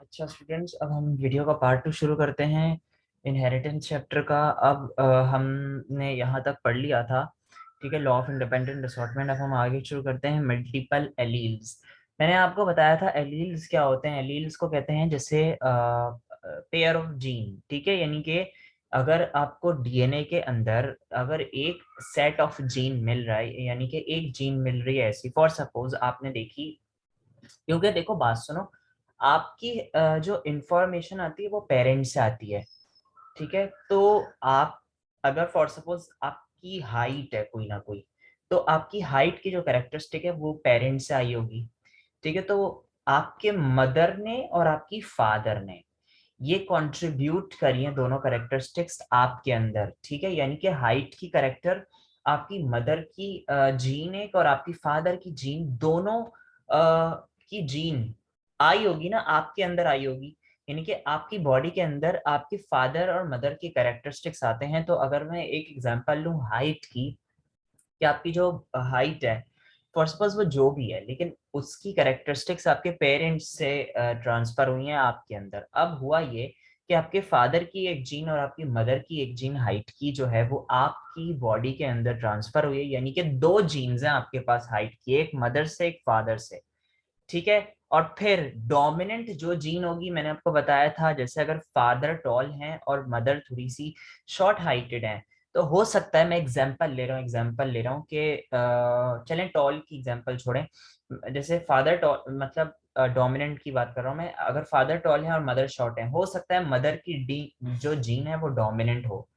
अच्छा स्टूडेंट्स, अब हम वीडियो का पार्ट 2 शुरू करते हैं इनहेरिटेंस चैप्टर का। अब हमने यहाँ तक पढ़ लिया था। ठीक है, लॉ ऑफ इंडिपेंडेंट असॉर्टमेंट। अब हम आगे शुरू करते हैं मल्टीपल एलील्स। मैंने आपको बताया था एलील्स क्या होते हैं। एलील्स को कहते हैं जैसे पेयर ऑफ जीन। ठीक है, यानी कि अगर आपको डीएनए के अंदर अगर एक सेट ऑफ जीन मिल रहा है, यानी कि एक जीन मिल रही है ऐसी, फॉर सपोज आपने देखी, क्योंकि देखो बात सुनो, आपकी जो इंफॉर्मेशन आती है वो पेरेंट्स से आती है। ठीक है, तो आप अगर फॉर सपोज आपकी हाइट है कोई ना कोई, तो आपकी हाइट की जो कैरेक्टरिस्टिक है वो पेरेंट्स से आई होगी। ठीक है, तो आपके मदर ने और आपकी फादर ने ये कंट्रीब्यूट करी है दोनों कैरेक्टरिस्टिक्स आपके अंदर। ठीक है, यानी कि हाइट की कैरेक्टर आपकी मदर की जीन एक, और आपकी फादर की जीन दोनों की जीन आई होगी ना, आपके अंदर आई होगी। यानी कि आपकी बॉडी के अंदर आपके फादर और मदर की कैरेक्टरिस्टिक्स आते हैं। तो अगर मैं एक एग्जांपल लूं हाइट की, कि आपकी जो हाइट है, फॉर सपोज वो जो भी है, लेकिन उसकी कैरेक्टरिस्टिक्स आपके पेरेंट्स से ट्रांसफर हुई हैं आपके अंदर। अब हुआ ये कि आपके फादर की एक जीन और आपकी मदर की एक जीन हाइट की जो है वो आपकी बॉडी के अंदर ट्रांसफर हुई है, यानी कि दो जीन्स हैं आपके पास हाइट की, एक मदर से एक फादर से। ठीक है, और फिर डोमिनेंट जो जीन होगी, मैंने आपको बताया था, जैसे अगर फादर टॉल हैं और मदर थोड़ी सी शॉर्ट हाइटेड है, तो हो सकता है, मैं एग्जांपल ले रहा हूँ कि चलें टॉल की एग्जांपल छोड़ें। जैसे फादर टॉल मतलब डोमिनेंट की बात कर रहा हूँ मैं, अगर फादर टॉल है और मदर शॉर्ट है, हो सकता है मदर की डी जो जीन है वो डोमिनेंट हो।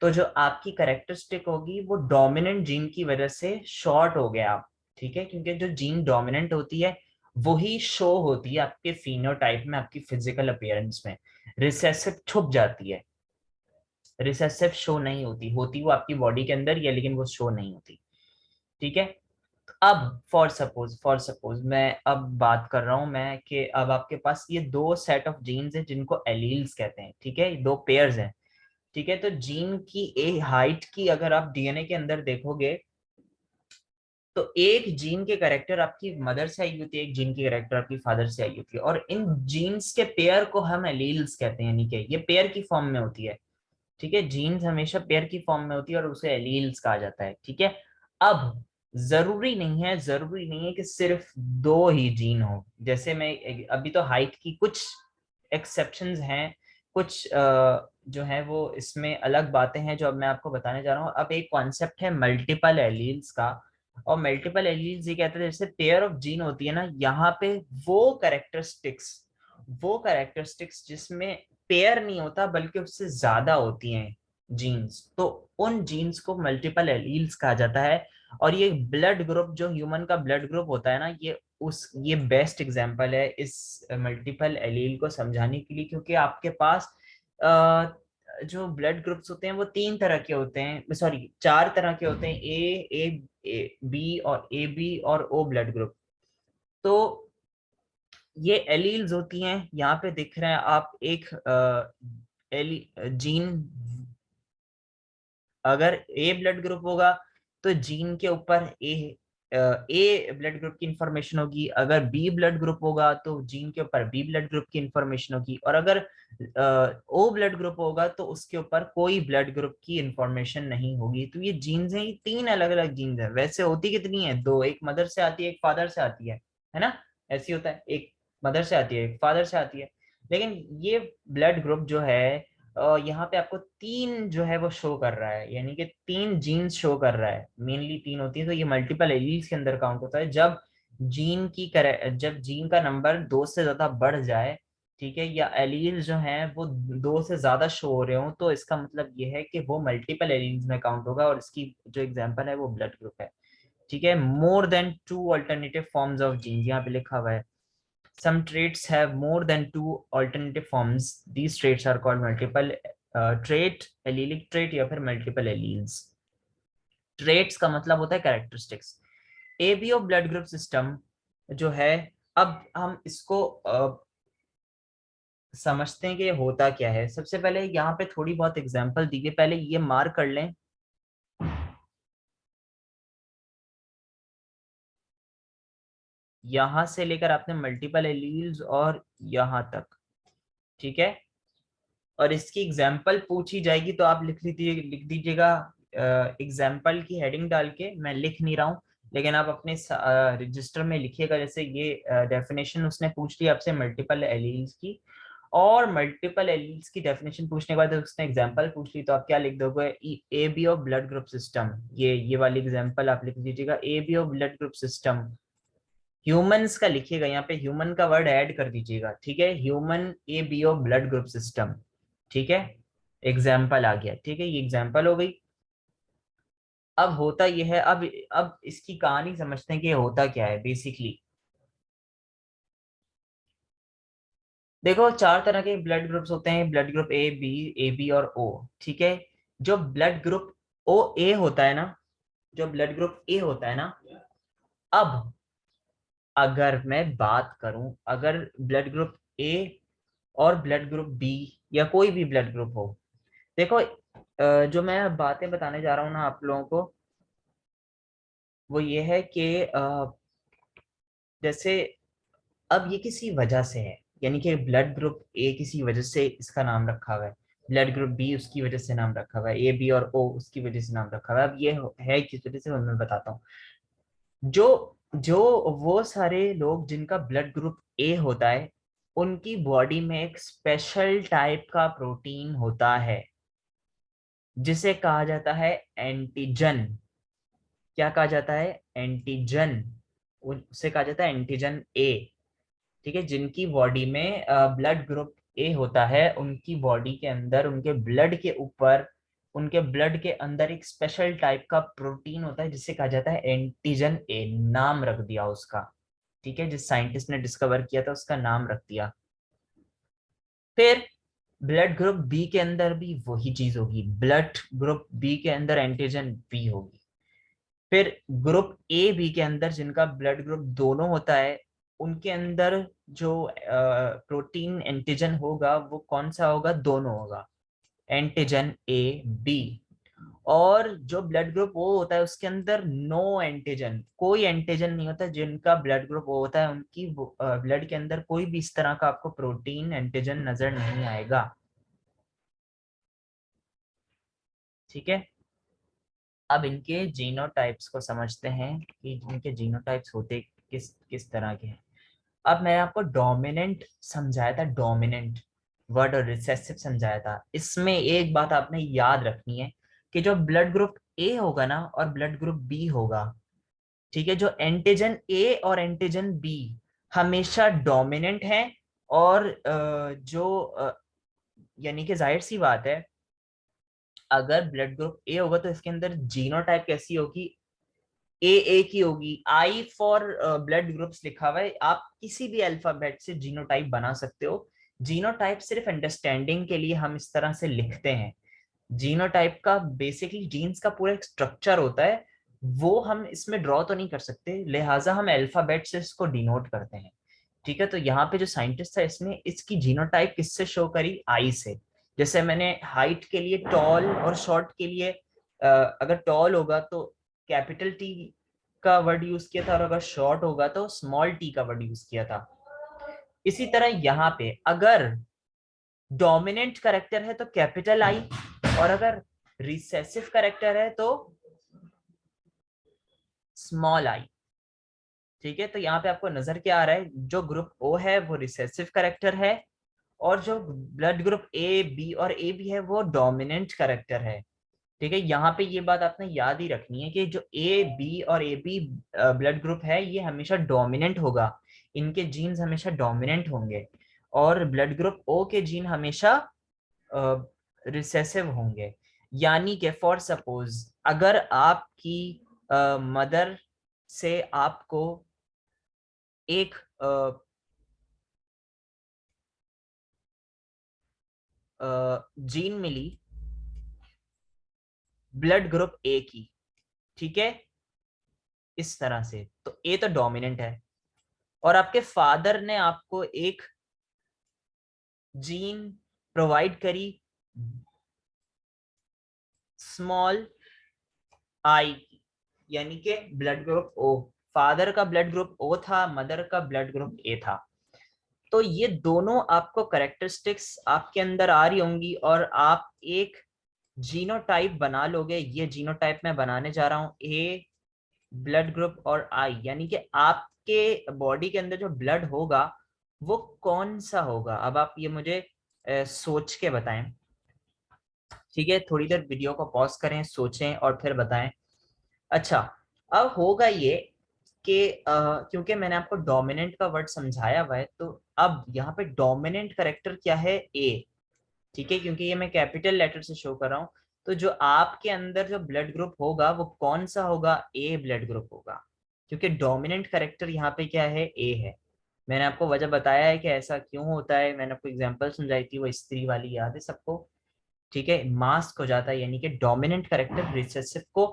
तो जो आपकी करेक्टरिस्टिक होगी वो डोमिनेंट जीन की वजह से शॉर्ट हो गया आप। ठीक है, क्योंकि जो जीन डोमिनेंट होती है वही शो होती है आपके फिनोटाइप में, आपकी फिजिकल अपीयरेंस में। रिसेसिव छुप जाती है, रिसेसिव शो नहीं होती, होती वो आपकी बॉडी के अंदर ही है, लेकिन वो शो नहीं होती। ठीक है, अब फॉर सपोज मैं अब बात कर रहा हूं मैं कि अब आपके पास ये दो सेट ऑफ जीन्स हैं जिनको एलील्स कहते हैं। ठीक है, दो पेयर्स हैं। ठीक है, तो जीन की एक हाइट की अगर आप डीएनए के अंदर देखोगे, तो एक जीन के कैरेक्टर आपकी मदर से आई होती है, एक जीन की कैरेक्टर आपकी फादर से आई होती है, और इन जीन्स के पेयर को हम एलील्स कहते हैं, यानी कि ये पेयर की फॉर्म में होती है। ठीक है, जीन्स हमेशा पेयर की फॉर्म में होती है और उसे एलील्स कहा जाता है। ठीक है, अब जरूरी नहीं है कि सिर्फ दो ही जीन हो। जैसे मैं अभी तो हाइट की कुछ एक्सेप्शंस हैं, कुछ जो है वो इसमें अलग बातें हैं जो अब मैं आपको बताने जा रहा हूँ। अब एक कॉन्सेप्ट है मल्टीपल एलील्स का, और मल्टीपल एलील्स ये कहते हैं जैसे पेयर ऑफ जीन होती है ना, यहाँ पे वो कैरेक्टरिस्टिक्स जिसमें पेयर नहीं होता बल्कि उससे ज्यादा होती हैं जीन्स, तो उन जीन्स को मल्टीपल एलील्स कहा जाता है। और ये ब्लड ग्रुप, जो ह्यूमन का ब्लड ग्रुप होता है ना, ये बेस्ट एग्जांपल है इस मल्टीपल एलील को समझाने के लिए, क्योंकि आपके पास जो ब्लड ग्रुप्स होते हैं वो तीन तरह के होते हैं, सॉरी चार तरह के होते हैं, ए बी और ए बी और ओ ब्लड ग्रुप। तो ये एलील्स होती हैं, यहाँ पे दिख रहे हैं आप एक एली जीन, अगर ए ब्लड ग्रुप होगा तो जीन के ऊपर ए ब्लड ग्रुप की इंफॉर्मेशन होगी, अगर बी ब्लड ग्रुप होगा तो जीन के ऊपर बी ब्लड ग्रुप की इंफॉर्मेशन होगी, और अगर ओ ब्लड ग्रुप होगा तो उसके ऊपर कोई ब्लड ग्रुप की इंफॉर्मेशन नहीं होगी। तो ये जीन्स हैं, ये तीन अलग अलग जीन्स हैं। वैसे होती कितनी है, दो, एक मदर से आती है एक फादर से आती है ना, ऐसी होता है, एक मदर से आती है एक फादर से आती है। लेकिन ये ब्लड ग्रुप जो है यहाँ पे आपको तीन जो है वो शो कर रहा है, यानी कि तीन जीन्स शो कर रहा है, मेनली तीन होती है। तो ये मल्टीपल एलील्स के अंदर काउंट होता है जब जब जीन का नंबर दो से ज्यादा बढ़ जाए। ठीक है, या एलील्स जो हैं वो दो से ज्यादा शो हो रहे हो, तो इसका मतलब ये है कि वो मल्टीपल एलील्स में काउंट होगा, और इसकी जो एग्जांपल है वो ब्लड ग्रुप है। ठीक है, more than two alternative forms of genes यहाँ पे लिखा हुआ है। Some traits have more than two alternative forms. These traits are called multiple trait, allelic trait या फिर multiple alleles. Traits का मतलब होता है characteristics. ABO blood group system जो है, अब हम इसको समझते हैं कि ये होता क्या है। सबसे पहले यहाँ पे थोड़ी बहुत एग्जांपल दी गई, पहले ये मार्क कर लें। यहां से लेकर आपने मल्टीपल एलील्स और यहां तक, ठीक है। और इसकी एग्जाम्पल पूछी जाएगी तो आप लिख दीजिएगा एग्जाम्पल की हेडिंग डाल के, मैं लिख नहीं रहा हूँ लेकिन आप अपने रजिस्टर में लिखिएगा। जैसे ये डेफिनेशन उसने पूछ ली आपसे मल्टीपल एलील्स की, और मल्टीपल एलील्स की डेफिनेशन पूछने के बाद उसने एग्जांपल पूछ ली तो आप क्या लिख दोगे, A B of blood group system. ये वाली एग्जांपल आप लिख दीजिएगा, A B of blood group system. Humans का लिखिएगा, यहाँ पे ह्यूमन का वर्ड ऐड कर दीजिएगा, ठीक है, human A B of blood group system. ठीक है, एग्जाम्पल आ गया, ठीक है, ये एग्जाम्पल हो गई। अब होता यह है, अब इसकी कहानी समझते हैं कि ये होता क्या है बेसिकली। देखो, चार तरह के ब्लड ग्रुप्स होते हैं, ब्लड ग्रुप ए बी और ओ। ठीक है, जो ब्लड ग्रुप ओ ए होता है ना, जो ब्लड ग्रुप ए होता है ना, अब अगर मैं बात करूं, अगर ब्लड ग्रुप ए और ब्लड ग्रुप बी या कोई भी ब्लड ग्रुप हो, देखो जो मैं बातें बताने जा रहा हूँ ना आप लोगों को, वो ये है कि जैसे अब ये किसी वजह से है, यानी कि ब्लड ग्रुप ए किसी वजह से इसका नाम रखा हुआ है, ब्लड ग्रुप बी उसकी वजह से नाम रखा हुआ है, ए बी और ओ उसकी वजह से नाम रखा हुआ है। अब ये है किस वजह से, वो मैं बताता हूँ। जो जो वो सारे लोग जिनका ब्लड ग्रुप ए होता है, उनकी बॉडी में एक स्पेशल टाइप का प्रोटीन होता है जिसे कहा जाता है एंटीजन। क्या कहा जाता है, एंटीजन। उसे कहा जाता है एंटीजन ए। ठीक है, जिनकी बॉडी में ब्लड ग्रुप ए होता है, उनकी बॉडी के अंदर, उनके ब्लड के ऊपर, उनके ब्लड के अंदर एक स्पेशल टाइप का प्रोटीन होता है जिसे कहा जाता है एंटीजन ए। नाम रख दिया उसका, ठीक है, जिस साइंटिस्ट ने डिस्कवर किया था उसका नाम रख दिया। फिर ब्लड ग्रुप बी के अंदर भी वही चीज होगी, ब्लड ग्रुप बी के अंदर एंटीजन बी होगी। फिर ग्रुप ए बी के अंदर जिनका ब्लड ग्रुप दोनों होता है, उनके अंदर जो प्रोटीन एंटीजन होगा वो कौन सा होगा, दोनों होगा, एंटीजन ए बी। और जो ब्लड ग्रुप ओ होता है उसके अंदर नो एंटीजन, कोई एंटीजन नहीं होता। जिनका ब्लड ग्रुप ओ होता है उनकी ब्लड के अंदर कोई भी इस तरह का आपको प्रोटीन एंटीजन नजर नहीं आएगा। ठीक है, अब इनके जीनोटाइप्स को समझते हैं कि इनके जीनोटाइप्स होते किस किस तरह के हैं। अब मैंने आपको डोमिनेंट समझाया था, डोमिनेंट वर्ड, और रिसेसिव समझाया था। इसमें एक बात आपने याद रखनी है कि जो ब्लड ग्रुप ए होगा ना और ब्लड ग्रुप बी होगा, ठीक है, जो एंटीजन ए और एंटीजन बी हमेशा डोमिनेंट है। और यानी कि जाहिर सी बात है, अगर ब्लड ग्रुप ए होगा तो इसके अंदर जीनोटाइप कैसी होगी, ए की होगी। आई फॉर ब्लड ग्रुप्स लिखा हुआ है, आप किसी भी अल्फाबेट से जीनोटाइप बना सकते हो। जीनोटाइप सिर्फ अंडरस्टैंडिंग के लिए हम इस तरह से लिखते हैं। जीनोटाइप का बेसिकली जीन्स का पूरा एक स्ट्रक्चर होता है, वो हम इसमें ड्रॉ तो नहीं कर सकते, लिहाजा हम अल्फाबेट से इसको डिनोट करते हैं। ठीक है, तो यहाँ पे जो साइंटिस्ट था इसने इसकी जीनोटाइप किससे शो करी, आई से। जैसे मैंने हाइट के लिए टॉल और शॉर्ट के लिए अगर टॉल होगा तो कैपिटल टी का वर्ड यूज किया था, और अगर शॉर्ट होगा तो स्मॉल टी का वर्ड यूज किया था। इसी तरह यहाँ पे अगर डोमिनेंट करेक्टर है तो कैपिटल आई, और अगर रिसेसिव करेक्टर है तो स्मॉल आई। ठीक है, तो यहाँ पे आपको नजर क्या आ रहा है, जो ग्रुप ओ है वो रिसेसिव करेक्टर है, और जो ब्लड ग्रुप ए बी और ए बी है वो डोमिनेंट करेक्टर है। ठीक है, यहाँ पे ये बात आपने याद ही रखनी है कि जो ए बी और ए बी ब्लड ग्रुप है ये हमेशा डोमिनेंट होगा, इनके जीन्स हमेशा डोमिनेंट होंगे। और ब्लड ग्रुप ओ के जीन हमेशा रिसेसिव होंगे। यानी कि फॉर सपोज अगर आपकी मदर से आपको एक जीन मिली ब्लड ग्रुप ए की, ठीक है, इस तरह से, तो ए तो डोमिनेंट है, और आपके फादर ने आपको एक जीन प्रोवाइड करी स्मॉल आई की, यानी कि ब्लड ग्रुप ओ। फादर का ब्लड ग्रुप ओ था, मदर का ब्लड ग्रुप ए था। तो ये दोनों आपको कैरेक्टरिस्टिक्स आपके अंदर आ रही होंगी और आप एक जीनोटाइप बना लोगे। ये जीनोटाइप मैं बनाने जा रहा हूँ ए ब्लड ग्रुप और आई, यानी कि आपके बॉडी के अंदर जो ब्लड होगा वो कौन सा होगा। अब आप ये मुझे सोच के बताएं, ठीक है। थोड़ी देर वीडियो को पॉज करें, सोचें और फिर बताएं। अच्छा, अब होगा ये कि क्योंकि मैंने आपको डोमिनेंट का वर्ड समझाया हुआ है, तो अब यहाँ पे डोमिनेंट करेक्टर क्या है, ए, ठीक है। क्योंकि ये मैं कैपिटल लेटर से शो कर रहा हूँ, तो जो आपके अंदर जो ब्लड ग्रुप होगा वो कौन सा होगा, ए ब्लड ग्रुप होगा। क्योंकि डोमिनेंट करेक्टर यहाँ पे क्या है, ए है। मैंने आपको वजह बताया है कि ऐसा क्यों होता है, मैंने आपको एग्जांपल समझाई थी, वो स्त्री वाली, याद है सबको, ठीक है। मास्क हो जाता है, यानी कि डोमिनेंट करेक्टर रिसेसिव को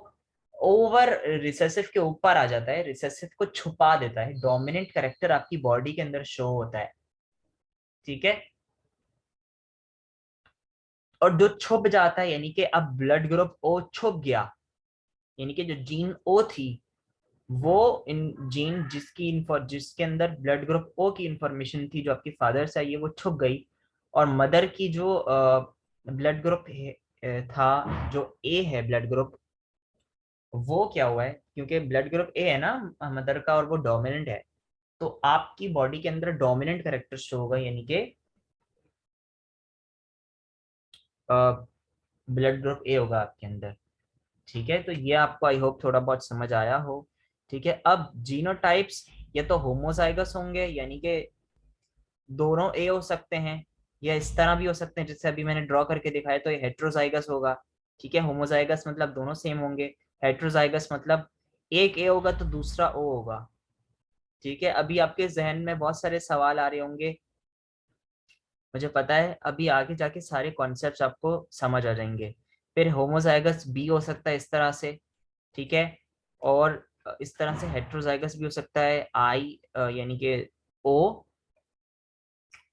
ओवर, रिसेसिव के ऊपर आ जाता है, रिसेसिव को छुपा देता है। डोमिनेंट करेक्टर आपकी बॉडी के अंदर शो होता है, ठीक है। और जो छुप जाता है, यानी कि अब ब्लड ग्रुप ओ छुप गया, यानी कि जो जीन ओ थी वो इन जीन जिसके अंदर ब्लड ग्रुप ओ की इंफॉर्मेशन थी, जो आपकी फादर से आई है, वो छुप गई। और मदर की जो ब्लड ग्रुप था, जो ए है ब्लड ग्रुप, वो क्या हुआ है, क्योंकि ब्लड ग्रुप ए है ना मदर का और वो डोमिनेंट है, तो आपकी बॉडी के अंदर डोमिनेंट करेक्टर शो होगा, यानी कि ब्लड ग्रुप ए होगा आपके अंदर, ठीक है। तो ये आपको आई होप थोड़ा बहुत समझ आया हो, ठीक है। अब जीनोटाइप्स या तो होमोजाइगस होंगे, यानी कि दोनों ए हो सकते हैं, या इस तरह भी हो सकते हैं जैसे अभी मैंने ड्रॉ करके दिखाया, तो ये हेट्रोजाइगस होगा, ठीक है। होमोजाइगस मतलब दोनों सेम होंगे, हेट्रोजाइगस मतलब एक ए होगा तो दूसरा ओ होगा, ठीक है। अभी आपके जहन में बहुत सारे सवाल आ रहे होंगे, मुझे पता है, अभी आगे जाके सारे कॉन्सेप्ट्स आपको समझ आ जाएंगे। फिर होमोजाइगस बी हो सकता है इस तरह से, ठीक है। और इस तरह से हेट्रोजाइगस भी हो सकता है, आई यानी कि ओ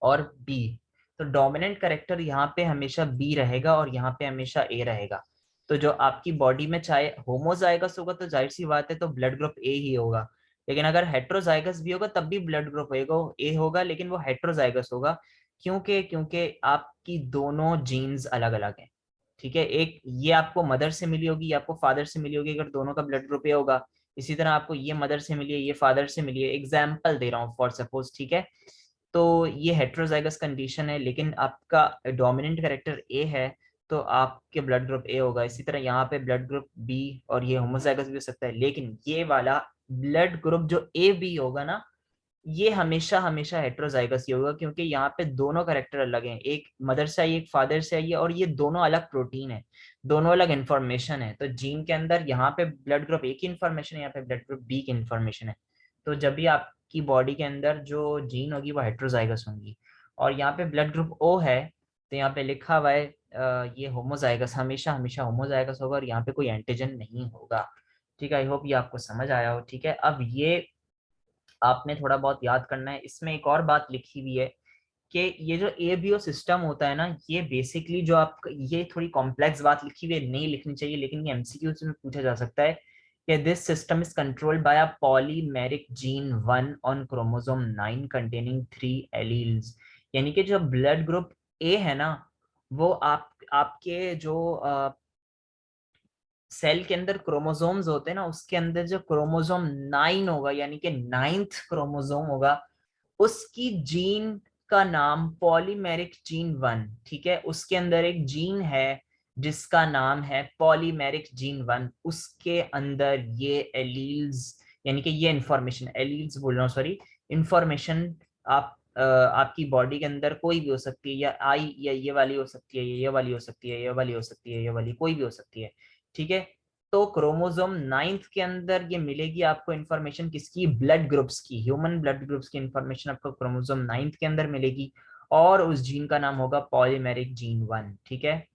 और बी। तो डोमिनेंट करेक्टर यहाँ पे हमेशा बी रहेगा और यहाँ पे हमेशा ए रहेगा। तो जो आपकी बॉडी में चाहे होमोजाइगस होगा तो जाहिर सी बात है तो ब्लड ग्रुप ए ही होगा, लेकिन अगर हेट्रोजाइगस भी होगा तब भी ब्लड ग्रुप ए होगा, लेकिन वो हेट्रोजाइगस होगा। क्योंकि आपकी दोनों जीन्स अलग अलग हैं, ठीक है। एक ये आपको मदर से मिली होगी, ये आपको फादर से मिली होगी, अगर दोनों का ब्लड ग्रुप ए होगा। इसी तरह आपको ये मदर से मिली है, ये फादर से मिली है, एग्जाम्पल दे रहा हूँ फॉर सपोज, ठीक है। तो ये हेट्रोजाइगस कंडीशन है, लेकिन आपका डोमिनेंट कैरेक्टर ए है, तो आपके ब्लड ग्रुप ए होगा। इसी तरह यहाँ पे ब्लड ग्रुप बी, और ये होमोजाइगस भी हो सकता है, लेकिन ये वाला ब्लड ग्रुप जो ए बी होगा ना, ये हमेशा हमेशा हेट्रोजाइगस ही होगा, क्योंकि यहाँ पे दोनों कैरेक्टर अलग हैं, एक मदर से आई एक फादर से आई है, और ये दोनों अलग प्रोटीन है, दोनों अलग इंफॉर्मेशन है। तो जीन के अंदर यहाँ पे ब्लड ग्रुप ए की इंफॉर्मेशन है, यहाँ पे ब्लड ग्रुप बी की इंफॉर्मेशन है। तो जब भी आपकी बॉडी के अंदर जो जीन होगी वो हेट्रोजाइगस होंगी, और यहाँ पे ब्लड ग्रुप ओ है, तो यहाँ पे लिखा हुआ है ये होमोजाइगस, हमेशा हमेशा होमोजाइगस होगा, और यहाँ पे कोई एंटीजन नहीं होगा, ठीक है। आई होप ये आपको समझ आया हो, ठीक है। अब ये आपने थोड़ा बहुत याद करना है। इसमें एक और बात लिखी हुई है कि ये जो एबीओ सिस्टम होता है ना, ये बेसिकली जो आप, ये थोड़ी कॉम्प्लेक्स बात लिखी हुई है, नहीं लिखनी चाहिए, लेकिन ये एमसीक्यू में पूछा जा सकता है कि this system is controlled by a polymeric gene 1 on chromosome 9 containing 3 alleles. यानी कि जो ब्लड ग्रुप ए है ना, वो आपके जो सेल के अंदर क्रोमोसोम्स होते हैं ना, उसके अंदर जो क्रोमोसोम 9 होगा, यानी कि 9th क्रोमोसोम होगा, उसकी जीन का नाम पॉलीमेरिक जीन 1, ठीक है। उसके अंदर एक जीन है जिसका नाम है पॉलीमेरिक जीन 1, उसके अंदर ये एलील्स, यानी कि ये इंफॉर्मेशन, एलील्स बोल रहा हूँ सॉरी, इंफॉर्मेशन आपकी बॉडी के अंदर कोई भी हो सकती है, या आई, या ये वाली हो सकती है, ये वाली हो सकती है, ये वाली हो सकती है, ये वाली कोई भी हो सकती है, ठीक है। तो क्रोमोसोम 9th के अंदर ये मिलेगी आपको इंफॉर्मेशन किसकी, ब्लड ग्रुप्स की, ह्यूमन ब्लड ग्रुप्स की इंफॉर्मेशन आपको क्रोमोसोम 9th के अंदर मिलेगी, और उस जीन का नाम होगा पॉलीमेरिक जीन 1, ठीक है।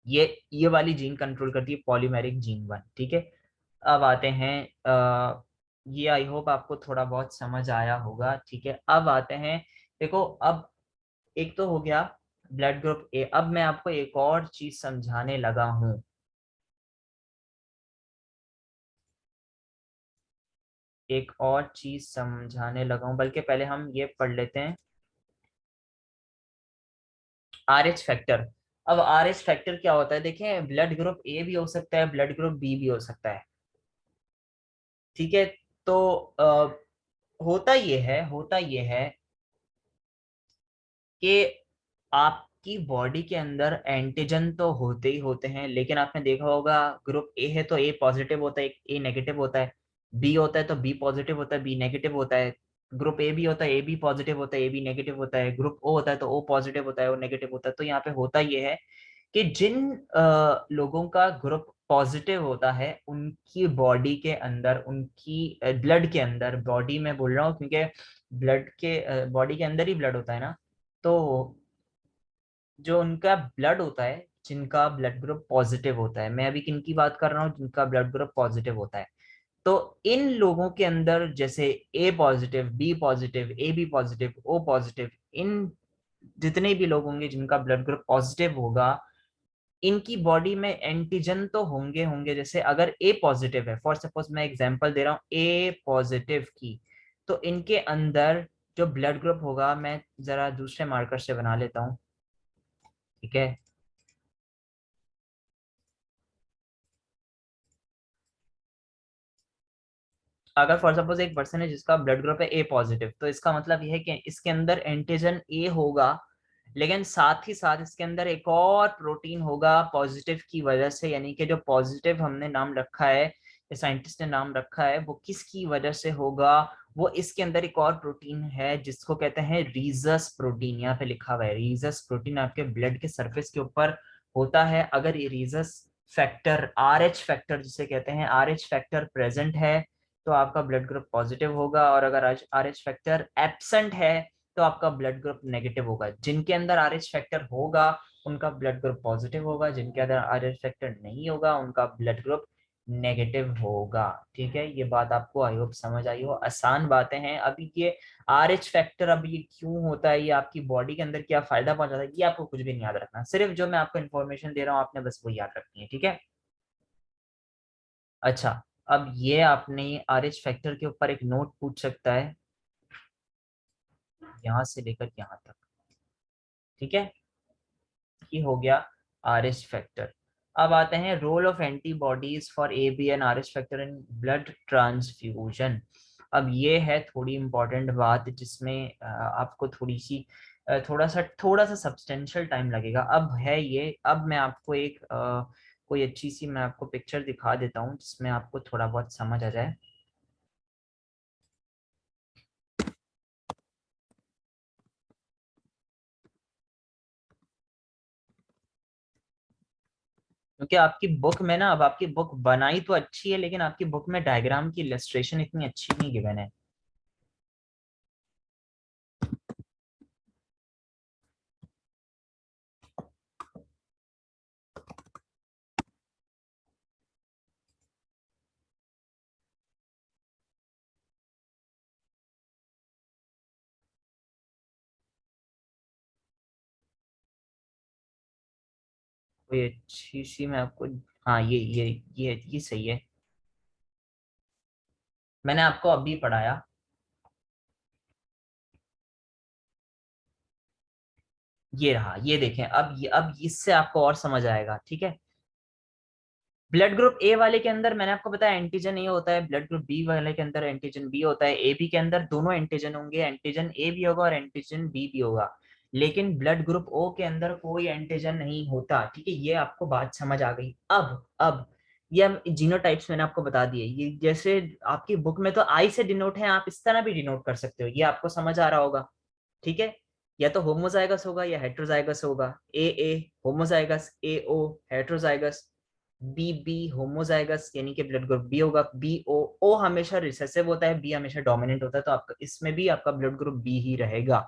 ये वाली जीन कंट्रोल करती है पॉलीमेरिक जीन 1, ठीक है। अब आते हैं ये आई होप आपको थोड़ा बहुत समझ आया होगा, ठीक है। अब आते हैं, देखो अब एक तो हो गया ब्लड ग्रुप ए, अब मैं आपको एक और चीज समझाने लगा हूं। एक और चीज समझाने लगा हूं, बल्कि पहले हम ये पढ़ लेते हैं आर एच फैक्टर। अब आर एच फैक्टर क्या होता है, देखें ब्लड ग्रुप ए भी हो सकता है, ब्लड ग्रुप बी भी हो सकता है, ठीक है। तो होता ये है कि आपकी बॉडी के अंदर एंटीजन तो होते ही होते हैं, लेकिन आपने देखा होगा ग्रुप ए है तो ए पॉजिटिव होता है, ए नेगेटिव होता है, बी होता है तो बी पॉजिटिव होता है, बी नेगेटिव होता है, ग्रुप ए भी होता है, ए बी पॉजिटिव होता है, ए बी नेगेटिव होता है, ग्रुप ओ होता है तो ओ पॉजिटिव होता है, ओ नेगेटिव होता है। तो यहाँ पे होता ये है कि जिन लोगों का ग्रुप पॉजिटिव होता है उनकी बॉडी के अंदर, उनकी ब्लड के अंदर, बॉडी में बोल रहा हूँ क्योंकि ब्लड के बॉडी के अंदर ही ब्लड होता है ना, तो जो उनका ब्लड होता है, जिनका ब्लड ग्रुप पॉजिटिव होता है, मैं अभी किन की बात कर रहा हूँ, जिनका ब्लड ग्रुप पॉजिटिव होता है, तो इन लोगों के अंदर जैसे A positive, B positive, A B positive, O positive, इन जितने भी लोग होंगे जिनका ब्लड ग्रुप पॉजिटिव होगा, इनकी बॉडी में एंटीजन तो होंगे होंगे। जैसे अगर ए पॉजिटिव है, फॉर सपोज मैं एग्जांपल दे रहा हूँ ए पॉजिटिव की, तो इनके अंदर जो ब्लड ग्रुप होगा, मैं जरा दूसरे मार्कर से बना लेता हूँ, ठीक है। अगर फॉर सपोज एक पर्सन है जिसका ब्लड ग्रुप है ए पॉजिटिव, तो इसका मतलब यह है कि इसके अंदर एंटीजन ए होगा, लेकिन साथ ही साथ इसके अंदर एक और प्रोटीन होगा पॉजिटिव की वजह से, यानी कि जो पॉजिटिव हमने नाम रखा है, साइंटिस्ट ने नाम रखा है, वो किसकी वजह से होगा, वो इसके अंदर एक और प्रोटीन है जिसको कहते हैं रीजस प्रोटीन। यहाँ पे लिखा हुआ है रीजस प्रोटीन, आपके ब्लड के सरफेस के ऊपर होता है। अगर ये रीजस फैक्टर, आर एच फैक्टर जिसे कहते हैं, आर एच फैक्टर प्रेजेंट है तो आपका ब्लड ग्रुप पॉजिटिव होगा, और अगर आर एच फैक्टर एब्सेंट है तो आपका ब्लड ग्रुप नेगेटिव होगा। जिनके अंदर आर एच फैक्टर होगा उनका ब्लड ग्रुप पॉजिटिव होगा, जिनके अंदर आर एच फैक्टर नहीं होगा उनका ब्लड ग्रुप नेगेटिव होगा, ठीक है। ये बात आपको आई होप समझ आई हो, आसान बातें हैं। अभी ये आर एच फैक्टर अब ये क्यों होता है, ये आपकी बॉडी के अंदर क्या फायदा पहुंचाता है, ये आपको कुछ भी नहीं याद रखना, सिर्फ जो मैं आपको इन्फॉर्मेशन दे रहा हूँ आपने बस वो याद रखनी है, ठीक है। अच्छा, अब ये आपने आर एच फैक्टर के ऊपर एक नोट पूछ सकता है, यहां से लेकर यहाँ तक, ठीक है। ये हो गया आर एच फैक्टर। अब आते हैं role of antibodies for A B and R H factor in blood transfusion. अब ये है थोड़ी इंपॉर्टेंट बात जिसमें आपको थोड़ा सा सब्सटेंशियल टाइम लगेगा। अब है ये, अब मैं आपको एक कोई अच्छी सी मैं आपको पिक्चर दिखा देता हूँ जिसमें आपको थोड़ा बहुत समझ आ जाए। क्योंकि आपकी बुक में ना, अब आपकी बुक बनाई तो अच्छी है लेकिन आपकी बुक में डायग्राम की इलस्ट्रेशन इतनी अच्छी नहीं गिवन है। कोई अच्छी सी मैं आपको, हाँ ये सही है, मैंने आपको अभी पढ़ाया। ये रहा, ये देखें, अब इससे आपको और समझ आएगा, ठीक है। ब्लड ग्रुप ए वाले के अंदर मैंने आपको बताया एंटीजन ए होता है, ब्लड ग्रुप बी वाले के अंदर एंटीजन बी होता है, ए बी के अंदर दोनों एंटीजन होंगे, एंटीजन ए भी होगा और एंटीजन बी भी होगा, लेकिन ब्लड ग्रुप ओ के अंदर कोई एंटीजन नहीं होता, ठीक है। ये आपको बात समझ आ गई। अब ये जीनोटाइप्स मैंने आपको बता दिए, ये जैसे आपकी बुक में तो आई से डिनोट है, आप इस तरह भी डिनोट कर सकते हो, ये आपको समझ आ रहा होगा, ठीक है। या तो होमोजाइगस होगा या हेट्रोजाइगस होगा, ए होमोजाइगस, ए ओ हेट्रोजाइगस, बी बी होमोजाइगस यानी कि ब्लड ग्रुप बी होगा, बी ओ, ओ हमेशा रिसेसिव होता है, बी हमेशा डोमिनेंट होता है, तो आपका इसमें भी आपका ब्लड ग्रुप बी ही रहेगा।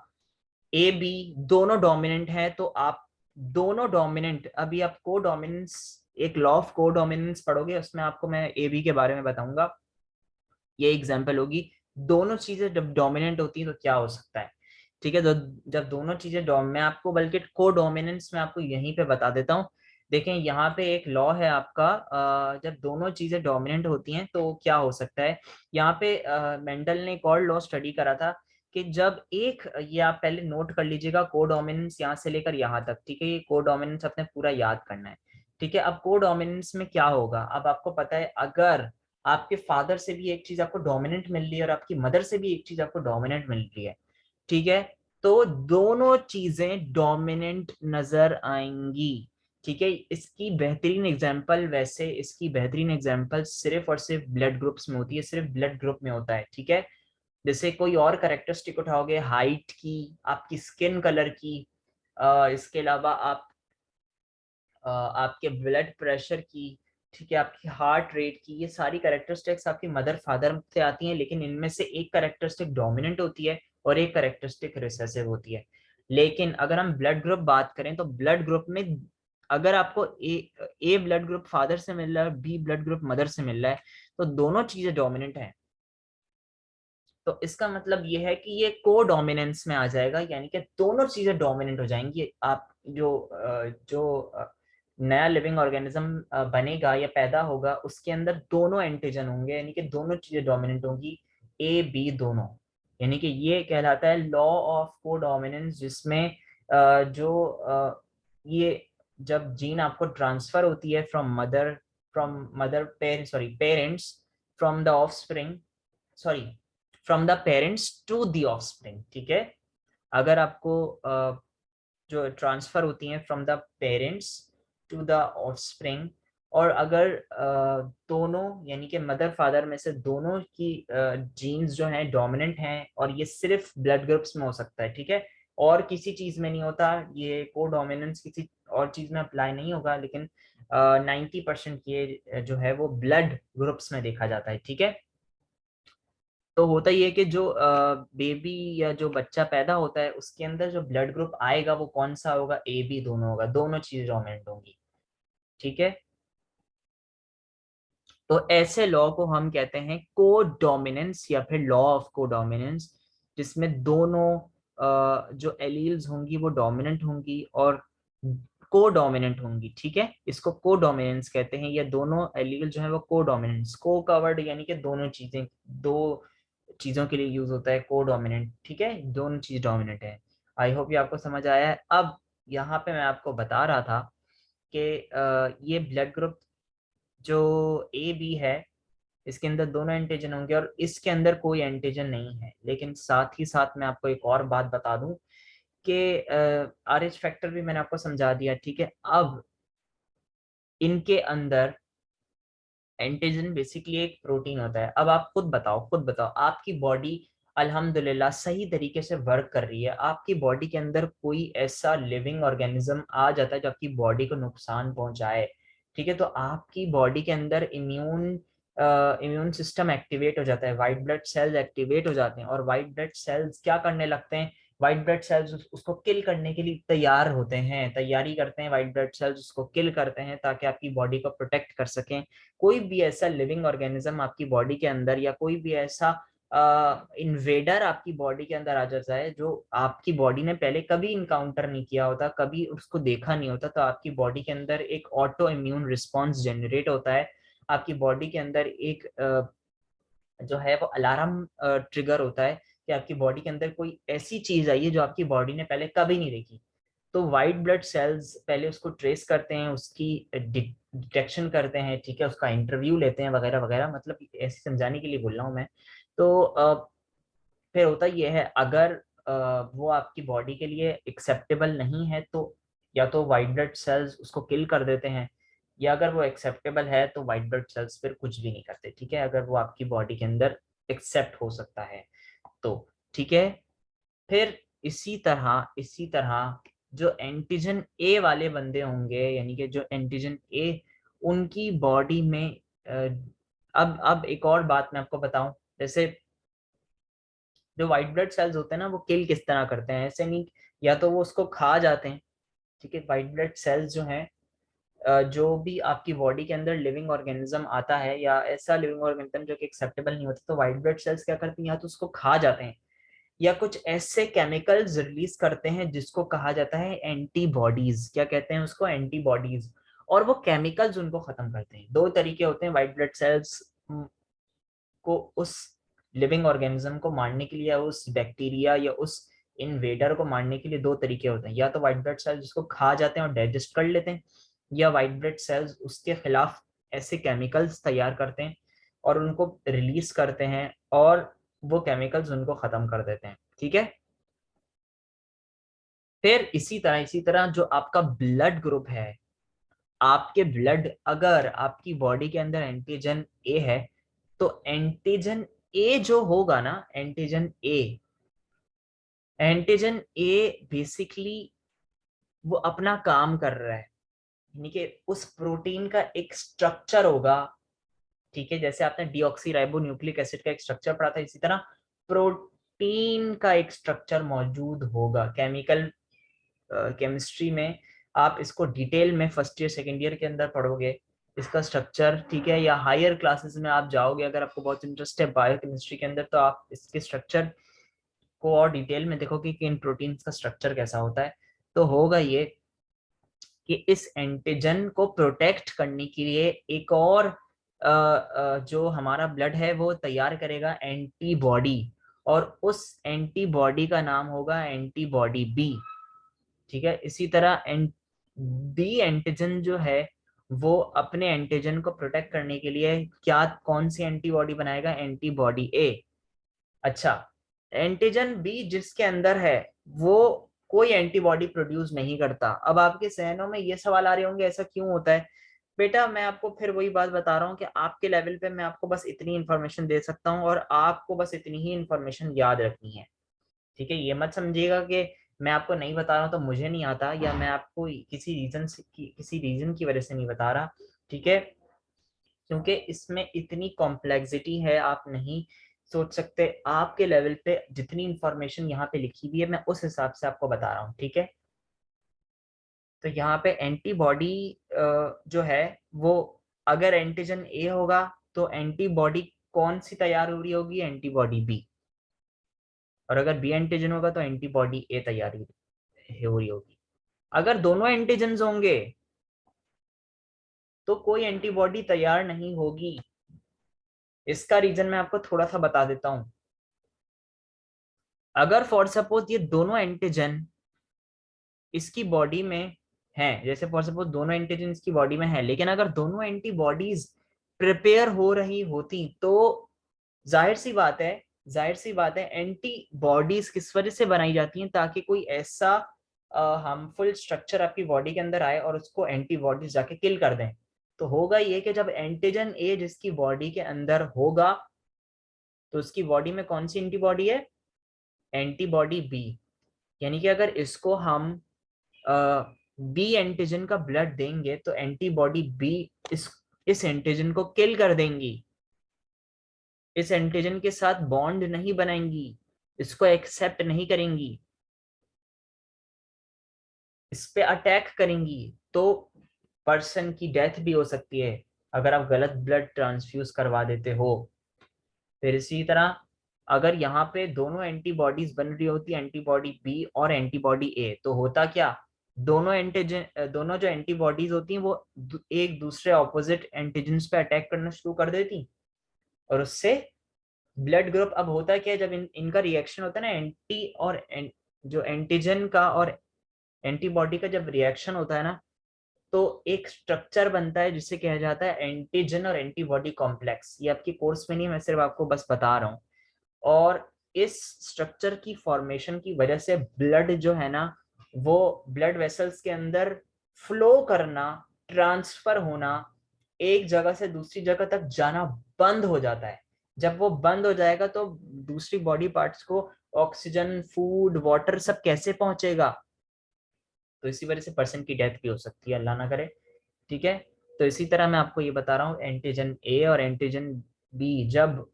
ए बी दोनों डोमिनेंट है तो आप दोनों डोमिनेंट, अभी आप को डोमिनेंस, एक लॉ ऑफ को डोमिनेंस पढ़ोगे उसमें आपको मैं ए बी के बारे में बताऊंगा, ये एग्जाम्पल होगी। दोनों चीजें जब डोमिनेंट होती हैं तो क्या हो सकता है, ठीक है। तो जब दोनों चीजें मैं आपको बल्कि को डोमिनेंस में आपको यहीं पे बता देता हूँ। देखें यहाँ पे एक लॉ है आपका, जब दोनों चीजें डोमिनेंट होती हैं तो क्या हो सकता है। यहाँ पे मेंडल ने एक और लॉ स्टडी करा था कि जब एक, ये आप पहले नोट कर लीजिएगा, कोडोमिनेंस यहाँ से लेकर यहाँ तक, ठीक है, ये कोडोमिनेंस अपने पूरा याद करना है। ठीक है, अब कोडोमिनेंस में क्या होगा, अब आपको पता है अगर आपके फादर से भी एक चीज आपको डोमिनेंट मिल रही है और आपकी मदर से भी एक चीज आपको डोमिनेंट मिल रही है, ठीक है, तो दोनों चीजें डोमिनेंट नजर आएंगी। ठीक है, इसकी बेहतरीन एग्जांपल, वैसे इसकी बेहतरीन एग्जांपल सिर्फ और सिर्फ ब्लड ग्रुप्स में होती है, सिर्फ ब्लड ग्रुप में होता है। ठीक है, जैसे कोई और कैरेक्टरिस्टिक उठाओगे, हाइट की, आपकी स्किन कलर की, इसके अलावा आप आपके ब्लड प्रेशर की, ठीक है, आपकी हार्ट रेट की, ये सारी कैरेक्टरिस्टिक्स आपकी मदर फादर से आती हैं, लेकिन इनमें से एक कैरेक्टरिस्टिक डोमिनेंट होती है और एक कैरेक्टरिस्टिक रिसेसिव होती है। लेकिन अगर हम ब्लड ग्रुप बात करें तो ब्लड ग्रुप में अगर आपको ए ब्लड ग्रुप फादर से मिल रहा है, बी ब्लड ग्रुप मदर से मिल रहा है, तो दोनों चीजें डोमिनेंट हैं। तो इसका मतलब ये है कि ये को डोमिनेंस में आ जाएगा, यानी कि दोनों चीजें डोमिनेंट हो जाएंगी। आप जो नया लिविंग ऑर्गेनिज्म बनेगा या पैदा होगा, उसके अंदर दोनों एंटीजन होंगे, यानी कि दोनों चीजें डोमिनेंट होंगी, ए बी दोनों। यानी कि ये कहलाता है लॉ ऑफ को डोमिनेंस, जिसमें ये जब जीन आपको ट्रांसफर होती है from mother parents, from the offspring, sorry from the parents to the offspring. ठीक है, अगर आपको जो ट्रांसफर होती हैं from the parents to the offspring, और अगर दोनों यानी कि मदर फादर में से दोनों की जीन्स जो हैं डोमिनेंट हैं, और ये सिर्फ ब्लड ग्रुप्स में हो सकता है, ठीक है, और किसी चीज में नहीं होता, ये को डोमिनेंस किसी और चीज में अप्लाई नहीं होगा, लेकिन 90% ये जो है वो ब्लड ग्रुप्स में देखा जाता है। ठीक है, तो होता ही है कि जो बेबी या जो बच्चा पैदा होता है उसके अंदर जो ब्लड ग्रुप आएगा वो कौन सा होगा, ए बी दोनों होगा, दोनों चीज डोमिनेंट होंगी। ठीक है, तो ऐसे लॉ को हम कहते हैं को डोमिनेंस या फिर लॉ ऑफ को डोमिनेंस, जिसमें दोनों जो एलील्स होंगी वो डोमिनेंट होंगी और को डोमिनेंट होंगी। ठीक है, इसको को डोमिनेंस कहते हैं, ये दोनों एलील जो है वो को डोमिनेंस, को का वर्ड यानी कि दोनों चीजें, दो चीजों के लिए यूज होता है को डोमिनेंट। ठीक है, दोनों चीज डोमिनेंट है। आई होप ये आपको समझ आया है। अब यहाँ पे मैं आपको बता रहा था कि ये ब्लड ग्रुप जो ए बी है, इसके अंदर दोनों एंटीजन होंगे और इसके अंदर कोई एंटीजन नहीं है। लेकिन साथ ही साथ मैं आपको एक और बात बता दूं कि आर एच फैक्टर भी मैंने आपको समझा दिया। ठीक है, अब इनके अंदर एंटीजन बेसिकली एक प्रोटीन होता है। अब आप खुद बताओ आपकी बॉडी अल्हम्दुलिल्लाह सही तरीके से वर्क कर रही है, आपकी बॉडी के अंदर कोई ऐसा लिविंग ऑर्गेनिज्म आ जाता है जो आपकी बॉडी को नुकसान पहुंचाए, ठीक है, तो आपकी बॉडी के अंदर इम्यून सिस्टम एक्टिवेट हो जाता है, वाइट ब्लड सेल्स एक्टिवेट हो जाते हैं, और वाइट ब्लड सेल्स क्या करने लगते हैं, वाइट ब्लड सेल्स उसको किल करने के लिए तैयार होते हैं, तैयारी करते हैं, वाइट ब्लड सेल्स उसको किल करते हैं ताकि आपकी बॉडी को प्रोटेक्ट कर सकें। कोई भी ऐसा लिविंग ऑर्गेनिज्म आपकी बॉडी के अंदर या कोई भी ऐसा इन्वेडर आपकी बॉडी के अंदर आ जाता है जो आपकी बॉडी ने पहले कभी इनकाउंटर नहीं किया होता, कभी उसको देखा नहीं होता, तो आपकी बॉडी के अंदर एक ऑटो इम्यून रिस्पॉन्स जनरेट होता है, आपकी बॉडी के अंदर एक जो है वो अलार्म ट्रिगर होता है कि आपकी बॉडी के अंदर कोई ऐसी चीज आई है जो आपकी बॉडी ने पहले कभी नहीं देखी। तो वाइट ब्लड सेल्स पहले उसको ट्रेस करते हैं, उसकी डिटेक्शन करते हैं, ठीक है, उसका इंटरव्यू लेते हैं वगैरह वगैरह, मतलब ऐसे समझाने के लिए बोल रहा हूँ मैं। तो फिर होता यह है, अगर वो आपकी बॉडी के लिए एक्सेप्टेबल नहीं है तो या तो वाइट ब्लड सेल्स उसको किल कर देते हैं, या अगर वो एक्सेप्टेबल है तो वाइट ब्लड सेल्स फिर कुछ भी नहीं करते। ठीक है, अगर वो आपकी बॉडी के अंदर एक्सेप्ट हो सकता है तो। ठीक है, फिर इसी तरह जो एंटीजन ए वाले बंदे होंगे, यानी कि जो एंटीजन ए उनकी बॉडी में अब एक और बात मैं आपको बताऊं, जैसे जो व्हाइट ब्लड सेल्स होते हैं ना वो किल किस तरह करते हैं, ऐसे नहीं, या तो वो उसको खा जाते हैं, ठीक है, व्हाइट ब्लड सेल्स जो हैं जो भी आपकी बॉडी के अंदर लिविंग ऑर्गेनिज्म आता है या ऐसा लिविंग ऑर्गेनिज्म जो कि एक्सेप्टेबल नहीं होता, तो व्हाइट ब्लड सेल्स क्या करती हैं, या तो उसको खा जाते हैं या कुछ ऐसे केमिकल्स रिलीज करते हैं जिसको कहा जाता है एंटीबॉडीज। क्या कहते हैं उसको, एंटीबॉडीज। और वो केमिकल्स उनको खत्म करते हैं। दो तरीके होते हैं व्हाइट ब्लड सेल्स को उस लिविंग ऑर्गेनिज्म को मारने के लिए, या उस बैक्टीरिया या उस इन्वेडर को मारने के लिए दो तरीके होते हैं। या तो व्हाइट ब्लड सेल्स जिसको खा जाते हैं और डाइजेस्ट कर लेते हैं, या व्हाइट ब्लड सेल्स उसके खिलाफ ऐसे केमिकल्स तैयार करते हैं और उनको रिलीज करते हैं, और वो केमिकल्स उनको खत्म कर देते हैं। ठीक है। फिर इसी तरह जो आपका ब्लड ग्रुप है, आपके ब्लड, अगर आपकी बॉडी के अंदर एंटीजन ए है, तो एंटीजन ए जो होगा ना, एंटीजन ए बेसिकली वो अपना काम कर रहा है, यानी कि उस प्रोटीन का एक स्ट्रक्चर होगा। ठीक है, जैसे आपने डीऑक्सी राइबो न्यूक्लिक एसिड का एक स्ट्रक्चर पढ़ा था, इसी तरह प्रोटीन का एक स्ट्रक्चर मौजूद होगा। केमिस्ट्री में आप इसको डिटेल में फर्स्ट ईयर सेकेंड ईयर के अंदर पढ़ोगे इसका स्ट्रक्चर। ठीक है, या हायर क्लासेस में आप जाओगे, अगर आपको बहुत इंटरेस्ट है बायोकेमिस्ट्री के अंदर, तो आप इसके स्ट्रक्चर को और डिटेल में देखोगे कि इन प्रोटीन्स का स्ट्रक्चर कैसा होता है। तो होगा ये कि इस एंटीजन को प्रोटेक्ट करने के लिए एक और जो हमारा ब्लड है वो तैयार करेगा एंटीबॉडी, और उस एंटीबॉडी का नाम होगा एंटीबॉडी बी। ठीक है, इसी तरह बी एंटीजन जो है वो अपने एंटीजन को प्रोटेक्ट करने के लिए क्या, कौन सी एंटीबॉडी बनाएगा, एंटीबॉडी ए। अच्छा, एंटीजन बी जिसके अंदर है वो कोई एंटीबॉडी प्रोड्यूस नहीं करता। अब आपके जहनों में ये सवाल आ रहे होंगे ऐसा क्यों होता है। बेटा मैं आपको फिर वही बात बता रहा हूँ कि आपके लेवल पे मैं आपको बस इतनी इंफॉर्मेशन दे सकता हूँ, और आपको बस इतनी ही इंफॉर्मेशन याद रखनी है। ठीक है, ये मत समझिएगा कि मैं आपको नहीं बता रहा हूँ तो मुझे नहीं आता, या मैं आपको किसी रीजन की वजह से नहीं बता रहा। ठीक है, क्योंकि इसमें इतनी कॉम्प्लेक्सिटी है, आप नहीं सोच सकते। आपके लेवल पे जितनी इंफॉर्मेशन यहाँ पे लिखी हुई है मैं उस हिसाब से आपको बता रहा हूँ। ठीक है, तो यहाँ पे एंटीबॉडी जो है वो, अगर एंटीजन ए होगा तो एंटीबॉडी कौन सी तैयार हो रही होगी, एंटीबॉडी बी। और अगर बी एंटीजन होगा तो एंटीबॉडी ए तैयार हो रही होगी। अगर दोनों एंटीजन होंगे तो कोई एंटीबॉडी तैयार नहीं होगी। इसका रीजन मैं आपको थोड़ा सा बता देता हूं। अगर फॉर सपोज ये दोनों एंटीजन इसकी बॉडी में हैं, जैसे फॉर सपोज दोनों एंटीजन इसकी बॉडी में हैं, लेकिन अगर दोनों एंटीबॉडीज प्रिपेयर हो रही होती तो जाहिर सी बात है एंटीबॉडीज किस वजह से बनाई जाती हैं, ताकि कोई ऐसा हार्मफुल स्ट्रक्चर आपकी बॉडी के अंदर आए और उसको एंटीबॉडीज जाके किल कर दें। तो होगा ये कि जब एंटीजन ए जिसकी बॉडी के अंदर होगा तो उसकी बॉडी में कौन सी एंटीबॉडी है, एंटीबॉडी बी। यानी कि अगर इसको हम बी एंटीजन का ब्लड देंगे तो एंटीबॉडी बी इस एंटीजन को किल कर देंगी, इस एंटीजन के साथ बॉन्ड नहीं बनाएंगी, इसको एक्सेप्ट नहीं करेंगी, इस पे अटैक करेंगी। तो पर्सन की डेथ भी हो सकती है अगर आप गलत ब्लड ट्रांसफ्यूज करवा देते हो। फिर इसी तरह अगर यहाँ पे दोनों एंटीबॉडीज बन रही होती, एंटीबॉडी बी और एंटीबॉडी ए, तो होता क्या, दोनों जो एंटीबॉडीज होती हैं वो एक दूसरे ऑपोजिट एंटीजन्स पे अटैक करना शुरू कर देती, और उससे ब्लड ग्रुप, अब होता क्या है जब इनका रिएक्शन होता है ना, जो एंटीजन का और एंटीबॉडी का जब रिएक्शन होता है ना, तो एक स्ट्रक्चर बनता है जिसे कहा जाता है एंटीजन और एंटीबॉडी कॉम्प्लेक्स। ये आपके कोर्स में नहीं, मैं सिर्फ आपको बस बता रहा हूँ। और इस स्ट्रक्चर की फॉर्मेशन की वजह से ब्लड जो है ना, वो ब्लड वेसल्स के अंदर फ्लो करना, ट्रांसफर होना, एक जगह से दूसरी जगह तक जाना बंद हो जाता है। जब वो बंद हो जाएगा तो दूसरी बॉडी पार्ट्स को ऑक्सीजन, फूड, वाटर सब कैसे पहुंचेगा। तो इसी वजह से पर्सन की डेथ भी हो सकती है, अल्लाह ना करे। ठीक है, तो इसी तरह मैं आपको ये बता रहा हूँ, एंटीजन ए और एंटीजन बी, जब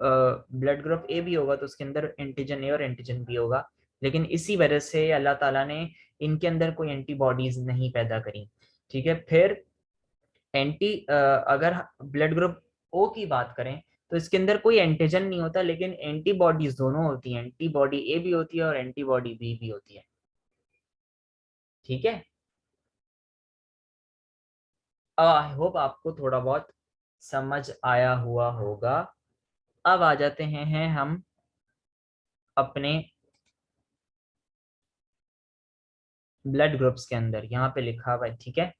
ब्लड ग्रुप ए भी होगा तो उसके अंदर एंटीजन ए और एंटीजन बी होगा, लेकिन इसी वजह से अल्लाह ताला ने इनके अंदर कोई एंटीबॉडीज नहीं पैदा करी। ठीक है, फिर अगर ब्लड ग्रुप ओ की बात करें तो इसके अंदर कोई एंटीजन नहीं होता, लेकिन एंटीबॉडीज दोनों होती हैं, एंटीबॉडी ए भी होती है और एंटीबॉडी बी भी होती है। ठीक है, आई होप आपको थोड़ा बहुत समझ आया हुआ होगा। अब आ जाते हैं हम अपने ब्लड ग्रुप्स के अंदर। यहाँ पे लिखा हुआ है, ठीक है।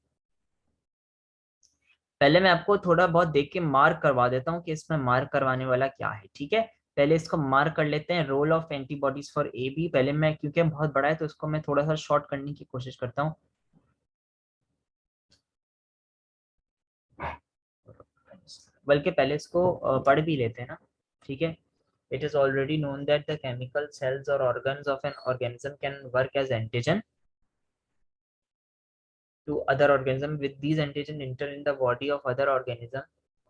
पहले मैं आपको थोड़ा बहुत देख के मार्क करवा देता हूँ कि इसमें मार्क करवाने वाला क्या है, ठीक है। पहले इसको मार्क कर लेते हैं, role of antibodies for A B. पहले मैं, क्योंकि बहुत बड़ा है तो इसको मैं थोड़ा सा शॉर्ट करने की कोशिश करता हूँ। बल्कि पहले इसको पढ़ भी लेते हैं ना, ठीक है। It is already known that the chemical cells और organs of an organism can work as antigen to other organism. With these antigen enter in the body of other organism,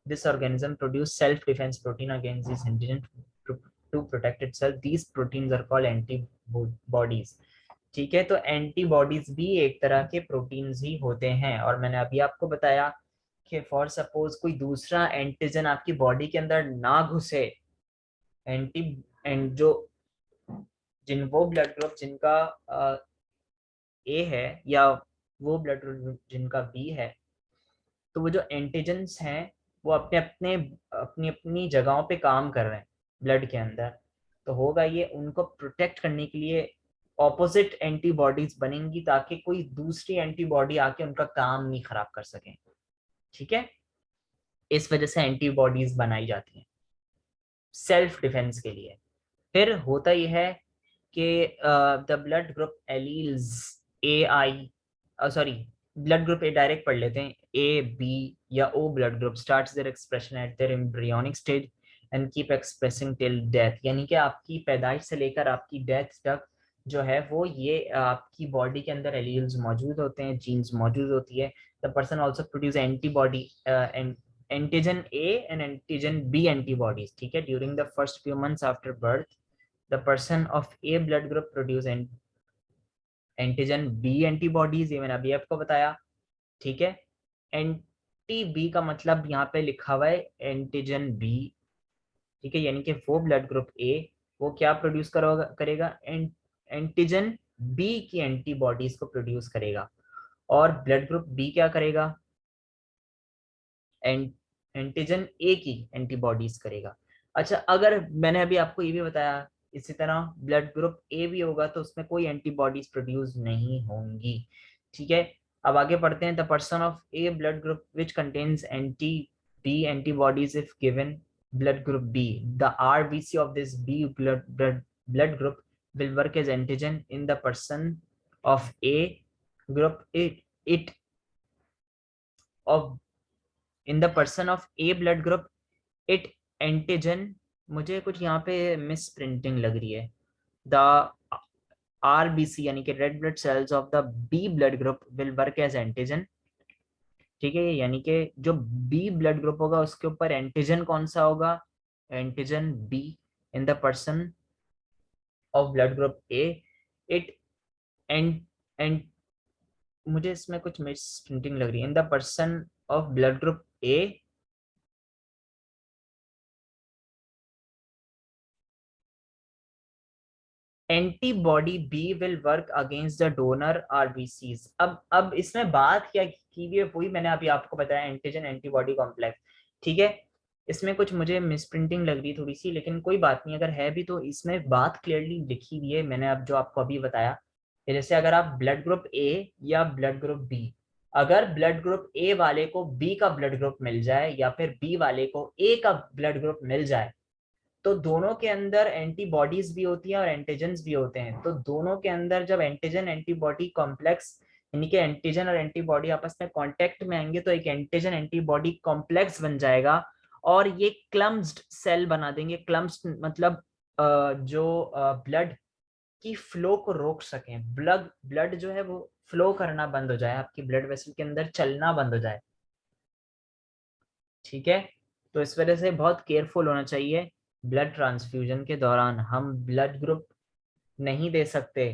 this organism produce self-defense protein against this antigen to protect itself. These proteins are called antibodies. ठीक है, तो antibodies भी एक तरह के proteins ही होते हैं। और मैंने अभी आपको बताया कि फॉर सपोज कोई दूसरा एंटीजन आपकी बॉडी के अंदर ना घुसे, एंटी एंड जो जिन वो ब्लड ग्रुप जिनका ए है या वो ब्लड ग्रुप जिनका बी है, तो वो जो एंटीजेंस हैं वो अपने अपने अपनी अपनी जगहों पे काम कर रहे हैं ब्लड के अंदर। तो होगा ये, उनको प्रोटेक्ट करने के लिए ऑपोजिट एंटीबॉडीज बनेंगी ताकि कोई दूसरी एंटीबॉडी आके उनका काम नहीं खराब कर सके, ठीक है। इस वजह से एंटीबॉडीज बनाई जाती हैं सेल्फ डिफेंस के लिए। फिर होता यह है कि the blood group alleles A I, sorry, blood group A direct पढ़ लेते हैं, ए बी या O blood group starts their expression at their embryonic stage and keep expressing till death. यानी कि आपकी पैदाइश से लेकर आपकी डेथ तक जो है वो ये आपकी बॉडी के अंदर एलील्स मौजूद होते हैं, जीन्स मौजूद होती है। The person also produce antibody antigen A and antigen B antibodies, ठीक है। During the first few months after birth the person of A blood group produce antigen B antibodies, ये मैंने अभी आपको बताया, ठीक है। एंटी बी का मतलब यहाँ पे लिखा हुआ है एंटीजन बी, ठीक है। यानी कि वो ब्लड ग्रुप ए वो क्या प्रोड्यूस करेगा, एंटीजन बी की एंटीबॉडीज को प्रोड्यूस करेगा। और ब्लड ग्रुप बी क्या करेगा, एंटीजन ए की एंटीबॉडीज करेगा। अच्छा, अगर मैंने अभी आपको ये भी बताया इसी तरह ब्लड ग्रुप ए भी होगा तो उसमें कोई एंटीबॉडीज प्रोड्यूस नहीं होंगी, ठीक है। अब आगे पढ़ते हैं। The person of A blood group which contains anti B antibodies if given blood group B, the RBC of this B blood group will work as antigen in the person of A group. It of in the person of A blood group it antigen, मुझे कुछ यहाँ पे miss printing लग रही है, the RBC यानी कि red blood cells of the B blood group will work as antigen, ठीक है। यानी कि जो बी ब्लड ग्रुप होगा उसके ऊपर एंटीजन कौन सा होगा, antigen B in the person of blood group A. It and and मुझे इसमें कुछ मिस प्रिंटिंग लग रही है, in the person of blood group A antibody B will work against the donor RBCs. अब इसमें बात क्या की हुई है वही मैंने अभी आपको बताया, एंटीजन एंटीबॉडी कॉम्प्लेक्स, ठीक है। इसमें कुछ मुझे मिसप्रिंटिंग लग रही थोड़ी सी, लेकिन कोई बात नहीं, अगर है भी तो इसमें बात क्लियरली लिखी हुई है मैंने अब जो आपको अभी बताया। जैसे अगर आप ब्लड ग्रुप ए या ब्लड ग्रुप बी, अगर ब्लड ग्रुप ए वाले को बी का ब्लड ग्रुप मिल जाए या फिर बी वाले को ए का ब्लड ग्रुप मिल जाए, तो दोनों के अंदर एंटीबॉडीज भी होती हैं और एंटीजेंस भी होते हैं। तो दोनों के अंदर जब एंटीजन एंटीबॉडी कॉम्प्लेक्स यानी कि एंटीजन और एंटीबॉडी आपस में कांटेक्ट में आएंगे तो एक एंटीजन एंटीबॉडी कॉम्प्लेक्स बन जाएगा और ये क्लम्स्ड सेल बना देंगे। क्लम्स्ड मतलब जो ब्लड की फ्लो को रोक सकें, ब्लड ब्लड जो है वो फ्लो करना बंद हो जाए, आपकी ब्लड वेसल के अंदर चलना बंद हो जाए, ठीक है। तो इस वजह से बहुत केयरफुल होना चाहिए। ब्लड ट्रांसफ्यूजन के दौरान हम ब्लड ग्रुप नहीं दे सकते,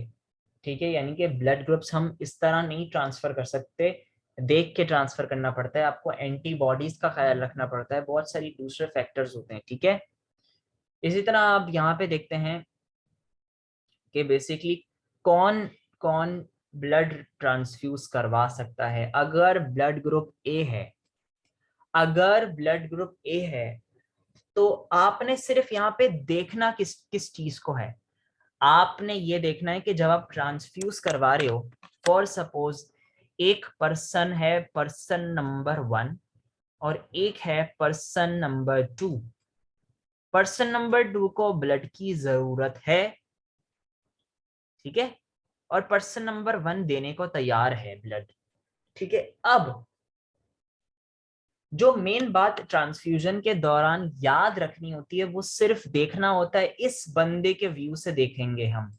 ठीक है। यानी कि ब्लड ग्रुप्स हम इस तरह नहीं ट्रांसफर कर सकते, देख के ट्रांसफर करना पड़ता है, आपको एंटीबॉडीज का ख्याल रखना पड़ता है, बहुत सारी दूसरे फैक्टर्स होते हैं, ठीक है। इसी तरह आप यहाँ पे देखते हैं कि बेसिकली कौन कौन ब्लड ट्रांसफ्यूज करवा सकता है अगर ब्लड ग्रुप ए है। अगर ब्लड ग्रुप ए है तो आपने सिर्फ यहाँ पे देखना किस किस चीज को है। आपने ये देखना है कि जब आप ट्रांसफ्यूज करवा रहे हो, फॉर सपोज एक पर्सन है पर्सन नंबर 1 और एक है पर्सन नंबर 2। पर्सन नंबर 2 को ब्लड की जरूरत है, ठीक है, और पर्सन नंबर 1 देने को तैयार है ब्लड, ठीक है। अब जो मेन बात ट्रांसफ्यूजन के दौरान याद रखनी होती है वो सिर्फ देखना होता है, इस बंदे के व्यू से देखेंगे हम,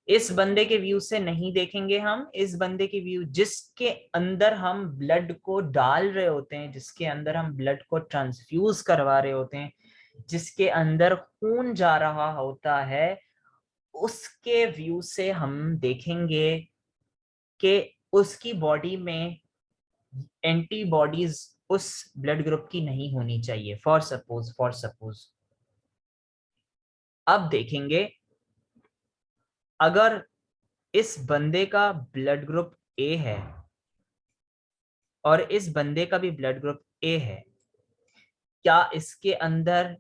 इस बंदे के व्यू से नहीं देखेंगे हम, इस बंदे के व्यू जिसके अंदर हम ब्लड को डाल रहे होते हैं, जिसके अंदर हम ब्लड को ट्रांसफ्यूज करवा रहे होते हैं, जिसके अंदर खून जा रहा होता है, उसके व्यू से हम देखेंगे कि उसकी बॉडी में एंटीबॉडीज उस ब्लड ग्रुप की नहीं होनी चाहिए। फॉर सपोज अब देखेंगे अगर इस बंदे का ब्लड ग्रुप ए है और इस बंदे का भी ब्लड ग्रुप ए है, क्या इसके अंदर,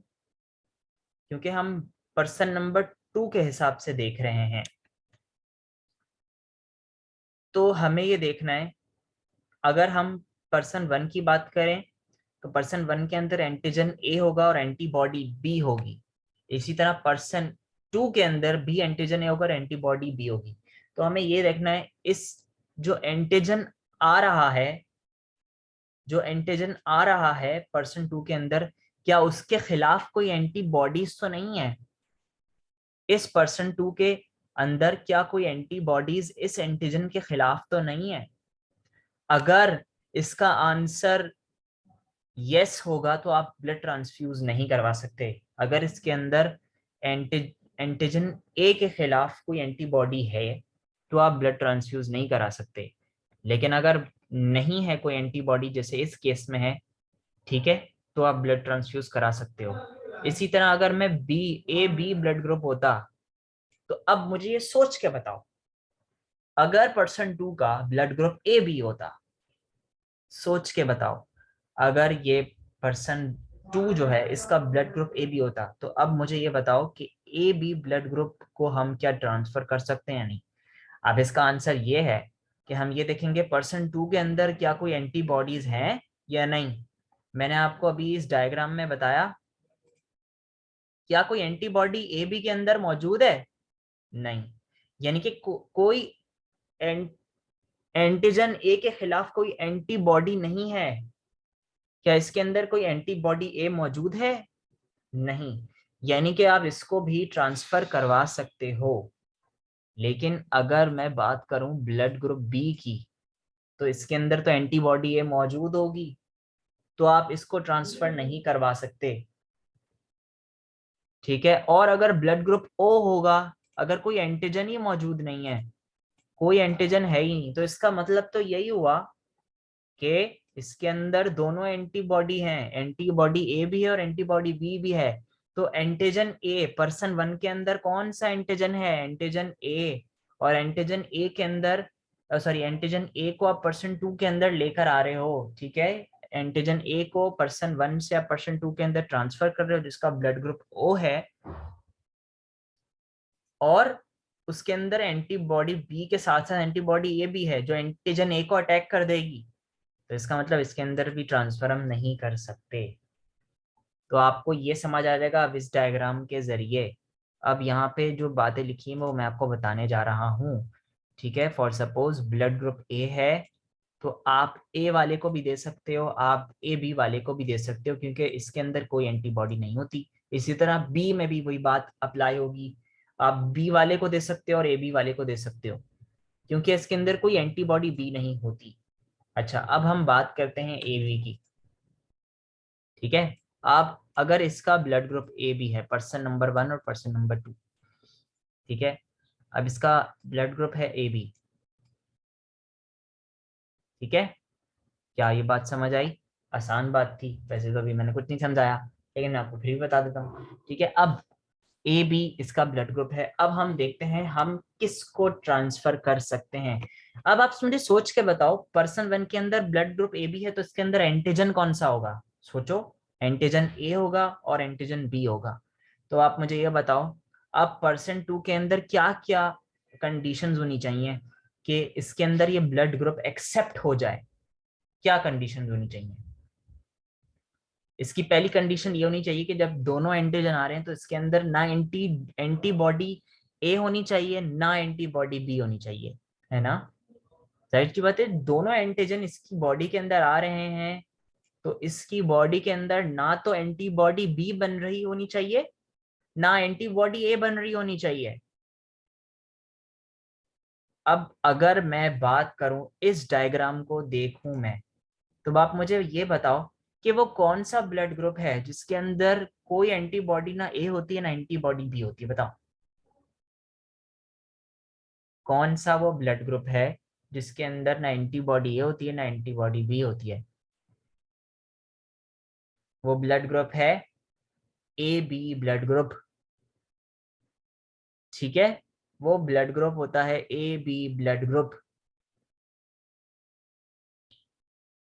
क्योंकि हम पर्सन नंबर 2 के हिसाब से देख रहे हैं, तो हमें ये देखना है अगर हम पर्सन 1 की बात करें तो पर्सन 1 के अंदर एंटीजन ए होगा और एंटीबॉडी बी होगी। इसी तरह पर्सन 2 के अंदर भी एंटीजन ए होगा और एंटीबॉडी बी होगी। तो हमें ये देखना है इस जो एंटीजन आ रहा है, जो एंटीजन आ रहा है पर्सन 2 के अंदर, क्या उसके खिलाफ कोई एंटीबॉडीज तो नहीं है। इस पर्सन 2 के अंदर क्या कोई एंटीबॉडीज इस एंटीजन के खिलाफ तो नहीं है। अगर इसका आंसर यस होगा तो आप ब्लड ट्रांसफ्यूज नहीं करवा सकते। अगर इसके अंदर एंटीजन ए के खिलाफ कोई एंटीबॉडी है तो आप ब्लड ट्रांसफ्यूज नहीं करा सकते। लेकिन अगर नहीं है कोई एंटीबॉडी, जैसे इस केस में है, ठीक है, तो आप ब्लड ट्रांसफ्यूज करा सकते हो। इसी तरह अगर मैं B A B blood group होता, तो अब मुझे ये सोच के बताओ, अगर पर्सन 2 का ब्लड ग्रुप ए बी होता, सोच के बताओ, अगर ये पर्सन 2 जो है इसका ब्लड ग्रुप ए बी होता, तो अब मुझे ये बताओ कि ए बी ब्लड ग्रुप को हम क्या ट्रांसफर कर सकते हैं या नहीं। अब इसका आंसर ये है कि हम ये देखेंगे पर्सन 2 के अंदर क्या कोई एंटीबॉडीज हैं या नहीं। मैंने आपको अभी इस डायग्राम में बताया, क्या कोई एंटीबॉडी ए बी के अंदर मौजूद है? नहीं। यानी कि कोई एंटीजन ए के खिलाफ कोई एंटीबॉडी नहीं है। क्या इसके अंदर कोई एंटीबॉडी ए मौजूद है? नहीं। यानी कि आप इसको भी ट्रांसफर करवा सकते हो। लेकिन अगर मैं बात करूं ब्लड ग्रुप बी की, तो इसके अंदर तो एंटीबॉडी ए मौजूद होगी, तो आप इसको ट्रांसफर नहीं करवा सकते, ठीक है। और अगर ब्लड ग्रुप ओ होगा, अगर कोई एंटीजन ही मौजूद नहीं है, कोई एंटीजन है ही नहीं, तो इसका मतलब तो यही हुआ कि इसके अंदर दोनों एंटीबॉडी हैं, एंटीबॉडी ए भी है और एंटीबॉडी बी भी है। तो एंटीजन ए पर्सन 1 के अंदर कौन सा एंटीजन है? एंटीजन ए। और एंटीजन ए के अंदर, सॉरी, एंटीजन ए को आप पर्सन 2 के अंदर लेकर आ रहे हो, ठीक है। एंटीजन ए को पर्सन 1 से आप पर्सन 2 के अंदर ट्रांसफर कर रहे हो, जिसका ब्लड ग्रुप ओ है, और उसके अंदर एंटीबॉडी बी के साथ साथ एंटीबॉडी ए भी है जो एंटीजन ए को अटैक कर देगी। तो इसका मतलब इसके अंदर भी ट्रांसफर हम नहीं कर सकते। तो आपको ये समझ आ जाएगा अब इस डायग्राम के जरिए। अब यहाँ पे जो बातें लिखी हैं वो मैं आपको बताने जा रहा हूँ, ठीक है। फॉर सपोज ब्लड ग्रुप ए है, तो आप ए वाले को भी दे सकते हो, आप ए बी वाले को भी दे सकते हो, क्योंकि इसके अंदर कोई एंटीबॉडी नहीं होती। इसी तरह बी में भी वही बात अप्लाई होगी, आप बी वाले को दे सकते हो और ए बी वाले को दे सकते हो, क्योंकि इसके अंदर कोई एंटीबॉडी बी नहीं होती। अच्छा, अब हम बात करते हैं ए बी की, ठीक है। आप अगर इसका ब्लड ग्रुप ए बी है, पर्सन नंबर 1 और पर्सन नंबर 2, ठीक है। अब इसका ब्लड ग्रुप है ए बी, ठीक है। क्या ये बात समझ आई? आसान बात थी वैसे तो, अभी मैंने कुछ नहीं समझाया, लेकिन मैं आपको फिर भी बता देता हूँ, ठीक है। अब ए बी इसका ब्लड ग्रुप है। अब हम देखते हैं हम किसको ट्रांसफर कर सकते हैं। अब आप मुझे सोच के बताओ, पर्सन वन के अंदर ब्लड ग्रुप ए बी है तो इसके अंदर एंटीजन कौन सा होगा? सोचो, एंटीजन ए होगा और एंटीजन बी होगा। तो आप मुझे ये बताओ, अब पर्सन टू के अंदर क्या क्या कंडीशंस होनी चाहिए कि इसके अंदर ये ब्लड ग्रुप एक्सेप्ट हो जाए? क्या कंडीशंस होनी चाहिए? इसकी पहली कंडीशन ये होनी चाहिए कि जब दोनों एंटीजन आ रहे हैं तो इसके अंदर ना एंटीबॉडी ए होनी चाहिए, ना एंटीबॉडी बी होनी चाहिए, है ना? जाहिर सी बात है, दोनों एंटीजन इसकी बॉडी के अंदर आ रहे हैं तो इसकी बॉडी के अंदर ना तो एंटीबॉडी बी बन रही होनी चाहिए, ना एंटीबॉडी ए बन रही होनी चाहिए। अब अगर मैं बात करूं, इस डायग्राम को देखूं मैं, तो आप मुझे ये बताओ कि वो कौन सा ब्लड ग्रुप है जिसके अंदर कोई एंटीबॉडी ना ए होती है ना एंटीबॉडी बी होती है? बताओ कौन सा वो ब्लड ग्रुप है जिसके अंदर ना एंटीबॉडी ए होती है ना एंटीबॉडी बी होती है? वो ब्लड ग्रुप है ए बी ब्लड ग्रुप। ठीक है, वो ब्लड ग्रुप होता है ए बी ब्लड ग्रुप।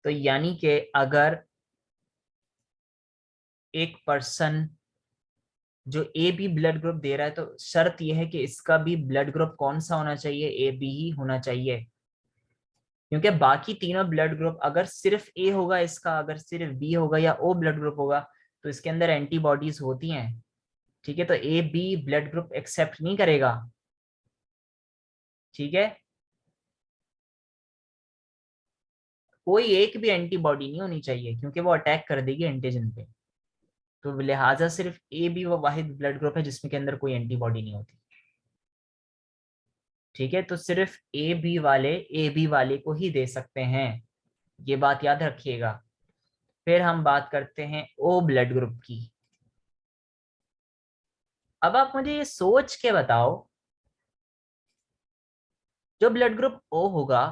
तो यानी कि अगर एक पर्सन जो ए बी ब्लड ग्रुप दे रहा है तो शर्त यह है कि इसका भी ब्लड ग्रुप कौन सा होना चाहिए? ए बी ही होना चाहिए। क्योंकि बाकी तीनों ब्लड ग्रुप, अगर सिर्फ ए होगा इसका, अगर सिर्फ बी होगा या ओ ब्लड ग्रुप होगा तो इसके अंदर एंटीबॉडीज होती हैं। ठीक है, तो A B blood group accept नहीं करेगा। ठीक है, कोई एक भी एंटीबॉडी नहीं होनी चाहिए क्योंकि वो अटैक कर देगी एंटीजन पे। तो लिहाजा सिर्फ ए बी वो वाहिद ब्लड ग्रुप है जिसमें के अंदर कोई एंटीबॉडी नहीं होती। ठीक है, तो सिर्फ ए बी वाले को ही दे सकते हैं, ये बात याद रखिएगा। फिर हम बात करते हैं ओ ब्लड ग्रुप की। अब आप मुझे ये सोच के बताओ, जो ब्लड ग्रुप ओ होगा,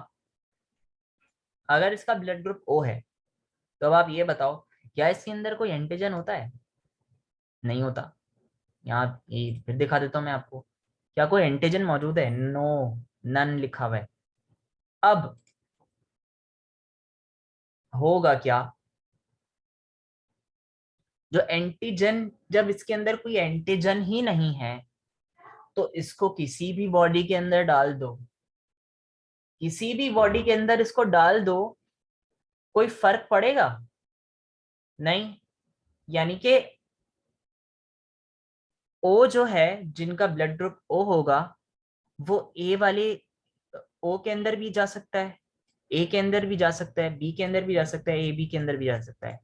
अगर इसका ब्लड ग्रुप ओ है तो अब आप ये बताओ, क्या इसके अंदर कोई एंटीजन होता है? नहीं होता। यहाँ ये फिर दिखा देता हूं मैं आपको, क्या कोई एंटीजन मौजूद है? नो, नन लिखा हुआ है। अब होगा क्या, जो एंटीजन, जब इसके अंदर कोई एंटीजन ही नहीं है तो इसको किसी भी बॉडी के अंदर डाल दो, किसी भी बॉडी के अंदर इसको डाल दो, कोई फर्क पड़ेगा? नहीं। यानी कि ओ जो है, जिनका ब्लड ग्रुप ओ होगा, वो ए वाले ओ के अंदर भी जा सकता है, ए के अंदर भी जा सकता है, बी के अंदर भी जा सकता है, ए बी के अंदर भी जा सकता है।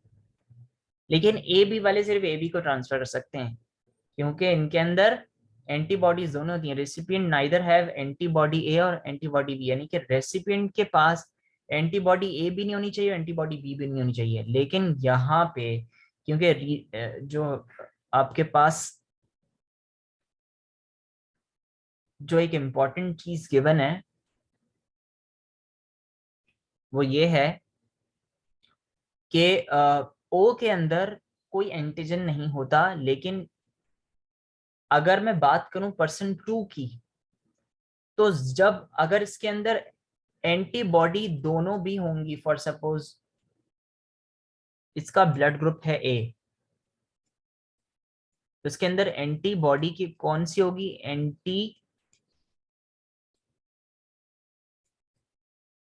लेकिन ए बी वाले सिर्फ ए बी को ट्रांसफर कर सकते हैं क्योंकि इनके अंदर एंटीबॉडीज दोनों होती हैं। Recipient neither have antibody A और एंटीबॉडी बी, यानी कि रेसिपिएंट के पास एंटीबॉडी ए भी नहीं होनी चाहिए, एंटीबॉडी बी भी नहीं होनी चाहिए। लेकिन यहाँ पे क्योंकि जो आपके पास जो एक इम्पॉर्टेंट चीज गिवन है वो ये है कि ओ के अंदर कोई एंटीजन नहीं होता। लेकिन अगर मैं बात करूं पर्सन टू की, तो जब अगर इसके अंदर एंटीबॉडी दोनों भी होंगी, फॉर सपोज इसका ब्लड ग्रुप है ए, तो इसके अंदर एंटीबॉडी की कौन सी होगी? एंटी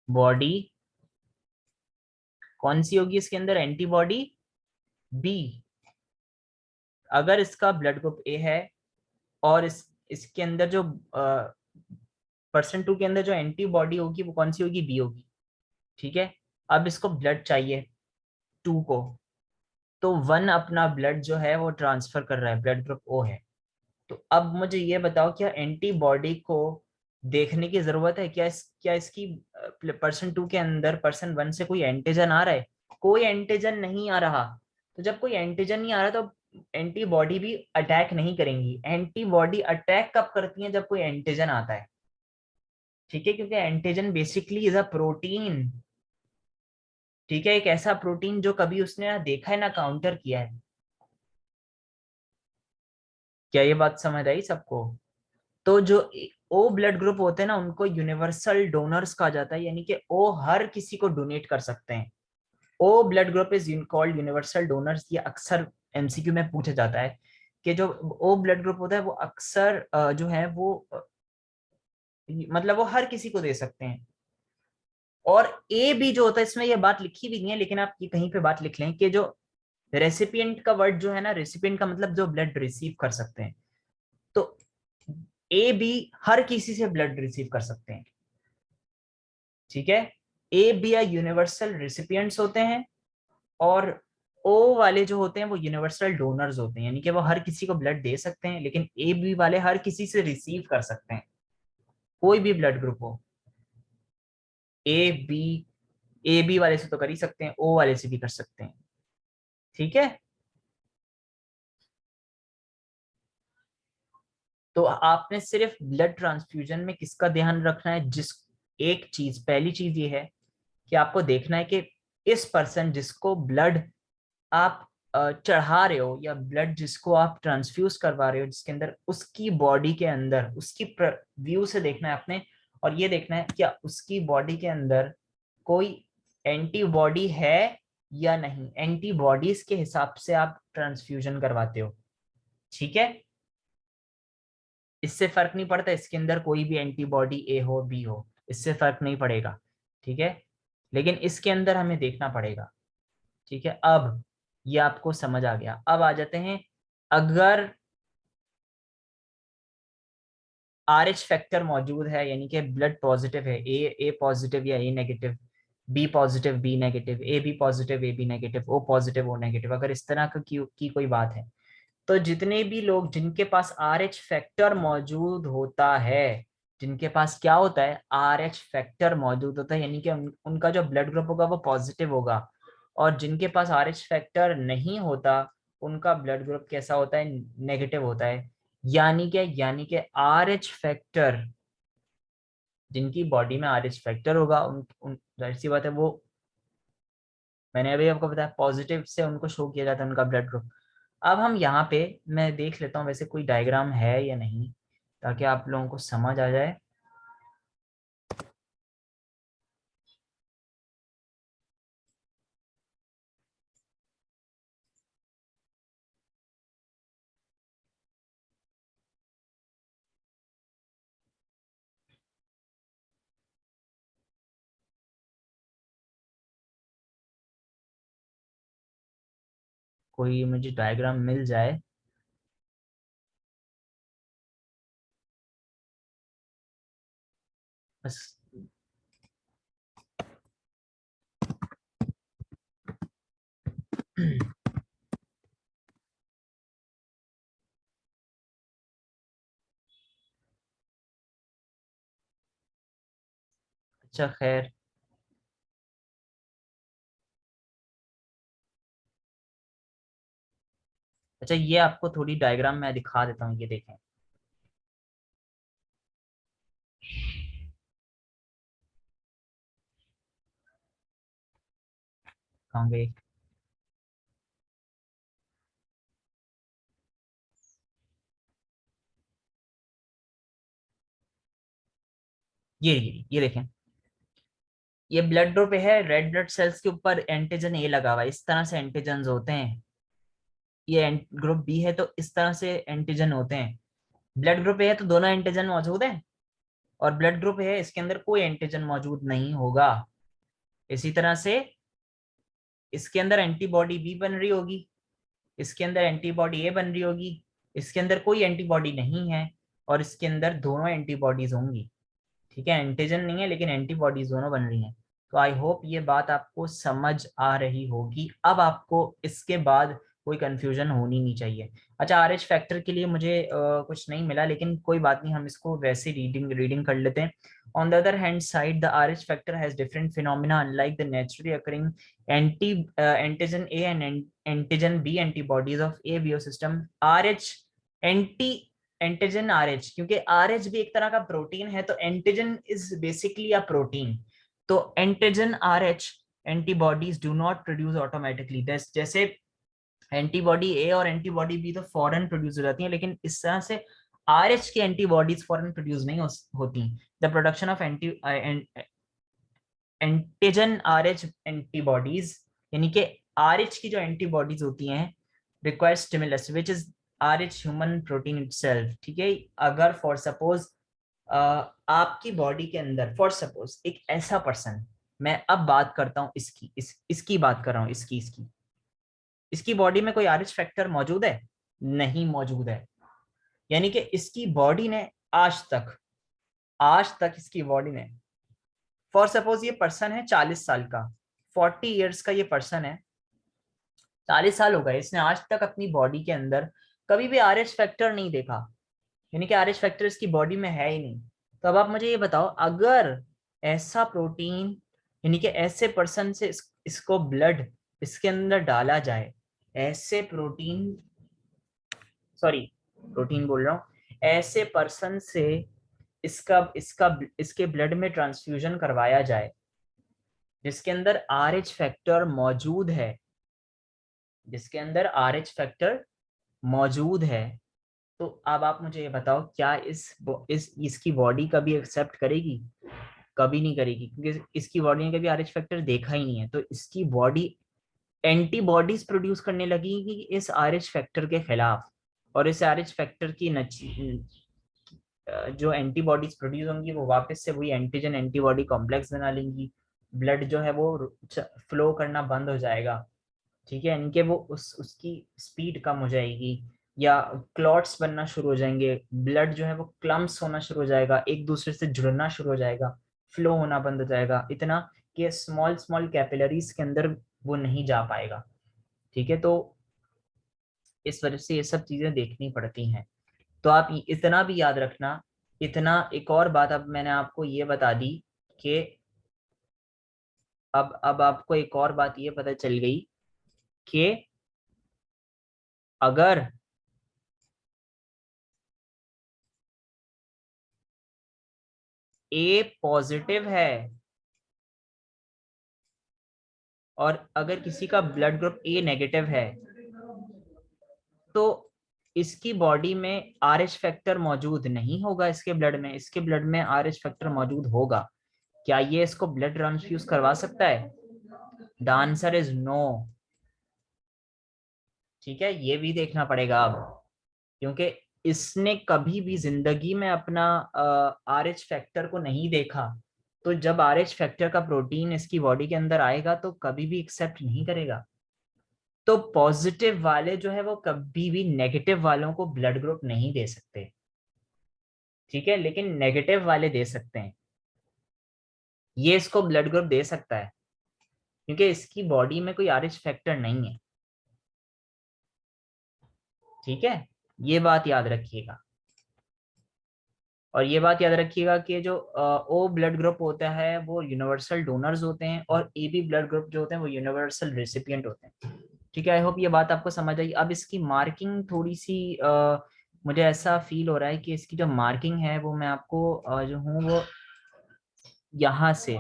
बॉडी कौन सी होगी इसके अंदर? Antibody B. अगर इसका ब्लड ग्रुप ए है और इसके अंदर जो पर्सन टू के अंदर जो एंटीबॉडी होगी वो कौन सी होगी? बी होगी। ठीक है, अब इसको ब्लड चाहिए टू को, तो वन अपना ब्लड जो है वो ट्रांसफर कर रहा है, ब्लड ग्रुप ओ है। तो अब मुझे ये बताओ, क्या एंटीबॉडी को देखने की जरूरत है? क्या इसकी पर्सन टू के अंदर पर्सन वन से कोई एंटीजन आ रहा है? कोई एंटीजन नहीं आ रहा। तो जब कोई एंटीजन नहीं आ रहा तो एंटीबॉडी भी अटैक नहीं करेंगी। एंटीबॉडी अटैक कब करती है? जब कोई एंटीजन आता है। ठीक है, क्योंकि antigen basically is a protein. ठीक है, एक ऐसा प्रोटीन जो कभी उसने ना देखा है ना काउंटर किया है। क्या ये बात समझ आई सबको? तो जो ओ ब्लड ग्रुप होते हैं ना, उनको यूनिवर्सल डोनर्स कहा जाता है, यानी कि ओ हर किसी को डोनेट कर सकते हैं। O blood group is called universal donors. ये अक्सर एमसीक्यू में पूछा जाता है कि जो ओ ब्लड ग्रुप होता है वो अक्सर जो है वो मतलब वो हर किसी को दे सकते हैं। और ए बी जो होता है, इसमें ये बात लिखी भी नहीं है, लेकिन आप ये कहीं पे बात लिख लें कि जो रेसिपिएंट का वर्ड जो है ना, रेसिपिएंट का मतलब जो ब्लड रिसीव कर सकते हैं। तो ए बी हर किसी से ब्लड रिसीव कर सकते हैं, ठीक है। ए बी या यूनिवर्सल रिसिपिएंट्स होते हैं, और ओ वाले जो होते हैं वो यूनिवर्सल डोनर्स होते हैं, यानी कि वो हर किसी को ब्लड दे सकते हैं, लेकिन ए बी वाले हर किसी से रिसीव कर सकते हैं, कोई भी ब्लड ग्रुप हो। ए बी, ए बी वाले से तो कर ही सकते हैं, ओ वाले से भी कर सकते हैं, ठीक है। तो आपने सिर्फ ब्लड ट्रांसफ्यूजन में किसका ध्यान रखना है, जिस एक चीज, पहली चीज ये है कि आपको देखना है कि इस पर्सन जिसको ब्लड आप चढ़ा रहे हो, या ब्लड जिसको आप ट्रांसफ्यूज करवा रहे हो, जिसके अंदर, उसकी बॉडी के अंदर, उसकी व्यू से देखना है आपने। और ये देखना है क्या उसकी बॉडी के अंदर कोई एंटीबॉडी है या नहीं। एंटीबॉडीज के हिसाब से आप ट्रांसफ्यूजन करवाते हो, ठीक है। इससे फर्क नहीं पड़ता इसके अंदर कोई भी एंटीबॉडी ए हो बी हो, इससे फर्क नहीं पड़ेगा, ठीक है। लेकिन इसके अंदर हमें देखना पड़ेगा, ठीक है। अब ये आपको समझ आ गया। अब आ जाते हैं, अगर आर एच फैक्टर मौजूद है, यानी कि ब्लड पॉजिटिव है, ए पॉजिटिव या A negative, B positive B negative, A B positive A B negative, O positive O negative, अगर इस तरह की कोई बात है, तो जितने भी लोग जिनके पास आर एच फैक्टर मौजूद होता है, जिनके पास क्या होता है, आर एच फैक्टर मौजूद होता है, यानी कि उनका जो ब्लड ग्रुप होगा वो पॉजिटिव होगा। और जिनके पास आर एच फैक्टर नहीं होता, उनका ब्लड ग्रुप कैसा होता है, नेगेटिव होता है। यानी कि आर एच फैक्टर, जिनकी बॉडी में आर एच फैक्टर होगा, उन उन जाहिर सी बात है वो, मैंने अभी आपको बताया, पॉजिटिव से उनको शो किया जाता है उनका ब्लड ग्रुप। अब हम यहाँ पे, मैं देख लेता हूँ वैसे कोई डायग्राम है या नहीं, ताकि आप लोगों को समझ आ जाए। कोई मुझे डायग्राम मिल जाए बस। अच्छा खैर, अच्छा ये आपको थोड़ी डायग्राम में दिखा देता हूँ, ये देखें। कहाँ गए? ये देखें, ये ब्लड ग्रुप है, रेड ब्लड सेल्स के ऊपर एंटीजन ए लगा हुआ है, इस तरह से एंटीजन होते हैं। ये ग्रुप बी है तो इस तरह से एंटीजन होते हैं। ब्लड ग्रुप ए है तो दोनों एंटीजन मौजूद है, और ब्लड ग्रुप है इसके अंदर कोई एंटीजन मौजूद नहीं होगा। इसी तरह से इसके अंदर एंटीबॉडी बी बन रही होगी, इसके अंदर एंटीबॉडी ए बन रही होगी, इसके अंदर कोई एंटीबॉडी नहीं है, और इसके अंदर दोनों एंटीबॉडीज होंगी, ठीक है। एंटीजन नहीं है लेकिन एंटीबॉडीज दोनों बन रही हैं। तो आई होप ये बात आपको समझ आ रही होगी। अब आपको इसके बाद कोई कंफ्यूजन होनी नहीं चाहिए। अच्छा, आर एच फैक्टर के लिए मुझे कुछ नहीं मिला, लेकिन कोई बात नहीं, हम इसको वैसे रीडिंग रीडिंग कर लेते हैं। On the other hand side, the R H factor has different phenomena unlike the naturally occurring antigen A and antigen B antibodies of A B O system. R H anti antigen R H, क्योंकि R H भी एक तरह का protein है, तो antigen is basically a protein. तो antigen R H antibodies do not produce automatically, जैसे antibody A और एंटीबॉडी बी तो फॉरेन प्रोड्यूस हो जाती हैं, लेकिन इस तरह से आरएच की एंटीबॉडीज फॉरेन प्रोड्यूस नहीं होती। The production of antigen RH antibodies, यानी कि आरएच की जो एंटीबॉडीज होती हैं, require stimulus which is RH human protein itself. ठीक है, अगर फॉर सपोज आपकी बॉडी के अंदर, फॉर सपोज एक ऐसा पर्सन, मैं अब बात करता हूँ इसकी बात कर रहा हूँ, इसकी बॉडी में कोई आरएच फैक्टर मौजूद है? नहीं मौजूद है। यानी कि इसकी बॉडी ने आज तक इसकी बॉडी ने, फॉर सपोज ये पर्सन है 40 साल का, 40 ईयर्स का ये पर्सन है, 40 साल हो गए, इसने आज तक अपनी बॉडी के अंदर कभी भी आरएच फैक्टर नहीं देखा, यानी कि आरएच फैक्टर इसकी बॉडी में है ही नहीं। तो अब आप मुझे ये बताओ, अगर ऐसा प्रोटीन, यानी कि ऐसे पर्सन से इसको ब्लड इसके अंदर डाला जाए, ऐसे प्रोटीन, सॉरी प्रोटीन बोल रहा हूँ, ऐसे पर्सन से इसका इसका इसके ब्लड में ट्रांसफ्यूजन करवाया जाए जिसके अंदर आरएच फैक्टर मौजूद है, जिसके अंदर आरएच फैक्टर मौजूद है, तो अब आप मुझे ये बताओ, क्या इसकी बॉडी कभी एक्सेप्ट करेगी? कभी नहीं करेगी, क्योंकि इसकी बॉडी ने कभी आरएच फैक्टर देखा ही नहीं है। तो इसकी बॉडी एंटीबॉडीज प्रोड्यूस करने लगेगी इस आरएच फैक्टर के खिलाफ, और इस आरएच फैक्टर की जो एंटीबॉडीज प्रोड्यूस होंगी वो वापस से वही एंटीजन एंटीबॉडी कॉम्प्लेक्स बना लेंगी, ब्लड जो है वो फ्लो करना बंद हो जाएगा। ठीक है, इनके वो उसकी स्पीड कम हो जाएगी, या क्लॉट्स बनना शुरू हो जाएंगे, ब्लड जो है वो क्लम्प्स होना शुरू हो जाएगा, एक दूसरे से जुड़ना शुरू हो जाएगा, फ्लो होना बंद हो जाएगा, इतना कि स्मॉल स्मॉल कैपिलरीज के अंदर वो नहीं जा पाएगा। ठीक है, तो इस वजह से ये सब चीजें देखनी पड़ती हैं। तो आप इतना भी याद रखना, इतना एक और बात अब मैंने आपको ये बता दी कि अब आपको एक और बात ये पता चल गई कि अगर ए पॉजिटिव है और अगर किसी का ब्लड ग्रुप ए नेगेटिव है, तो इसकी बॉडी में आरएच फैक्टर मौजूद नहीं होगा, इसके ब्लड में, इसके ब्लड में आरएच फैक्टर मौजूद होगा। क्या ये इसको ब्लड ट्रांसफ्यूज करवा सकता है? The answer is no. ठीक है, ये भी देखना पड़ेगा अब, क्योंकि इसने कभी भी जिंदगी में अपना आरएच फैक्टर को नहीं देखा। तो जब आरएच फैक्टर का प्रोटीन इसकी बॉडी के अंदर आएगा तो कभी भी एक्सेप्ट नहीं करेगा। तो पॉजिटिव वाले जो है वो कभी भी नेगेटिव वालों को ब्लड ग्रुप नहीं दे सकते। ठीक है, लेकिन नेगेटिव वाले दे सकते हैं, ये इसको ब्लड ग्रुप दे सकता है, क्योंकि इसकी बॉडी में कोई आरएच फैक्टर नहीं है। ठीक है, ये बात याद रखिएगा। और ये बात याद रखिएगा कि जो ओ ब्लड ग्रुप होता है वो यूनिवर्सल डोनर्स होते हैं, और ए बी ब्लड ग्रुप जो होते हैं वो यूनिवर्सल रेसिपिएंट होते हैं। ठीक है, आई होप ये बात आपको समझ आई। अब इसकी मार्किंग थोड़ी सी मुझे ऐसा फील हो रहा है कि इसकी जो मार्किंग है वो मैं आपको जो हूँ वो यहाँ से,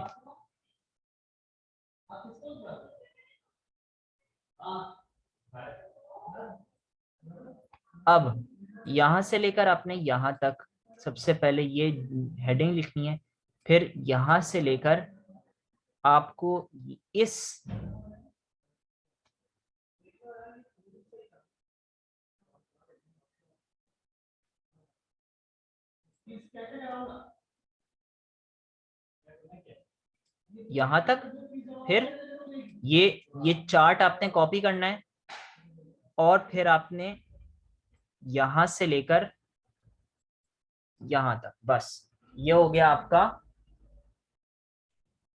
अब यहाँ से लेकर आपने यहाँ तक सबसे पहले ये हेडिंग लिखनी है, फिर यहाँ से लेकर आपको इस यहाँ तक, फिर ये ये चार्ट आपने कॉपी करना है, और फिर आपने यहां से लेकर यहां तक, बस ये हो गया आपका।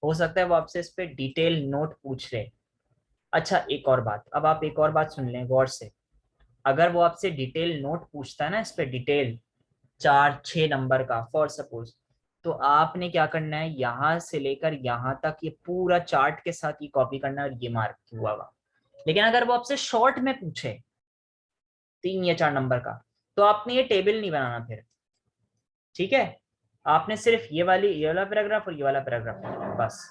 हो सकता है वो आपसे इस पे डिटेल नोट पूछ रहे। अच्छा, एक और बात, अब आप एक और बात सुन लें गौर से। अगर वो आपसे डिटेल नोट पूछता है ना, इस पे डिटेल 4-6 नंबर का फॉर सपोज, तो आपने क्या करना है, यहां से लेकर यहां तक ये पूरा चार्ट के साथ ये कॉपी करना है और ये मार्क हुआ हुआ। लेकिन अगर वो आपसे शॉर्ट में पूछे 3 या 4 नंबर का, तो आपने ये टेबल नहीं बनाना फिर। ठीक है, आपने सिर्फ ये वाला पैराग्राफ और ये वाला पैराग्राफ बस।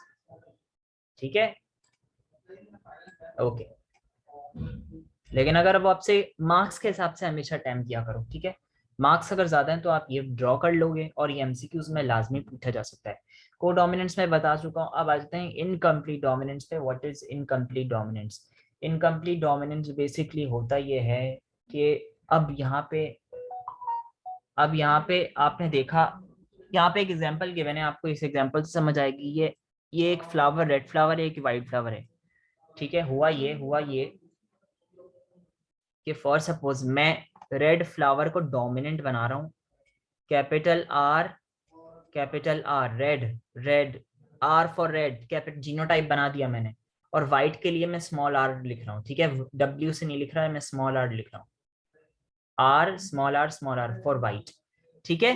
ठीक है, ओके। लेकिन अगर वो आपसे मार्क्स के हिसाब से हमेशा अटेम्प्ट किया करो, ठीक है। मार्क्स अगर ज्यादा हैं तो आप ये ड्रॉ कर लोगे और ये एमसीक्यूज में लाजमी पूछा जा सकता है। को डोमिनेंस में बता चुका हूँ, अब आ जाते हैं इनकम्प्लीट डोमिनेंस पे। What is incomplete dominance? Incomplete dominance basically होता ये है कि अब यहाँ पे अब यहाँ पे आपने देखा, यहाँ पे एक एग्जांपल गिवन है, आपको इस एग्जांपल से समझ आएगी। ये एक फ्लावर, रेड फ्लावर है, एक वाइट फ्लावर है, ठीक है। हुआ ये कि फॉर सपोज मैं रेड फ्लावर को डोमिनेंट बना रहा हूँ, capital R, capital R, red, red, R for red, capital genotype बना दिया मैंने। और व्हाइट के लिए मैं स्मॉल आर लिख रहा हूँ, ठीक है, डब्ल्यू से नहीं लिख रहा है, मैं स्मॉल आर लिख रहा हूँ, R small R for white, ठीक है।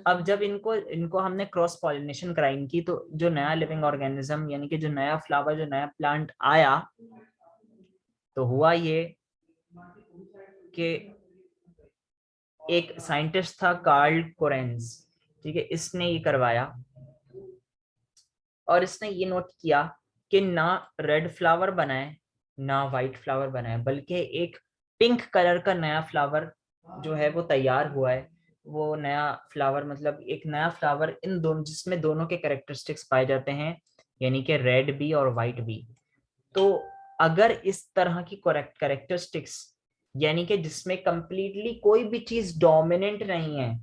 अब जब इनको इनको हमने क्रॉस पॉलिनेशन कराई इनकी, तो जो नया लिविंग ऑर्गेनिज्म यानी कि जो नया फ्लावर, जो नया प्लांट आया, तो हुआ ये कि एक साइंटिस्ट था कार्ल कोरेंस, ठीक है, इसने ये करवाया और इसने ये नोट किया कि ना रेड फ्लावर बनाए ना वाइट फ्लावर बनाए, बल्कि एक पिंक कलर का नया फ्लावर जो है वो तैयार हुआ है। वो नया फ्लावर मतलब एक नया फ्लावर इन दोनों, जिसमें दोनों के कैरेक्टरिस्टिक्स पाए जाते हैं, यानी कि रेड भी और वाइट भी। तो अगर इस तरह की करेक्ट कैरेक्टरिस्टिक्स, यानी कि जिसमें कंप्लीटली कोई भी चीज डोमिनेंट नहीं है,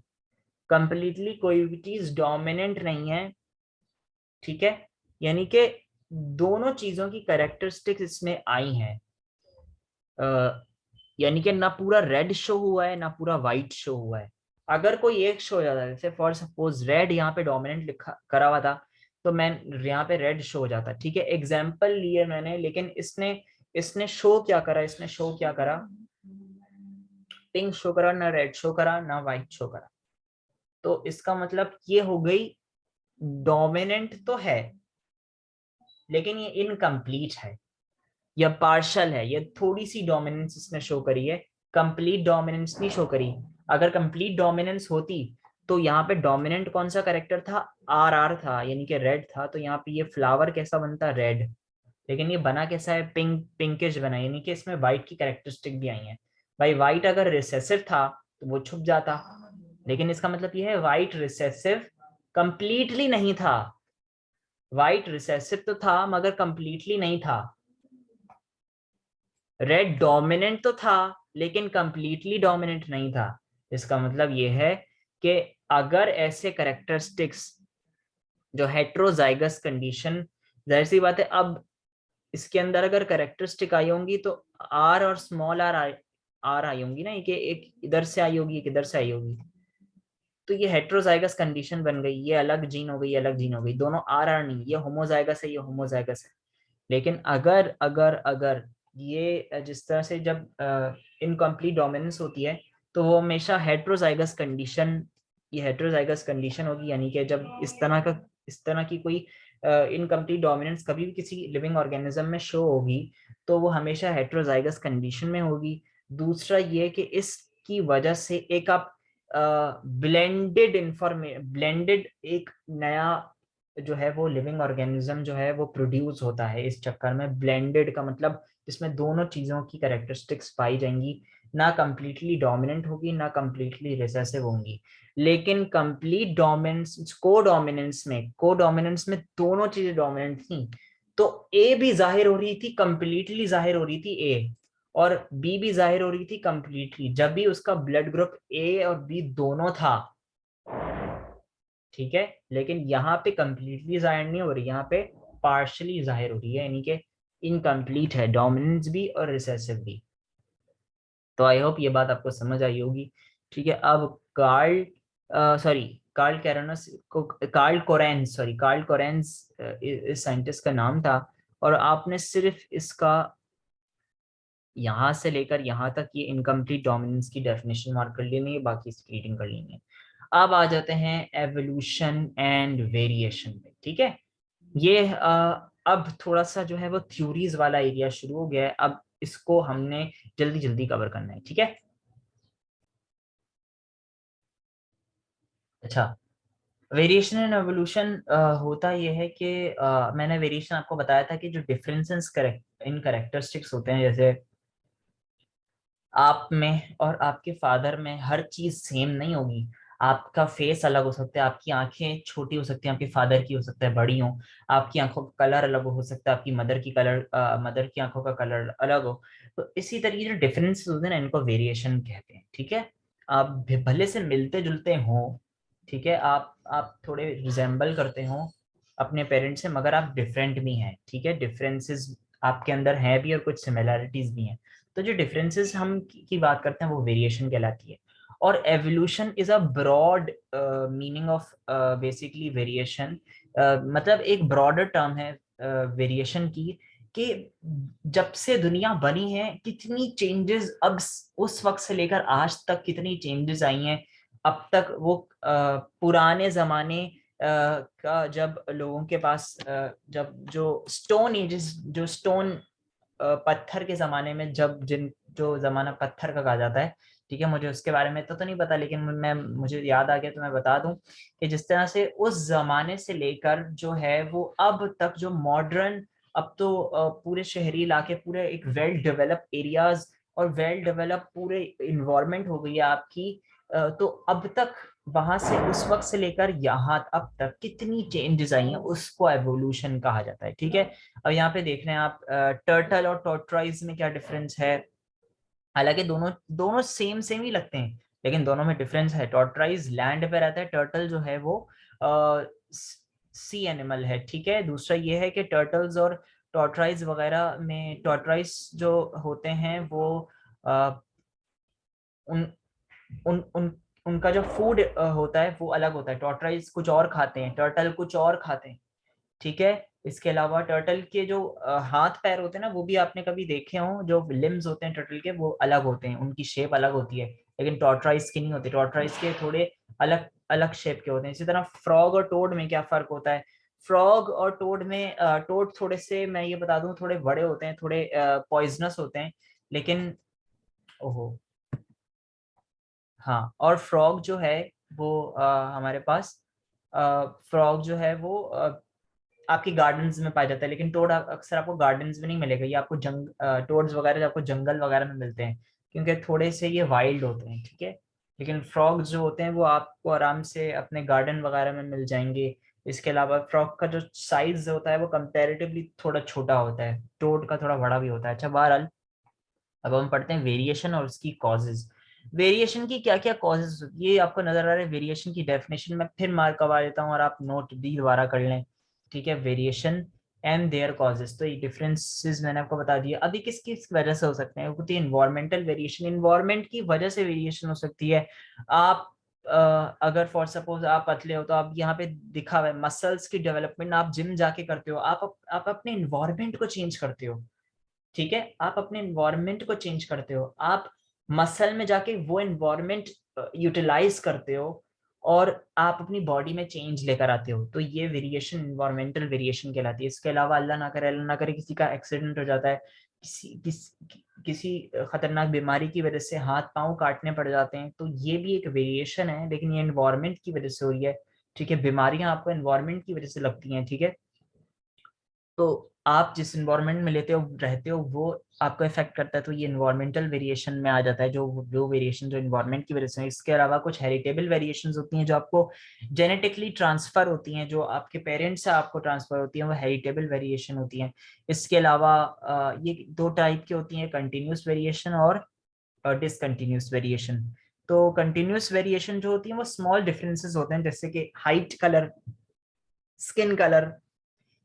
कंप्लीटली कोई भी चीज डोमिनेंट नहीं है, ठीक है, यानी कि दोनों चीजों की कैरेक्टरिस्टिक्स इसमें आई हैं, यानी कि ना पूरा रेड शो हुआ है ना पूरा वाइट शो हुआ है। अगर कोई एक शो हो जाता है, जैसे फॉर सपोज रेड यहाँ पे डोमिनेंट लिखा करा हुआ था, तो मैं यहाँ पे रेड शो हो जाता, ठीक है, एग्जाम्पल लिए मैंने। लेकिन इसने इसने शो क्या करा, इसने शो क्या करा, पिंक शो करा, ना रेड शो करा ना वाइट शो करा। तो इसका मतलब ये हो गई, डोमिनेंट तो है लेकिन ये इनकम्प्लीट है या पार्शल है, ये थोड़ी सी डोमिनेंस इसने शो करी है, कंप्लीट डोमिनेंस नहीं शो करी। अगर कंप्लीट डोमिनेंस होती तो यहाँ पे डोमिनेंट कौन सा करेक्टर था, आर आर था, यानी कि रेड था, तो यहाँ पे ये फ्लावर कैसा बनता, रेड। लेकिन ये बना कैसा है, पिंक, पिंकिश बना, यानी कि इसमें व्हाइट की कैरेक्टरिस्टिक भी आई है। भाई व्हाइट अगर रिसेसिव था तो वो छुप जाता, लेकिन इसका मतलब ये है व्हाइट रिसेसिव कंप्लीटली नहीं था। व्हाइट रिसेसिव तो था मगर कंप्लीटली नहीं था। रेड डोमिनेंट तो था लेकिन कंप्लीटली डोमिनेंट नहीं था। इसका मतलब यह है कि अगर ऐसे करेक्टरिस्टिक्स जो हेट्रोजाइगस कंडीशन, जाहिर सी बात है, अब इसके अंदर अगर करेक्टरिस्टिक आई होंगी तो आर और स्मॉल आर आर आई होंगी ना, कि एक इधर से आई होगी एक इधर से आई होगी, तो ये हेट्रोजाइगस कंडीशन बन गई, ये अलग जीन हो गई, अलग जीन हो गई, दोनों आर आर नहीं, ये होमोजाइगस है, ये होमोजाइगस है। लेकिन अगर अगर अगर ये जिस तरह से जब इनकम्प्लीट डोमिनेंस होती है तो वो हमेशा हेट्रोजाइगस कंडीशन, ये हेट्रोजाइगस कंडीशन होगी, यानी कि जब इस तरह की कोई इनकम्प्लीट डोमिनेंस कभी भी किसी लिविंग ऑर्गेनिज्म में शो होगी तो वो हमेशा हेट्रोजाइगस कंडीशन में होगी। दूसरा ये कि इसकी वजह से एक आप ब्लेंडेड एक नया जो है वो लिविंग ऑर्गेनिज्म जो है वो प्रोड्यूस होता है। इस चक्कर में ब्लेंडेड का मतलब जिसमें दोनों चीजों की कैरेक्टरिस्टिक्स पाई जाएंगी, ना कंप्लीटली डोमिनेंट होगी ना कंप्लीटली रिसेसिव होंगी। लेकिन कंप्लीट डोमिनेंस, को डोमिनेंस में दोनों चीजें डोमिनेंट थी, तो ए भी जाहिर हो रही थी, कंप्लीटली जाहिर हो रही थी ए, और बी भी जाहिर हो रही थी कंप्लीटली, जब भी उसका ब्लड ग्रुप ए और बी दोनों था, ठीक है। लेकिन यहाँ पे कंप्लीटली जाहिर नहीं हो रही, यहाँ पे पार्शली जाहिर हो रही है, यानी कि इनकम्प्लीट है, डोमिनेंस भी और रिसेसिव भी। तो आई होप ये बात आपको समझ आई होगी, ठीक है। अब सॉरी कार्ल कैरोनस को, Carl Correns, sorry Carl Correns इस साइंटिस्ट का नाम था, और आपने सिर्फ इसका यहाँ से लेकर यहाँ तक ये इनकम्प्लीट डोमिनेंस की डेफिनेशन मार्क कर लेनी है, बाकी इसकी रीडिंग कर लेनी है। अब आ जाते हैं एवोल्यूशन एंड वेरिएशन पे, ठीक है। ये अब थोड़ा सा जो है वो थ्योरीज वाला एरिया शुरू हो गया है, अब इसको हमने जल्दी जल्दी कवर करना है, ठीक है। अच्छा, वेरिएशन एंड एवोल्यूशन होता यह है कि मैंने वेरिएशन आपको बताया था कि जो डिफरेंसेस इन करेक्टरिस्टिक्स होते हैं, जैसे आप में और आपके फादर में हर चीज सेम नहीं होगी। आपका फेस अलग हो सकता है, आपकी आंखें छोटी हो सकती हैं, आपके फादर की हो सकता है बड़ी हो, आपकी आंखों का कलर अलग हो सकता है, आपकी मदर की आंखों का कलर अलग हो। तो इसी तरीके जो डिफरेंस होते हैं ना, इनको वेरिएशन कहते हैं, ठीक है। आप भले से मिलते जुलते हो, ठीक है, आप थोड़े रिजेंबल करते हो अपने पेरेंट्स से, मगर आप डिफरेंट भी हैं, ठीक है। डिफरेंसेस आपके अंदर हैं भी और कुछ सिमिलैरिटीज भी हैं। तो जो डिफरेंसेस हम की बात करते हैं वो वेरिएशन कहलाती है। और evolution is a broad meaning of basically variation, मतलब एक ब्रॉडर टर्म है वेरिएशन की, कि जब से दुनिया बनी है कितनी चेंजेस उस वक्त से लेकर आज तक कितनी चेंजेस आई हैं। अब तक वो पुराने जमाने का, जब लोगों के पास जब जो स्टोन एजेस, जो स्टोन पत्थर के जमाने में, जब जिन जो जमाना पत्थर का कहा जाता है, ठीक है, मुझे उसके बारे में तो नहीं पता, लेकिन मैं मुझे याद आ गया तो मैं बता दूं कि जिस तरह से उस जमाने से लेकर जो है वो अब तक जो मॉडर्न, अब तो पूरे शहरी इलाके, पूरे एक वेल डेवलप एरियाज और वेल डेवलप पूरे इन्वायरमेंट हो गई है आपकी। तो अब तक वहां से, उस वक्त से लेकर यहाँ अब तक कितनी चेंजेस आई हैं, उसको एवोल्यूशन कहा जाता है, ठीक है। अब यहाँ पे देख रहे हैं आप टर्टल और टॉर्टोइज में क्या डिफरेंस है। हालांकि दोनों दोनों सेम सेम ही लगते हैं, लेकिन दोनों में डिफरेंस है। टॉर्टोइज लैंड पे रहता है, टर्टल जो है वो सी एनिमल है, ठीक है। दूसरा ये है कि टर्टल्स और टॉर्टोइज वगैरह में, टॉर्टोइज जो होते हैं वो अ, उन उन उन उनका जो फूड होता है वो अलग होता है। टॉर्टोइज कुछ और खाते हैं, टर्टल कुछ और खाते हैं, ठीक है। इसके अलावा टर्टल के जो हाथ पैर होते हैं ना, वो भी आपने कभी देखे हो, जो लिम्स होते हैं टर्टल के वो अलग होते हैं, उनकी शेप अलग होती है, लेकिन टॉर्टोइज के नहीं होते। टॉर्टोइज के थोड़े अलग अलग शेप के होते हैं। इसी तरह फ्रॉग और टोड में क्या फर्क होता है। फ्रॉग और टोड में टोड थोड़े से, मैं ये बता दूं, थोड़े बड़े होते हैं, थोड़े पॉइजनस होते हैं, लेकिन ओहो, हाँ। और फ्रॉग जो है वो हमारे पास फ्रॉग जो है वो आपके गार्डन्स में पाया जाता है, लेकिन टोड अक्सर आपको गार्डन्स में नहीं मिलेगा, ये आपको टोड्स वगैरह आपको जंगल वगैरह में मिलते हैं, क्योंकि थोड़े से ये वाइल्ड होते हैं, ठीक है। लेकिन फ्रॉग्स जो होते हैं वो आपको आराम से अपने गार्डन वगैरह में मिल जाएंगे। इसके अलावा फ्रॉग का जो साइज होता है वो कंपैरेटिवली थोड़ा छोटा होता है, टोड का थोड़ा बड़ा भी होता है। अच्छा, बहरहाल अब हम पढ़ते हैं वेरिएशन और उसकी कॉजेज। वेरिएशन की क्या क्या कॉजेज, ये आपको नजर आ रहा है। वेरिएशन की डेफिनेशन में फिर मार्क करवा देता हूँ और आप नोट भी दोबारा कर लें, ठीक है। वेरिएशन एंड देयर कॉजेज, तो ये डिफरेंसेस मैंने आपको बता दिया। अभी किस किस वजह से हो सकते हैं, होती है इन्वायरमेंटल वेरिएशन, इन्वायरमेंट की वजह से वेरिएशन हो सकती है। आप अगर फॉर सपोज आप पतले हो, तो आप यहाँ पे दिखा हुआ है मसल्स की डेवलपमेंट आप जिम जाके करते हो, आप अपने इन्वायरमेंट को चेंज करते हो, ठीक है। आप अपने इन्वायरमेंट को चेंज करते हो, आप मसल में जाके वो इन्वायरमेंट यूटिलाइज करते हो और आप अपनी बॉडी में चेंज लेकर आते हो, तो ये वेरिएशन इन्वायरमेंटल वेरिएशन कहलाती है। इसके अलावा अल्लाह ना करे किसी का एक्सीडेंट हो जाता है, किसी खतरनाक बीमारी की वजह से हाथ पांव काटने पड़ जाते हैं, तो ये भी एक वेरिएशन है, लेकिन ये इन्वायरमेंट की वजह से हुई है, ठीक है। बीमारियां आपको इन्वायरमेंट की वजह से लगती हैं, ठीक है। तो आप जिस इन्वायरमेंट में लेते हो रहते हो वो आपको इफेक्ट करता है, तो ये इन्वायरमेंटल वेरिएशन में आ जाता है, जो वेरिएशन जो इन्वायरमेंट की वजह से है। इसके अलावा कुछ हेरिटेबल वेरिएशंस होती हैं जो आपको जेनेटिकली ट्रांसफर होती हैं, जो आपके पेरेंट्स से आपको ट्रांसफर होती हैं, वो हेरिटेबल वेरिएशन होती हैं। इसके अलावा ये दो टाइप की होती हैं, कंटिन्यूस वेरिएशन और डिसकंटिन्यूस वेरिएशन। तो कंटिन्यूस वेरिएशन जो होती है वो स्मॉल डिफरेंसेस होते हैं, जैसे कि हाइट, कलर, स्किन कलर।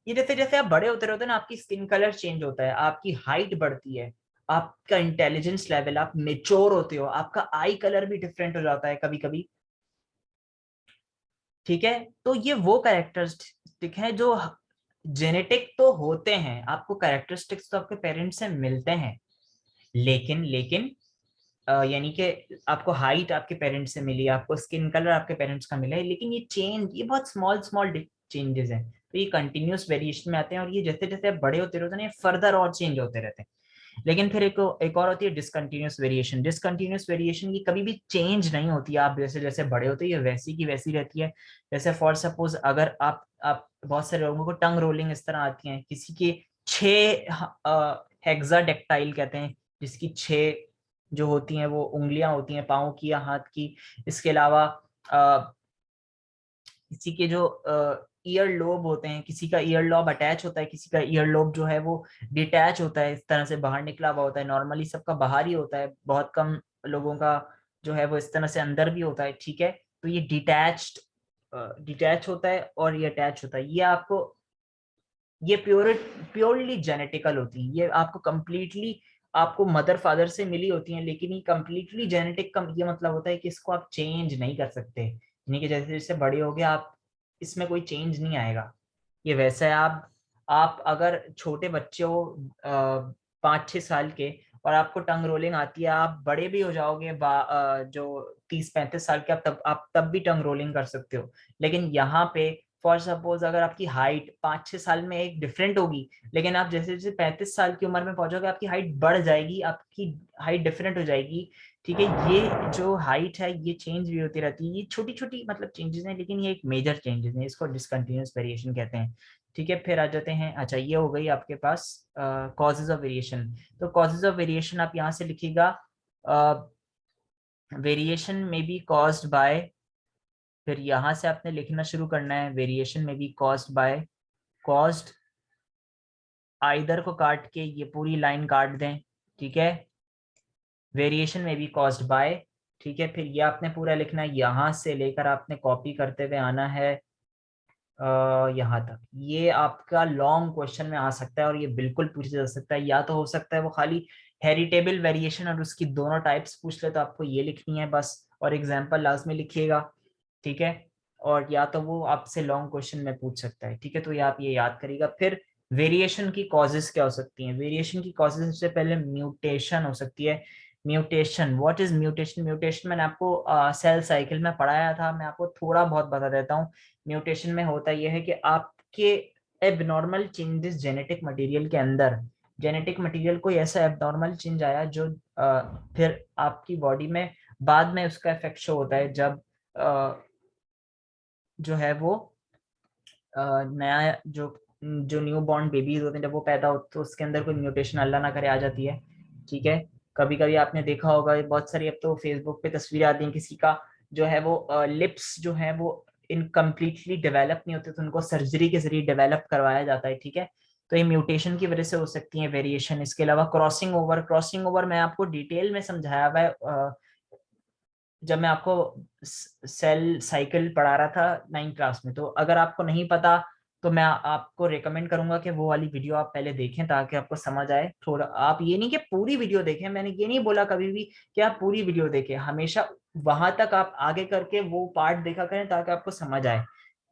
ये जैसे जैसे आप बड़े होते रहते हो ना, आपकी स्किन कलर चेंज होता है, आपकी हाइट बढ़ती है, आपका इंटेलिजेंस लेवल, आप मेच्योर होते हो, आपका आई कलर भी डिफरेंट हो जाता है कभी कभी, ठीक है। तो ये वो कैरेक्टरिस्टिक हैं जो जेनेटिक तो होते हैं, आपको कैरेक्टरिस्टिक्स तो आपके पेरेंट्स से मिलते हैं, लेकिन लेकिन यानी कि आपको हाइट आपके पेरेंट्स से मिली, आपको स्किन कलर आपके पेरेंट्स का मिला है, लेकिन ये चेंज, ये बहुत स्मॉल स्मॉल चेंजेस हैं, तो ये कंटिन्यूस वेरिएशन में आते हैं, और ये जैसे जैसे आप बड़े होते रहते हैं ना, फर्दर और चेंज होते रहते हैं। लेकिन फिर एक और होती है डिसकंटिन्यूस वेरिएशन। डिसकंटिन्यूस वेरिएशन की कभी भी चेंज नहीं होती, आप जैसे जैसे बड़े होते हैं ये वैसी की वैसी रहती है। जैसे फॉर सपोज अगर आप बहुत सारे लोगों को टंग रोलिंग इस तरह आती है, किसी के 6 हेक्साडेक्टाइल कहते हैं, जिसकी 6 जो होती हैं वो उंगलियां होती हैं पाँव की या हाथ की। इसके अलावा किसी के जो ईयर लोब होते हैं, किसी का ईयर लॉब अटैच होता है, किसी का ईयर लोब जो है वो डिटैच होता है, इस तरह से बाहर निकला हुआ होता है। नॉर्मली सबका बाहर ही होता है, बहुत कम लोगों का जो है वो इस तरह से अंदर भी होता है, ठीक है। तो ये डिटैच होता है और ये अटैच होता है। ये आपको ये प्योरली जेनेटिकल होती है, ये आपको कंप्लीटली आपको मदर फादर से मिली होती हैं, लेकिन ये कंप्लीटली जेनेटिक का ये मतलब होता है कि इसको आप चेंज नहीं कर सकते, यानी कि जैसे जैसे बड़े हो गए आप, इसमें कोई चेंज नहीं आएगा। ये वैसा है, आप अगर छोटे बच्चे हो 5-6 साल के और आपको टंग रोलिंग आती है, आप बड़े भी हो जाओगे जो 30-35 साल के, आप तब भी टंग रोलिंग कर सकते हो। लेकिन यहाँ पे फॉर सपोज अगर आपकी हाइट 5-6 साल में एक डिफरेंट होगी, लेकिन आप जैसे जैसे 35 साल की उम्र में पहुंचोगे आपकी हाइट बढ़ जाएगी, आपकी हाइट डिफरेंट हो जाएगी, ठीक है। ये जो हाइट है ये चेंज भी होती रहती है, ये छोटी छोटी मतलब चेंजेस हैं, लेकिन ये एक मेजर चेंजेस हैं, इसको डिसकंटिन्यूअस वेरिएशन कहते हैं, ठीक है। फिर आ जाते हैं, अच्छा ये हो गई आपके पास कॉजेज ऑफ वेरिएशन। तो कॉजेज ऑफ वेरिएशन आप यहाँ से लिखिएगा, वेरिएशन में बी कॉज्ड बाय, फिर यहां से आपने लिखना शुरू करना है, वेरिएशन में B caused by, caused either को काट के ये पूरी लाइन काट दें, ठीक है। वेरिएशन में बी कॉज्ड बाय, ठीक है। फिर ये आपने पूरा लिखना है, यहां से लेकर आपने कॉपी करते हुए आना है यहाँ तक। ये आपका लॉन्ग क्वेश्चन में आ सकता है और ये बिल्कुल पूछा जा सकता है, या तो हो सकता है वो खाली हेरिटेबल वेरिएशन और उसकी दोनों टाइप्स पूछ ले, तो आपको ये लिखनी है बस, और एग्जाम्पल लास्ट में लिखिएगा, ठीक है। और या तो वो आपसे लॉन्ग क्वेश्चन में पूछ सकता है, ठीक है। तो ये आप ये याद करिएगा। फिर वेरिएशन की कॉजेज क्या हो सकती हैं? वेरिएशन की कॉजेज सबसे पहले म्यूटेशन हो सकती है। Mutation, what is mutation? Mutation मैंने आपको सेल साइकिल में पढ़ाया था, मैं आपको थोड़ा बहुत बता देता हूँ। म्यूटेशन में होता यह है कि आपके एबनॉर्मल चेंजेस जेनेटिक मटेरियल के अंदर, जेनेटिक मटेरियल कोई ऐसा एबनॉर्मल चेंज आया जो फिर आपकी बॉडी में बाद में उसका इफेक्ट शो होता है, जब जो है वो नया जो जो न्यू बॉर्न बेबीज होते हैं जब वो पैदा होते तो उसके अंदर कोई म्यूटेशन अल्लाह ना करे आ जाती है, ठीक है। कभी कभी आपने देखा होगा, बहुत सारी अब तो फेसबुक पे तस्वीरें आती हैं, किसी का जो है वो लिप्स जो है वो इनकम्प्लीटली डेवलप नहीं होते, तो उनको सर्जरी के जरिए डेवलप करवाया जाता है, ठीक है। तो ये म्यूटेशन की वजह से हो सकती है वेरिएशन। इसके अलावा क्रॉसिंग ओवर, क्रॉसिंग ओवर मैं आपको डिटेल में समझाया हुआ है जब मैं आपको सेल साइकिल पढ़ा रहा था 9th क्लास में। तो अगर आपको नहीं पता तो मैं आपको रेकमेंड करूंगा कि वो वाली वीडियो आप पहले देखें, ताकि आपको समझ आए थोड़ा। आप ये नहीं कि पूरी वीडियो देखें, मैंने ये नहीं बोला कभी भी कि आप पूरी वीडियो देखें, हमेशा वहां तक आप आगे करके वो पार्ट देखा करें ताकि आपको समझ आए,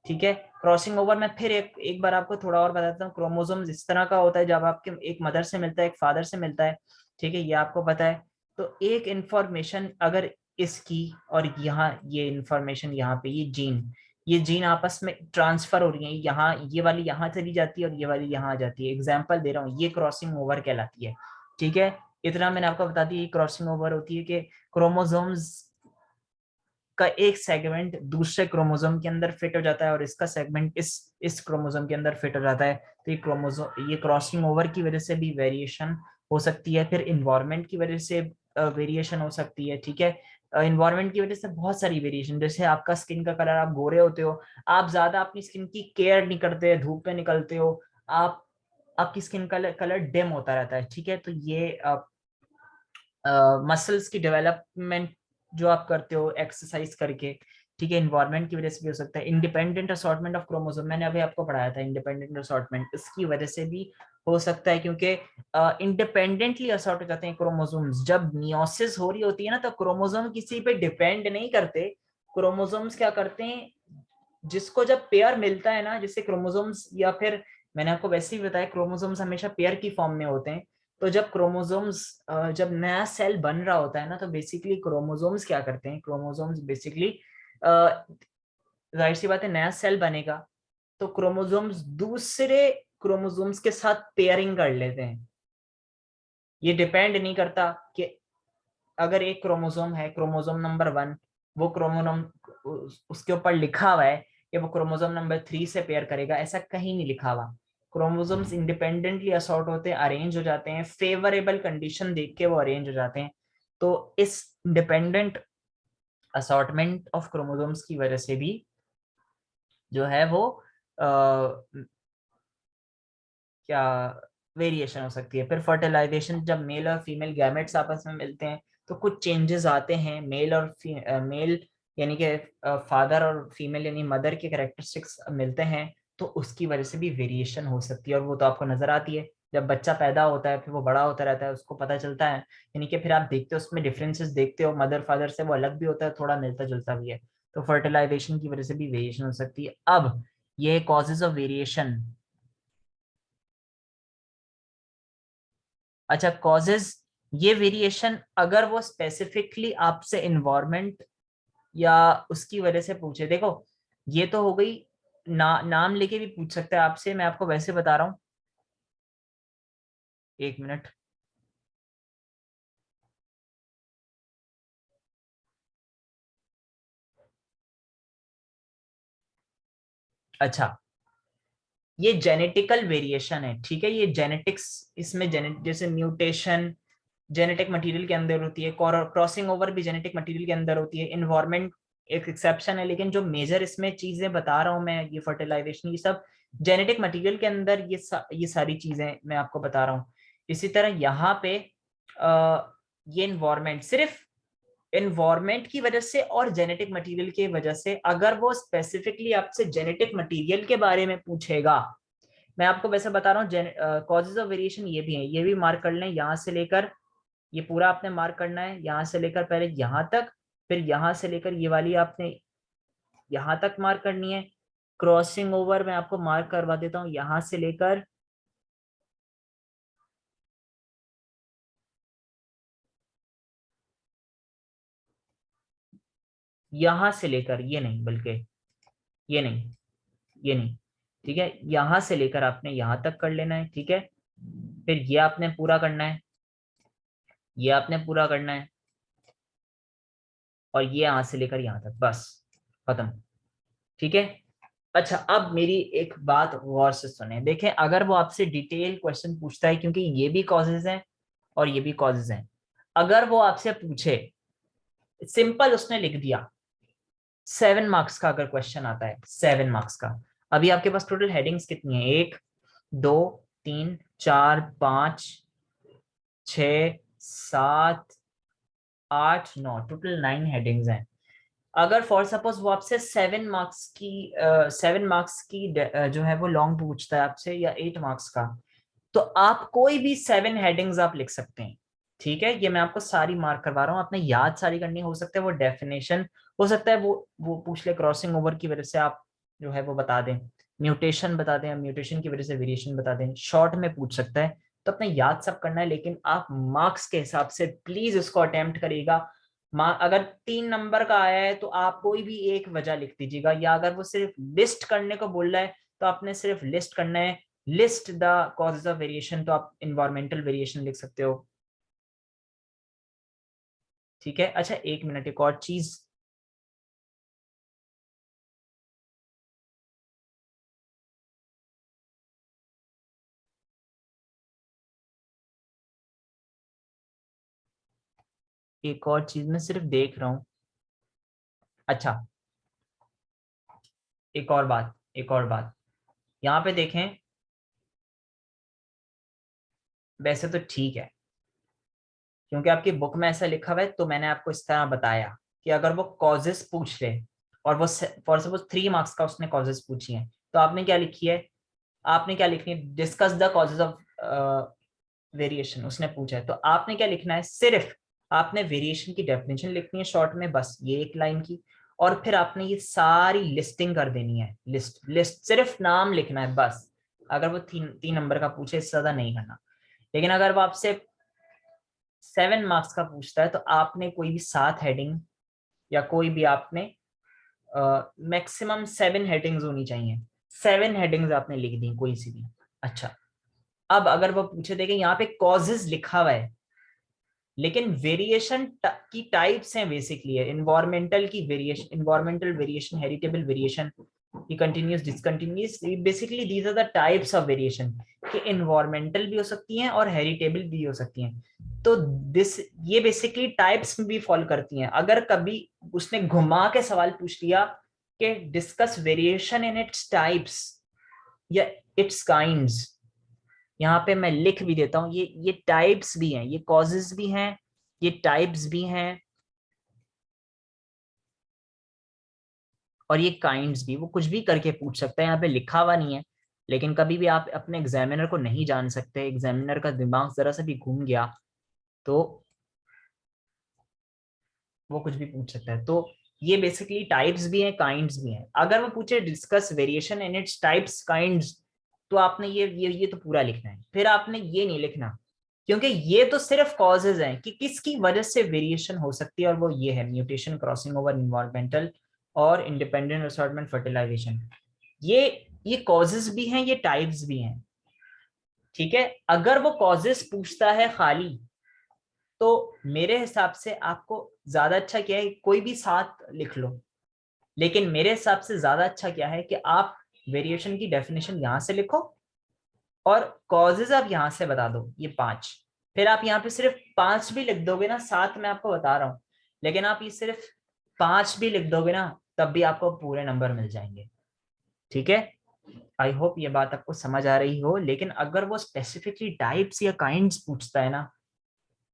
ठीक है। क्रॉसिंग ओवर में फिर एक बार आपको थोड़ा और बताता हूँ। क्रोमोसोम्स इस तरह का होता है, जब आपके एक मदर से मिलता है एक फादर से मिलता है, ठीक है, ये आपको पता है। तो एक इंफॉर्मेशन अगर इसकी और यहाँ ये इंफॉर्मेशन यहाँ पे ये जीन आपस में ट्रांसफर हो रही है, यहाँ ये वाली यहाँ चली जाती है और ये वाली यहाँ आ जाती है, एग्जाम्पल दे रहा हूँ, ये क्रॉसिंग ओवर कहलाती है, ठीक है। इतना मैंने आपको बता दिया, क्रॉसिंग ओवर होती है कि क्रोमोसोम्स का एक सेगमेंट दूसरे क्रोमोसोम के अंदर फिट हो जाता है और इसका सेगमेंट इस क्रोमोसोम के अंदर फिट हो जाता है। तो ये क्रॉसिंग ओवर की वजह से भी वेरिएशन हो सकती है। फिर इन्वायरमेंट की वजह से वेरिएशन हो सकती है, ठीक है। इन्वायरमेंट की वजह से बहुत सारी वेरिएशन, जैसे आपका स्किन का कलर, आप गोरे होते हो, आप ज्यादा अपनी स्किन की केयर नहीं करते, धूप पे निकलते हो, आप आपकी स्किन कलर डिम होता रहता है, ठीक है। तो ये मसल्स की डेवलपमेंट जो आप करते हो एक्सरसाइज करके, ठीक है, इन्वायरमेंट की वजह से भी हो सकता है। इंडिपेंडेंट असॉर्टमेंट ऑफ क्रोमोसोम मैंने अभी आपको पढ़ाया था, इंडिपेंडेंट असॉर्टमेंट इसकी वजह से भी हो सकता है, क्योंकि इंडिपेंडेंटली असॉर्ट हो जाते हैं क्रोमोसोम्स। जब मियोसिस हो रही होती है ना, तो क्रोमोसोम किसी पे डिपेंड नहीं करते, क्रोमोसोम्स क्या करते हैं, जिसको जब पेयर मिलता है ना, जैसे क्रोमोसोम्स, या फिर मैंने आपको वैसे ही बताया क्रोमोसोम्स हमेशा पेयर की फॉर्म में होते हैं। तो जब क्रोमोसोम्स जब नया सेल बन रहा होता है ना, तो बेसिकली क्रोमोसोम्स क्या करते हैं, क्रोमोसोम्स बेसिकली जाहिर सी बात है नया सेल बनेगा तो क्रोमोसोम्स दूसरे क्रोमोसोम्स के साथ पेयरिंग कर लेते हैं। ये डिपेंड नहीं करता कि अगर एक क्रोमोसोम है, क्रोमोसोम नंबर 1, वो क्रोमोसोम उसके ऊपर लिखा हुआ है कि वो क्रोमोसोम नंबर 3 से पेयर करेगा, ऐसा कहीं नहीं लिखा हुआ। क्रोमोसोम्स इंडिपेंडेंटली असॉर्ट होते हैं, अरेंज हो जाते हैं, फेवरेबल कंडीशन देख के वो अरेंज हो जाते हैं। तो इस डिपेंडेंट असॉर्टमेंट ऑफ क्रोमोसोम्स की वजह से भी जो है वो क्या वेरिएशन हो सकती है। फिर फर्टिलाइजेशन, जब मेल और फीमेल गैमेट्स आपस में मिलते हैं तो कुछ चेंजेस आते हैं। मेल और मेल यानी कि फादर और फीमेल यानी मदर के कैरेक्टरिस्टिक्स मिलते हैं, तो उसकी वजह से भी वेरिएशन हो सकती है, और वो तो आपको नजर आती है जब बच्चा पैदा होता है, फिर वो बड़ा होता रहता है, उसको पता चलता है। यानी कि फिर आप देखते हो उसमें डिफरेंसेस देखते हो, मदर फादर से वो अलग भी होता है, थोड़ा मिलता जुलता भी है। तो फर्टिलाइजेशन की वजह से भी वेरिएशन हो सकती है। अब ये कॉजेज ऑफ वेरिएशन, अच्छा कॉजेज, ये वेरिएशन अगर वो स्पेसिफिकली आपसे इन्वायरमेंट या उसकी वजह से पूछे, देखो ये तो हो गई, नाम लेके भी पूछ सकता है आपसे, मैं आपको वैसे बता रहा हूँ। एक मिनट। अच्छा, ये जेनेटिकल वेरिएशन है, ठीक है, ये जेनेटिक्स, इसमें जैसे म्यूटेशन जेनेटिक मटेरियल के अंदर होती है, क्रॉसिंग ओवर भी जेनेटिक मटेरियल के अंदर होती है, इन्वायरमेंट एक एक्सेप्शन है, लेकिन जो मेजर इसमें चीजें बता रहा हूं मैं, ये फर्टिलाइजेशन, ये सब जेनेटिक मटेरियल के अंदर, ये सारी चीजें मैं आपको बता रहा हूँ। इसी तरह यहाँ पे ये इन्वायरमेंट, सिर्फ इन्वायरमेंट की वजह से और जेनेटिक मटेरियल की वजह से, अगर वो स्पेसिफिकली आपसे जेनेटिक मटेरियल के बारे में पूछेगा, मैं आपको वैसे बता रहा हूँ, कॉजेज ऑफ वेरिएशन ये भी है, ये भी मार्क कर लें, यहाँ से लेकर ये पूरा आपने मार्क करना है, यहाँ से लेकर पहले यहाँ तक, फिर यहाँ से लेकर ये वाली आपने यहाँ तक मार्क करनी है। क्रॉसिंग ओवर मैं आपको मार्क करवा देता हूँ, यहाँ से लेकर यहाँ से लेकर, ये नहीं बल्कि ये नहीं, ये नहीं, ठीक है, यहाँ से लेकर आपने यहाँ तक कर लेना है, ठीक है। फिर ये आपने पूरा करना है, ये आपने पूरा करना है, और ये यहाँ से लेकर यहाँ तक, बस खत्म, ठीक है। अच्छा, अब मेरी एक बात गौर से सुने, देखें अगर वो आपसे डिटेल क्वेश्चन पूछता है, क्योंकि ये भी कॉजेज हैं और ये भी कॉजेज हैं, अगर वो आपसे पूछे, सिंपल उसने लिख दिया 7 मार्क्स का, अगर क्वेश्चन आता है 7 मार्क्स का, अभी आपके पास टोटल हेडिंग्स कितनी है, 1 2 3 4 5 6 7 8 9, टोटल 9 हेडिंग्स हैं। अगर फॉर सपोज वो आपसे 7 मार्क्स की जो है वो लॉन्ग पूछता है आपसे, या 8 मार्क्स का, तो आप कोई भी 7 हेडिंग्स आप लिख सकते हैं, ठीक है। ये मैं आपको सारी मार्क करवा रहा हूँ, आपने याद सारी करनी, हो सकता है वो डेफिनेशन, हो सकता है वो पूछ ले क्रॉसिंग ओवर की वजह से आप जो है वो बता दें, म्यूटेशन बता दें, म्यूटेशन की वजह से वेरिएशन बता दें, शॉर्ट में पूछ सकता है। तो अपने याद सब करना है, लेकिन आप मार्क्स के हिसाब से प्लीज इसको अटेम्प्ट करिएगा। अगर 3 नंबर का आया है तो आप कोई भी एक वजह लिख दीजिएगा, या अगर वो सिर्फ लिस्ट करने को बोल रहा है तो आपने सिर्फ लिस्ट करना है, list the causes of variation, तो आप इन्वायरमेंटल वेरिएशन लिख सकते हो, ठीक है। अच्छा, एक मिनट, एक और चीज, एक और चीज मैं सिर्फ देख रहा हूं। अच्छा, एक और बात, एक और बात, यहाँ पे देखें, वैसे तो ठीक है, क्योंकि आपकी बुक में ऐसा लिखा हुआ है, तो मैंने आपको इस तरह बताया कि अगर वो कॉजेस पूछ ले, और वो फॉर सपोज 3 मार्क्स का उसने कॉजेस पूछी है, तो आपने क्या लिखी है, आपने क्या लिखनी है, discuss the causes of variation उसने पूछा है, तो आपने क्या लिखना है, सिर्फ आपने वेरिएशन की डेफिनेशन लिखनी है शॉर्ट में, बस ये एक लाइन की, और फिर आपने ये सारी लिस्टिंग कर देनी है, लिस्ट लिस्ट, सिर्फ नाम लिखना है बस। अगर वो 3 नंबर का पूछे, इससे ज्यादा नहीं करना। लेकिन अगर वो आपसे 7 मार्क्स का पूछता है, तो आपने कोई भी 7 हेडिंग, या कोई भी आपने मैक्सिमम 7 हेडिंग्स होनी चाहिए, 7 हेडिंग्स आपने लिख दी कोई सी भी। अच्छा, अब अगर वो पूछे, देखें यहाँ पे कॉजेज लिखा हुआ है, लेकिन वेरिएशन की टाइप्स हैं, बेसिकली है इन्वायरमेंटल की variation, environmental variation, heritable variation, ये continuous discontinuous, basically these are the types of variation, कि इन्वायरमेंटल भी हो सकती हैं और हेरिटेबल भी हो सकती हैं। तो दिस ये बेसिकली टाइप्स में भी फॉलो करती हैं। अगर कभी उसने घुमा के सवाल पूछ लिया कि discuss variation in its types या इट्स काइंड्स, यहाँ पे मैं लिख भी देता हूँ, ये टाइप्स भी हैं, ये कॉजेज भी हैं, ये टाइप्स भी हैं, और ये काइंड्स भी। वो कुछ भी करके पूछ सकता है, यहाँ पे लिखा हुआ नहीं है, लेकिन कभी भी आप अपने एग्जामिनर को नहीं जान सकते, एग्जामिनर का दिमाग जरा सा भी घूम गया तो वो कुछ भी पूछ सकता है। तो ये बेसिकली टाइप्स भी हैं, काइंड्स भी हैं। अगर वो पूछे discuss variation in its types kinds, तो आपने ये तो पूरा लिखना है, फिर आपने ये नहीं लिखना, क्योंकि ये तो सिर्फ कॉजेज हैं कि किसकी वजह से वेरिएशन हो सकती है, और वो ये है म्यूटेशन, क्रॉसिंग ओवर, इन्वायरमेंटल और इंडिपेंडेंट असॉर्टमेंट, फर्टिलाइजेशन। ये कॉजेज भी हैं, ये टाइप्स भी हैं, ठीक है। अगर वो कॉजेज पूछता है खाली, तो मेरे हिसाब से आपको ज्यादा अच्छा क्या है, कोई भी साथ लिख लो, लेकिन मेरे हिसाब से ज्यादा अच्छा क्या है कि आप वेरिएशन की डेफिनेशन यहां से लिखो और कॉजेज आप यहां से बता दो, ये 5। फिर आप यहाँ पे सिर्फ 5 भी लिख दोगे ना, 7 मैं आपको बता रहा हूँ, लेकिन आप ये सिर्फ 5 भी लिख दोगे ना, तब भी आपको पूरे नंबर मिल जाएंगे, ठीक है। आई होप ये बात आपको समझ आ रही हो। लेकिन अगर वो स्पेसिफिकली टाइप्स या काइंड्स पूछता है ना,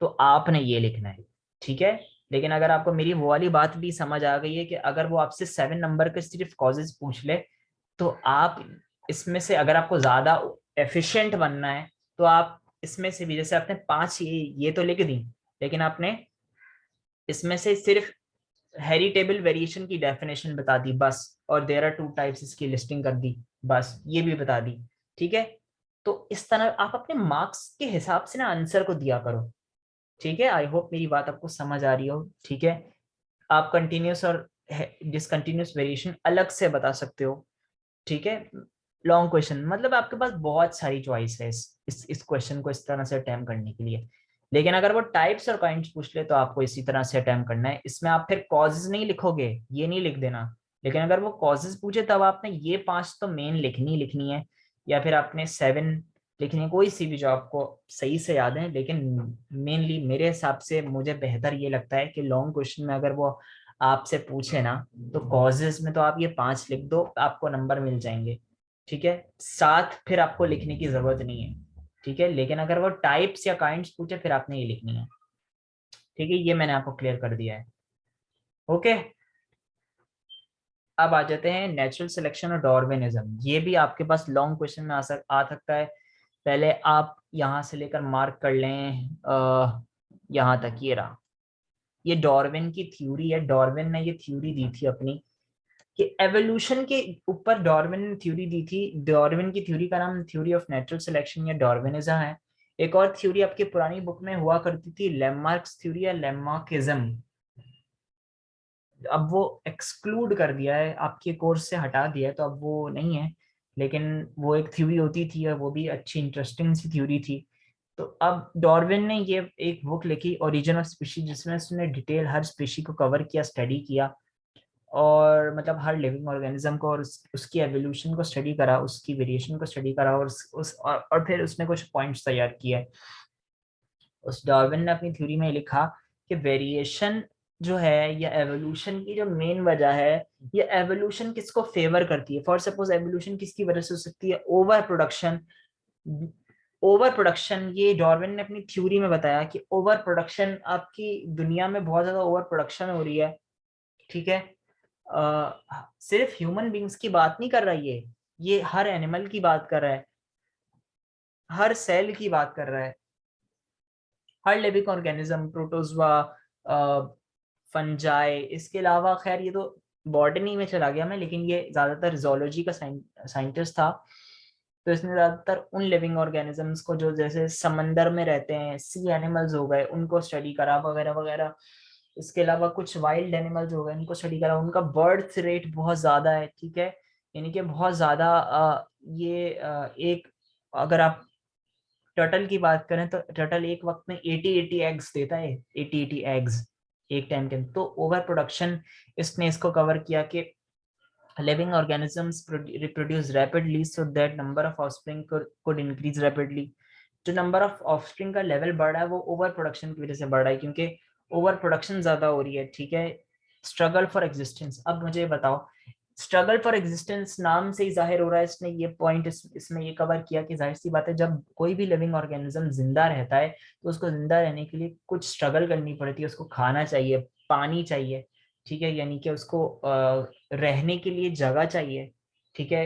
तो आपने ये लिखना है, ठीक है। लेकिन अगर आपको मेरी वो वाली बात भी समझ आ गई है कि अगर वो आपसे 7 नंबर के सिर्फ कॉजेज पूछ ले, तो आप इसमें से, अगर आपको ज्यादा एफिशिएंट बनना है, तो आप इसमें से भी, जैसे आपने 5 ये तो लिख दी, लेकिन आपने इसमें से सिर्फ हेरिटेबल वेरिएशन की डेफिनेशन बता दी बस, और देयर आर 2 टाइप्स इसकी लिस्टिंग कर दी बस, ये भी बता दी, ठीक है। तो इस तरह आप अपने मार्क्स के हिसाब से ना आंसर को दिया करो, ठीक है। आई होप मेरी बात आपको समझ आ रही हो, ठीक है। आप कंटिन्यूस और डिसकंटिन्यूस वेरिएशन अलग से बता सकते हो, ठीक है। लॉन्ग क्वेश्चन मतलब आपके पास बहुत सारी चॉइस है इस क्वेश्चन को इस तरह से अटेम्प्ट करने के लिए। लेकिन अगर वो टाइप्स और काइंड्स पूछ ले, तो आपको इसी तरह से अटेम्प्ट करना है। इसमें आप फिर कॉजेज नहीं लिखोगे, ये नहीं लिख देना, लेकिन अगर वो कॉजेज पूछे, तब आपने ये 5 तो मेन लिखनी है, या फिर आपने 7 लिखनी है, कोई सी भी जो आपको सही से याद है। लेकिन मेनली मेरे हिसाब से मुझे बेहतर ये लगता है कि लॉन्ग क्वेश्चन में अगर वो आपसे पूछे ना, तो कॉजेज में तो आप ये 5 लिख दो, आपको नंबर मिल जाएंगे, ठीक है। 7 फिर आपको लिखने की जरूरत नहीं है, ठीक है। लेकिन अगर वो टाइप्स या काइंड्स पूछे, फिर आपने ये लिखनी है, ठीक है। ये मैंने आपको क्लियर कर दिया है, ओके। अब आ जाते हैं नेचुरल सिलेक्शन और डार्विनिज्म। ये भी आपके पास लॉन्ग क्वेश्चन में आ सकता है। पहले आप यहां से लेकर मार्क कर लें, यहां तक ये रहा, ये डार्विन की थ्योरी है। डार्विन ने ये थ्योरी दी थी अपनी, कि एवोल्यूशन के ऊपर डार्विन ने थ्योरी दी थी। डार्विन की थ्योरी का नाम थ्योरी ऑफ नेचुरल सिलेक्शन या डार्विनिज्म है। एक और थ्योरी आपकी पुरानी बुक में हुआ करती थी, लैमार्क्स थ्योरी या लैमार्किज्म। अब वो एक्सक्लूड कर दिया है, आपके कोर्स से हटा दिया है, तो अब वो नहीं है। लेकिन वो एक थ्योरी होती थी, और वो भी अच्छी इंटरेस्टिंग सी थ्योरी थी। तो अब डार्विन ने ये एक बुक लिखी, ओरिजिन ऑफ स्पीशीज, जिसमें उसने डिटेल हर स्पीशी को कवर किया, स्टडी किया, और मतलब हर लिविंग ऑर्गेनिज्म को, और उसकी एवोल्यूशन को स्टडी करा, उसकी वेरिएशन को स्टडी करा, और फिर उसने कुछ पॉइंट्स तैयार किए। उस डार्विन ने अपनी थ्योरी में लिखा कि वेरिएशन जो है, या एवोल्यूशन की जो मेन वजह है, ये एवोल्यूशन किसको फेवर करती है। फॉर सपोज एवोल्यूशन किसकी वजह से हो सकती है, ओवर प्रोडक्शन। ओवर प्रोडक्शन, ये डार्विन ने अपनी थ्योरी में बताया कि ओवर प्रोडक्शन, आपकी दुनिया में बहुत ज्यादा ओवर प्रोडक्शन हो रही है, ठीक है। सिर्फ ह्यूमन बींग्स की बात नहीं कर रहा, ये हर एनिमल की बात कर रहा है, हर सेल की बात कर रहा है, हर लिविंग ऑर्गेनिज्म, प्रोटोजवा, फंजाई। इसके अलावा खैर ये तो बॉटनी में चला गया मैं, लेकिन ये ज्यादातर जोलॉजी का साइंटिस्ट था। तो इसने ज्यादातर उन लिविंग ऑर्गेनिजम्स को जो जैसे समंदर में रहते हैं, सी एनिमल्स हो गए, उनको स्टडी करा वगैरह वगैरह। इसके अलावा कुछ वाइल्ड एनिमल्स हो गए, उनको स्टडी करा। उनका बर्थ रेट बहुत ज्यादा है, ठीक है, यानी कि बहुत ज्यादा। एक, अगर आप टर्टल की बात करें, तो टर्टल एक वक्त में 80 एग्स देता है, 80 एग्स एक टाइम के। तो ओवर प्रोडक्शन, इसने इसको कवर किया कि living organisms reproduce rapidly, so that number of offspring could increase rapidly. जो नंबर ऑफ ऑफस्प्रिंग का लेवल बढ़ रहा है वो ओवर प्रोडक्शन की वजह से बढ़ रहा है, क्योंकि ओवर प्रोडक्शन ज्यादा हो रही है, ठीक है। स्ट्रगल फॉर एग्जिस्टेंस, अब मुझे बताओ, स्ट्रगल फॉर एग्जिस्टेंस नाम से ही जाहिर हो रहा है, इसने ये पॉइंट इसमें ये कवर किया कि जाहिर सी बात है जब कोई भी लिविंग ऑर्गेनिज्म जिंदा रहता है तो उसको जिंदा रहने के लिए कुछ स्ट्रगल करनी पड़ती है, उसको खाना चाहिए, पानी चाहिए, ठीक है, यानी कि उसको रहने के लिए जगह चाहिए, ठीक है।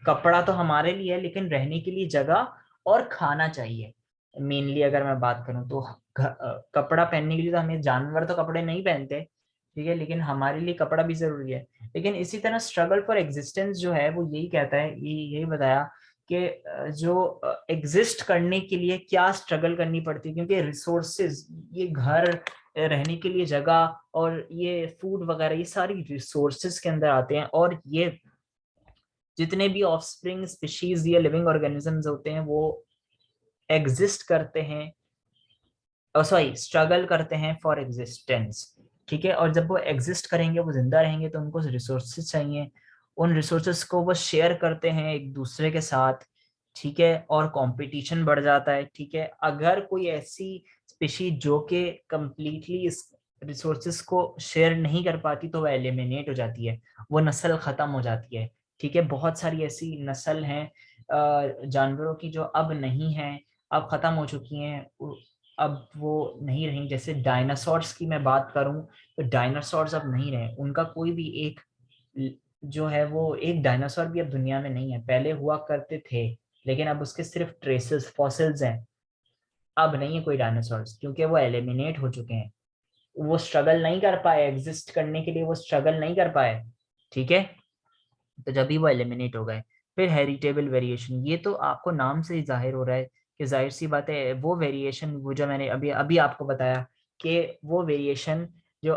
कपड़ा तो हमारे लिए है, लेकिन रहने के लिए जगह और खाना चाहिए। मेनली अगर मैं बात करूं तो कपड़ा पहनने के लिए तो हमें, जानवर तो कपड़े नहीं पहनते, ठीक है, लेकिन हमारे लिए कपड़ा भी जरूरी है। लेकिन इसी तरह स्ट्रगल फॉर एग्जिस्टेंस जो है वो यही कहता है, यही बताया कि जो एग्जिस्ट करने के लिए क्या स्ट्रगल करनी पड़ती है, क्योंकि रिसोर्सेज, ये घर, रहने के लिए जगह और ये फूड वगैरह, ये सारी रिसोर्सेज के अंदर आते हैं। और ये जितने भी ऑफस्प्रिंग स्पीशीज या लिविंग ऑर्गेनिजम्स होते हैं वो एग्जिस्ट करते हैं, सॉरी स्ट्रगल करते हैं फॉर एग्जिस्टेंस, ठीक है। और जब वो एग्जिस्ट करेंगे, वो जिंदा रहेंगे, तो उनको रिसोर्सेज चाहिए, उन रिसोर्सेज को वो शेयर करते हैं एक दूसरे के साथ, ठीक है, और कंपटीशन बढ़ जाता है, ठीक है। अगर कोई ऐसी स्पीशी जो कि कंप्लीटली इस रिसोर्सेज को शेयर नहीं कर पाती तो वह एलिमिनेट हो जाती है, वो नस्ल खत्म हो जाती है, ठीक है। बहुत सारी ऐसी नस्ल हैं जानवरों की जो अब नहीं है, अब खत्म हो चुकी हैं, अब वो नहीं रही। जैसे डायनासोर्स की मैं बात करूं तो डायनासोर्स अब नहीं रहे, उनका कोई भी एक जो है वो एक डायनासोर भी अब दुनिया में नहीं है। पहले हुआ करते थे, लेकिन अब उसके सिर्फ ट्रेसेस, फॉसिल्स हैं, अब नहीं है कोई डायनासोर्स, क्योंकि वो एलिमिनेट हो चुके हैं। वो स्ट्रगल नहीं कर पाए, एग्जिस्ट करने के लिए वो स्ट्रगल नहीं कर पाए, ठीक है, तो जब भी वो एलिमिनेट हो गए। फिर हेरिटेबल वेरिएशन, ये तो आपको नाम से ही जाहिर हो रहा है कि जाहिर सी बात है वो वेरिएशन, वो जो मैंने अभी अभी आपको बताया कि वो वेरिएशन जो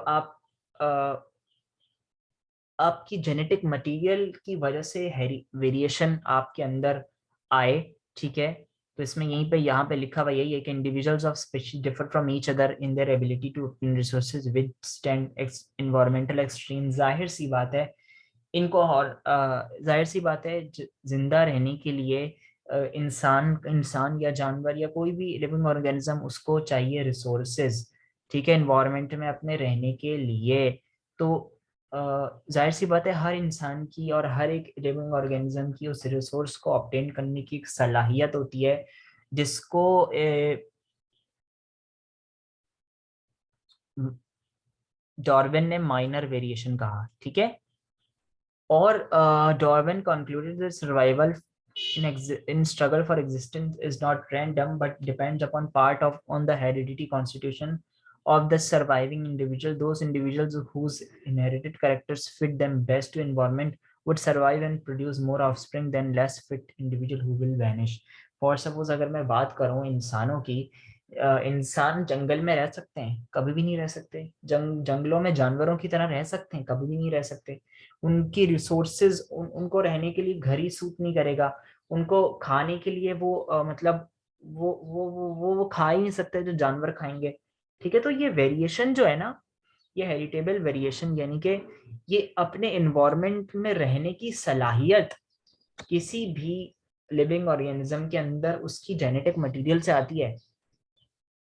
आपकी जेनेटिक मटेरियल की वजह से वेरिएशन आपके अंदर आए, ठीक है। तो इसमें यहीं पे यहाँ पे लिखा हुआ यही है कि individuals of species differ from each other in their ability to obtain resources withstand environmental extreme. जाहिर सी बात है इनको, और जाहिर सी बात है जिंदा रहने के लिए इंसान इंसान या जानवर या कोई भी लिविंग ऑर्गेनिज्म, उसको चाहिए रिसोर्सेज, ठीक है, एनवायरनमेंट में अपने रहने के लिए। तो जाहिर सी बात है हर इंसान की और हर एक लिविंग ऑर्गेनिज्म की उस रिसोर्स को ऑब्टेन करने की एक सलाहियत होती है, जिसको डार्विन ने माइनर वेरिएशन कहा, ठीक है। और Darwin concluded that survival in struggle for existence is not random but depends upon part of on the heredity constitution of the surviving individual. Those individuals whose inherited characters fit them best to environment would survive and produce more offspring than less fit individual who will vanish. For suppose अगर मैं बात करूं इंसानों की, इंसान जंगल में रह सकते हैं, कभी भी नहीं रह सकते। जंगलों में जानवरों की तरह रह सकते हैं, कभी भी नहीं रह सकते। उनकी रिसोर्सेज उनको रहने के लिए घर ही सूट नहीं करेगा, उनको खाने के लिए वो मतलब वो खा ही नहीं सकते जो जानवर खाएंगे, ठीक है। तो ये वेरिएशन जो है ना, ये हेरिटेबल वेरिएशन, यानी कि ये अपने एनवायरनमेंट में रहने की सलाहियत किसी भी लिविंग ऑर्गेनिज्म के अंदर उसकी जेनेटिक मटेरियल से आती है,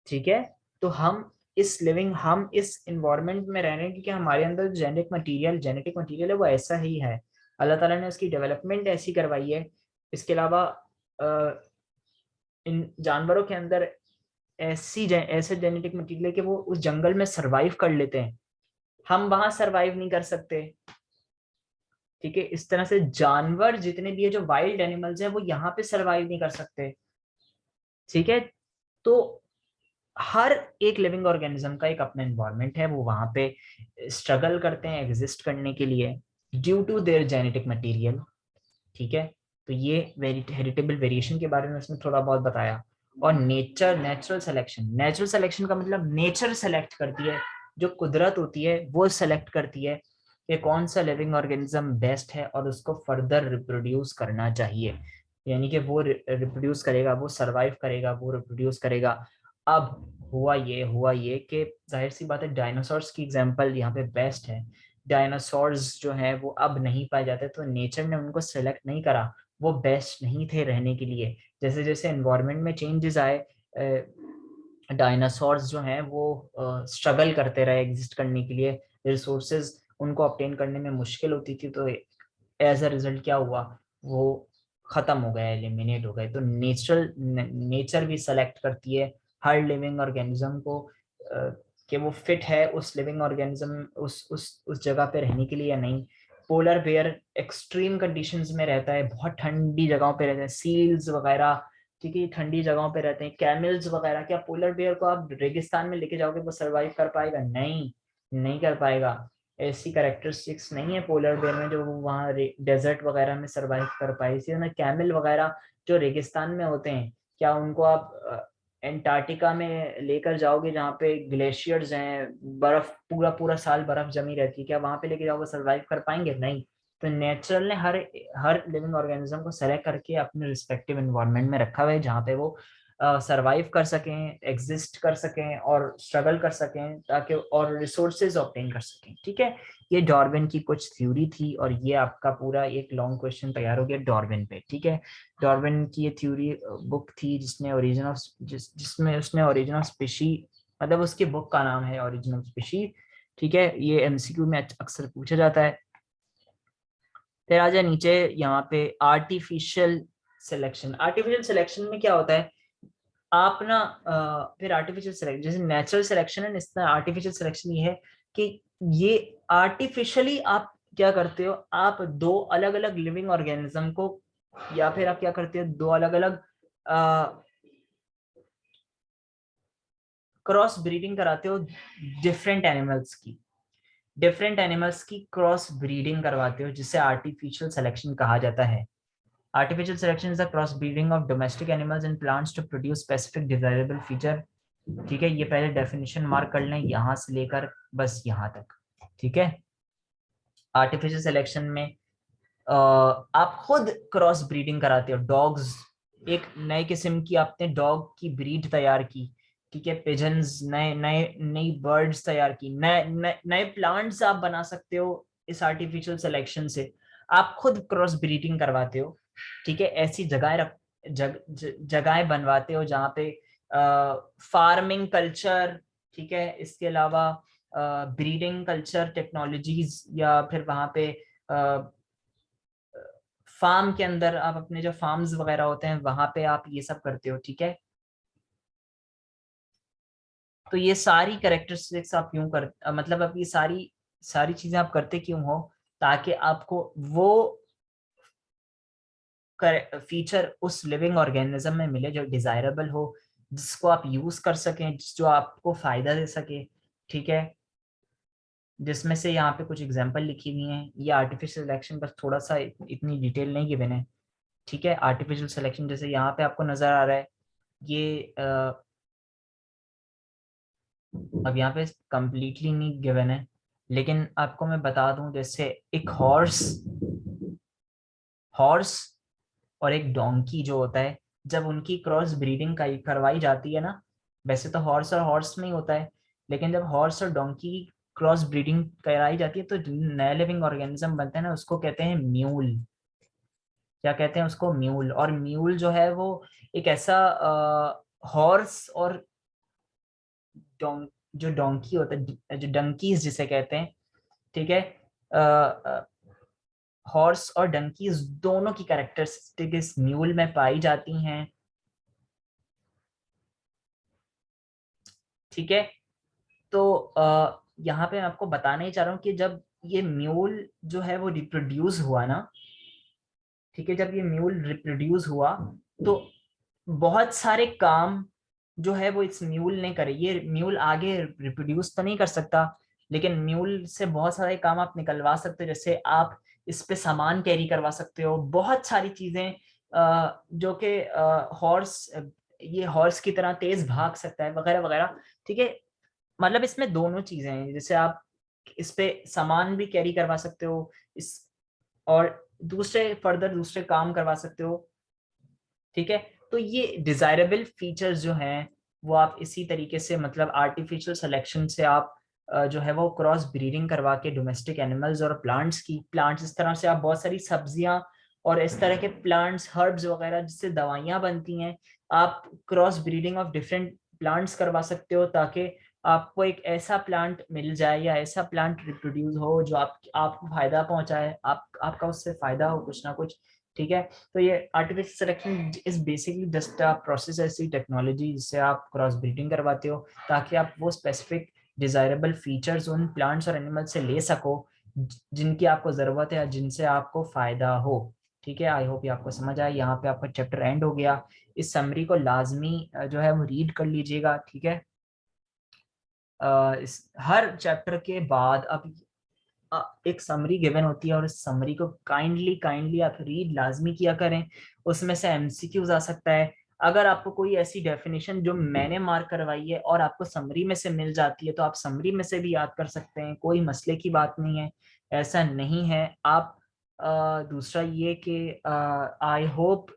ठीक है। तो हम इस इन्वायरमेंट में रह रहे हैं क्योंकि हमारे अंदर जेनेटिक मटेरियल है वो ऐसा ही है, अल्लाह ताला ने उसकी डेवलपमेंट ऐसी करवाई है। इसके अलावा इन जानवरों के अंदर ऐसे जेनेटिक मटेरियल है कि वो उस जंगल में सरवाइव कर लेते हैं, हम वहां सरवाइव नहीं कर सकते, ठीक है। इस तरह से जानवर जितने भी है जो वाइल्ड एनिमल्स हैं वो यहाँ पे सरवाइव नहीं कर सकते, ठीक है। तो हर एक लिविंग ऑर्गेनिज्म का एक अपना एनवायरनमेंट है, वो वहां पे स्ट्रगल करते हैं एग्जिस्ट करने के लिए due to their genetic material, ठीक है। तो ये हेरिटेबल वेरिएशन के बारे में उसने थोड़ा बहुत बताया। और नेचुरल सिलेक्शन का मतलब नेचर सेलेक्ट करती है, जो कुदरत होती है वो सेलेक्ट करती है कि कौन सा लिविंग ऑर्गेनिज्म बेस्ट है और उसको फर्दर रिप्रोड्यूस करना चाहिए, यानी कि वो रिप्रोड्यूस करेगा, वो सरवाइव करेगा, वो रिप्रोड्यूस करेगा। अब हुआ ये कि जाहिर सी बात है डायनासोर्स की एग्जांपल यहाँ पे बेस्ट है। डायनासोर्स जो है वो अब नहीं पाए जाते, तो नेचर ने उनको सेलेक्ट नहीं करा, वो बेस्ट नहीं थे रहने के लिए। जैसे जैसे एनवायरनमेंट में चेंजेस आए, डायनासोर्स जो हैं वो स्ट्रगल करते रहे एग्जिस्ट करने के लिए, रिसोर्सेज उनको ऑब्टेन करने में मुश्किल होती थी, तो एज अ रिजल्ट क्या हुआ, वो खत्म हो गए, एलिमिनेट हो गए। तो नेचर भी सेलेक्ट करती है हर लिविंग ऑर्गेनिज्म को कि वो फिट है उस लिविंग ऑर्गेनिज्म उस जगह पे रहने के लिए या नहीं। पोलर बेयर एक्सट्रीम कंडीशंस में रहता है, बहुत ठंडी जगहों पे रहते हैं, सील्स वगैरह, ठीक है, ठंडी जगहों पे रहते हैं, कैमल्स वगैरह। क्या पोलर बेयर को आप रेगिस्तान में लेके जाओगे वो सरवाइव कर पाएगा? नहीं, नहीं कर पाएगा। ऐसी कैरेक्टरिस्टिक्स नहीं है पोलर बेयर में जो वो वहाँ डेजर्ट वगैरह में सरवाइव कर पाए। इसी तरह कैमल वगैरह जो रेगिस्तान में होते हैं, क्या उनको आप एंटार्क्टिका में लेकर जाओगे जहाँ पे ग्लेशियर्स हैं, बर्फ पूरा पूरा साल बर्फ जमी रहती है, क्या वहां पे लेके जाओगे सरवाइव कर पाएंगे? नहीं। तो नेचुरल ने हर हर लिविंग ऑर्गेनिज्म को सेलेक्ट करके अपने रिस्पेक्टिव एनवायरनमेंट में रखा हुआ है जहाँ पे वो सरवाइव कर सकें, एग्जिस्ट कर सकें और स्ट्रगल कर सकें, ताकि और रिसोर्सेज ऑब्टेन कर सकें। ठीक है, ये डार्विन की कुछ थ्योरी थी और ये आपका पूरा एक लॉन्ग क्वेश्चन तैयार हो गया डार्विन पे। ठीक है, डार्विन की ये थ्योरी बुक थी जिसने जिसमें उसने ओरिजिन ऑफ स्पीशी, मतलब उसकी बुक का नाम है ओरिजिन ऑफ स्पीशी। ठीक है, ये एमसीक्यू में अक्सर पूछा जाता है। फिर आ जाए नीचे यहाँ पे आर्टिफिशियल सिलेक्शन। आर्टिफिशियल सिलेक्शन में क्या होता है, आप ना फिर आर्टिफिशियल सिलेक्शन जैसे नेचुरल सिलेक्शन है, इस तरह आर्टिफिशियल सिलेक्शन ये है कि ये आर्टिफिशियली आप क्या करते हो, आप दो अलग अलग लिविंग ऑर्गेनिज्म को, या फिर आप क्या करते हो, दो अलग अलग क्रॉस ब्रीडिंग कराते हो डिफरेंट एनिमल्स की, डिफरेंट एनिमल्स की क्रॉस ब्रीडिंग करवाते हो, जिसे आर्टिफिशियल सिलेक्शन कहा जाता है। Artificial selection is the cross breeding of domestic animals and plants to produce specific desirable feature. ठीक है, ये पहले डेफिनेशन मार्क कर लें यहाँ से लेकर बस यहाँ तक। ठीक है, आर्टिफिशियल सिलेक्शन में आप खुद क्रॉस ब्रीडिंग कराते हो डॉग्स, एक नए किस्म की आपने डॉग की ब्रीड तैयार की। ठीक है, पिजन्स, नए नए नई बर्ड्स तैयार की, नए नए नए प्लांट्स आप बना सकते हो इस आर्टिफिशियल सिलेक्शन से। आप खुद क्रॉस ब्रीडिंग करवाते हो। ठीक है, ऐसी जगह जगहें बनवाते हो जहाँ पे फार्मिंग कल्चर, ठीक है, इसके अलावा ब्रीडिंग कल्चर टेक्नोलॉजीज, या फिर वहाँ पे फार्म के अंदर आप अपने जो फार्म्स वगैरह होते हैं वहां पे आप ये सब करते हो। ठीक है, तो ये सारी कैरेक्टरिस्टिक्स आप क्यों मतलब अब ये सारी सारी चीजें आप करते क्यों हो, ताकि आपको वो फीचर उस लिविंग ऑर्गेनिज्म में मिले जो डिजायरेबल हो, जिसको आप यूज कर सकें, जो आपको फायदा दे सके। ठीक है, जिसमें से यहाँ पे कुछ एग्जांपल लिखी हुई हैं। ये आर्टिफिशियल सिलेक्शन बस थोड़ा सा इतनी डिटेल नहीं गिवन है। ठीक है, आर्टिफिशियल सिलेक्शन जैसे यहाँ पे आपको नजर आ रहा है, ये अब यहाँ पे कंप्लीटली नहीं गिवन है, लेकिन आपको मैं बता दूं, जैसे एक हॉर्स हॉर्स और एक डोंकी जो होता है, जब उनकी क्रॉस ब्रीडिंग करवाई जाती है ना, वैसे तो हॉर्स और हॉर्स में ही होता है, लेकिन जब हॉर्स और डोंकी की क्रॉस ब्रीडिंग कराई जाती है तो नए लिविंग ऑर्गेनिज्म बनते हैं ना, उसको कहते हैं म्यूल। क्या कहते हैं उसको? म्यूल। और म्यूल जो है वो एक ऐसा हॉर्स और डों जो डोंकी होता है, जो डंकीज जिसे कहते हैं, ठीक है, हॉर्स और डंकीज दोनों की कैरेक्टरिस्टिक इस म्यूल में पाई जाती हैं। ठीक है, तो यहाँ पे मैं आपको बताना ही चाह रहा हूँ कि जब ये म्यूल जो है वो रिप्रोड्यूस हुआ ना, ठीक है, जब ये म्यूल रिप्रोड्यूस हुआ तो बहुत सारे काम जो है वो इस म्यूल ने करे। ये म्यूल आगे रिप्रोड्यूस तो नहीं कर सकता, लेकिन म्यूल से बहुत सारे काम आप निकलवा सकते हो। जैसे आप इस पे सामान कैरी करवा सकते हो, बहुत सारी चीजें, जो कि हॉर्स, ये हॉर्स की तरह तेज भाग सकता है वगैरह वगैरह। ठीक है, मतलब इसमें दोनों चीजें हैं, जैसे आप इस पे सामान भी कैरी करवा सकते हो इस, और दूसरे फर्दर दूसरे काम करवा सकते हो। ठीक है, तो ये डिजायरेबल फीचर्स जो हैं वो आप इसी तरीके से, मतलब आर्टिफिशियल सिलेक्शन से आप जो है वो क्रॉस ब्रीडिंग करवा के डोमेस्टिक एनिमल्स और प्लांट्स इस तरह से आप बहुत सारी सब्जियां और इस तरह के प्लांट्स, हर्ब्स वगैरह जिससे दवाइयाँ बनती हैं, आप cross breeding of different plants करवा सकते हो ताकि आपको एक ऐसा प्लांट मिल जाए या ऐसा प्लांट रिप्रोड्यूस हो जो आपको फायदा पहुंचाए, आपका उससे फायदा हो कुछ ना कुछ। ठीक है, तो ये artificial selection is basically just a process, ऐसी टेक्नोलॉजी जिससे आप क्रॉस ब्रीडिंग करवाते हो ताकि आप वो स्पेसिफिक डिजायरेबल फीचर्स उन प्लांट्स और एनिमल्स से ले सको जिनकी आपको जरूरत है या जिनसे आपको फायदा हो। ठीक है, आई होप ये आपको समझ आया। यहाँ पे आपका चैप्टर एंड हो गया। इस समरी को लाजमी जो है वो रीड कर लीजिएगा। ठीक है, इस हर चैप्टर के बाद अब एक समरी गिवन होती है और इस समरी को काइंडली काइंडली आप रीड लाजमी किया करें। उसमें से एमसीक्यूज आ सकता है। अगर आपको कोई ऐसी डेफिनेशन जो मैंने मार्क करवाई है और आपको समरी में से मिल जाती है तो आप समरी में से भी याद कर सकते हैं, कोई मसले की बात नहीं है, ऐसा नहीं है। आप दूसरा ये कि आई होप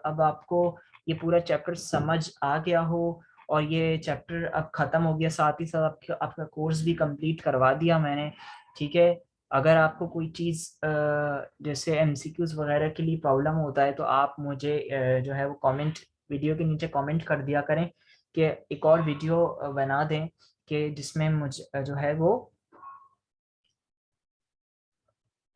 अब आपको ये पूरा चैप्टर समझ आ गया हो और ये चैप्टर अब खत्म हो गया, साथ ही साथ आपका कोर्स भी कंप्लीट करवा दिया मैंने। ठीक है, अगर आपको कोई चीज़ जैसे एमसीक्यूज वगैरह के लिए प्रॉब्लम होता है तो आप मुझे जो है वो कमेंट, वीडियो के नीचे कमेंट कर दिया करें कि एक और वीडियो बना दें कि जिसमें मुझे जो है वो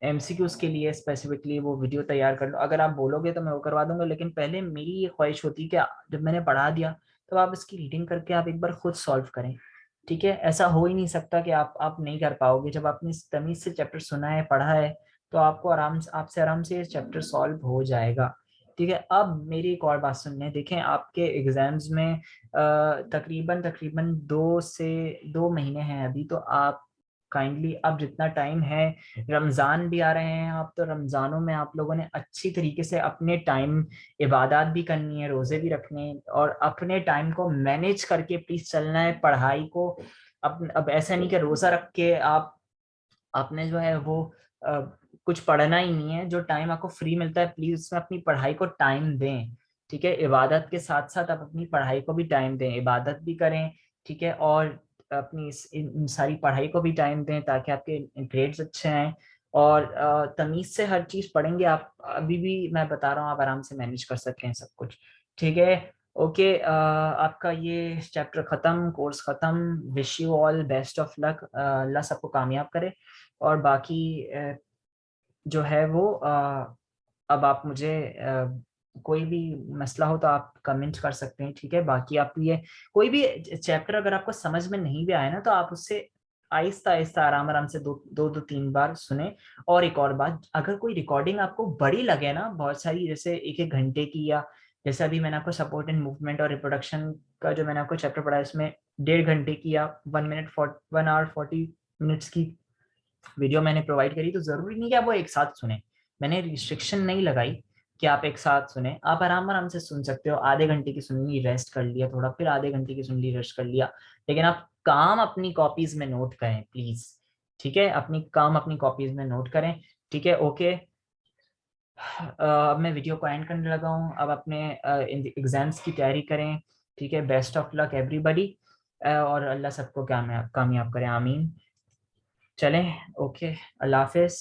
एमसीक्यूज के लिए स्पेसिफिकली वो वीडियो तैयार कर लो। अगर आप बोलोगे तो मैं वो करवा दूंगा, लेकिन पहले मेरी ये ख्वाहिश होती है कि जब मैंने पढ़ा दिया तो आप इसकी रीडिंग करके आप एक बार खुद सॉल्व करें। ठीक है, ऐसा हो ही नहीं सकता कि आप नहीं कर पाओगे। जब आपने इस तमीज से चैप्टर सुना है, पढ़ा है, तो आपको आपसे आराम से ये चैप्टर सॉल्व हो जाएगा। ठीक है, अब मेरी एक और बात सुनने देखें, आपके एग्जाम्स में तकरीबन तकरीबन 2 महीने हैं अभी, तो आप काइंडली अब जितना टाइम है, रमजान भी आ रहे हैं, आप तो रमजानों में आप लोगों ने अच्छी तरीके से अपने टाइम इबादत भी करनी है, रोजे भी रखने हैं और अपने टाइम को मैनेज करके प्लीज चलना है। पढ़ाई को अब ऐसा नहीं कि रोजा रख के आपने जो है वो अ, कुछ पढ़ना ही नहीं है। जो टाइम आपको फ्री मिलता है प्लीज उसमें अपनी पढ़ाई को टाइम दें। ठीक है, इबादत के साथ साथ आप अपनी पढ़ाई को भी टाइम दें, इबादत भी करें। ठीक है, और अपनी इन सारी पढ़ाई को भी टाइम दें ताकि आपके ग्रेड्स अच्छे आए। और तमीज से हर चीज पढ़ेंगे आप, अभी भी मैं बता रहा हूँ, आप आराम से मैनेज कर सकते हैं सब कुछ। ठीक है, ओके, आपका ये चैप्टर खत्म, कोर्स खत्म। Wish you all best of luck, Allah सबको कामयाब करे। और बाकी जो है वो अब आप मुझे कोई भी मसला हो तो आप कमेंट कर सकते हैं। ठीक है, बाकी आप ये कोई भी चैप्टर अगर आपको समझ में नहीं भी आया ना तो आप उससे आहिस्ता आहिस्ता आराम आराम से दो 3 बार सुने। और एक और बात, अगर कोई रिकॉर्डिंग आपको बड़ी लगे ना, बहुत सारी, जैसे 1-1 घंटे की, या जैसे अभी मैंने आपको सपोर्ट इन मूवमेंट और रिप्रोडक्शन का जो मैंने आपको चैप्टर पढ़ा है इसमें 1.5 घंटे की या 1 आवर 40 मिनट्स की वीडियो मैंने प्रोवाइड करी, तो जरूरी नहीं कि आप वो एक साथ सुने। मैंने रिस्ट्रिक्शन नहीं लगाई कि आप एक साथ सुने, आप आराम आराम से सुन सकते हो। आधे घंटे की सुन ली, रेस्ट कर लिया थोड़ा, फिर आधे घंटे की सुन ली, रेस्ट कर लिया। लेकिन आप काम अपनी कॉपीज में नोट करें प्लीज। ठीक है, अपनी कॉपीज में नोट करें। ठीक है, ओके। अब मैं वीडियो को एंड करने लगा हूँ। अब अपने एग्जाम्स की तैयारी करें। ठीक है, बेस्ट ऑफ लक एवरीबॉडी, और अल्लाह सबको कामयाब कामयाब करे, आमीन। चलें, ओके, अल्लाह हाफिज।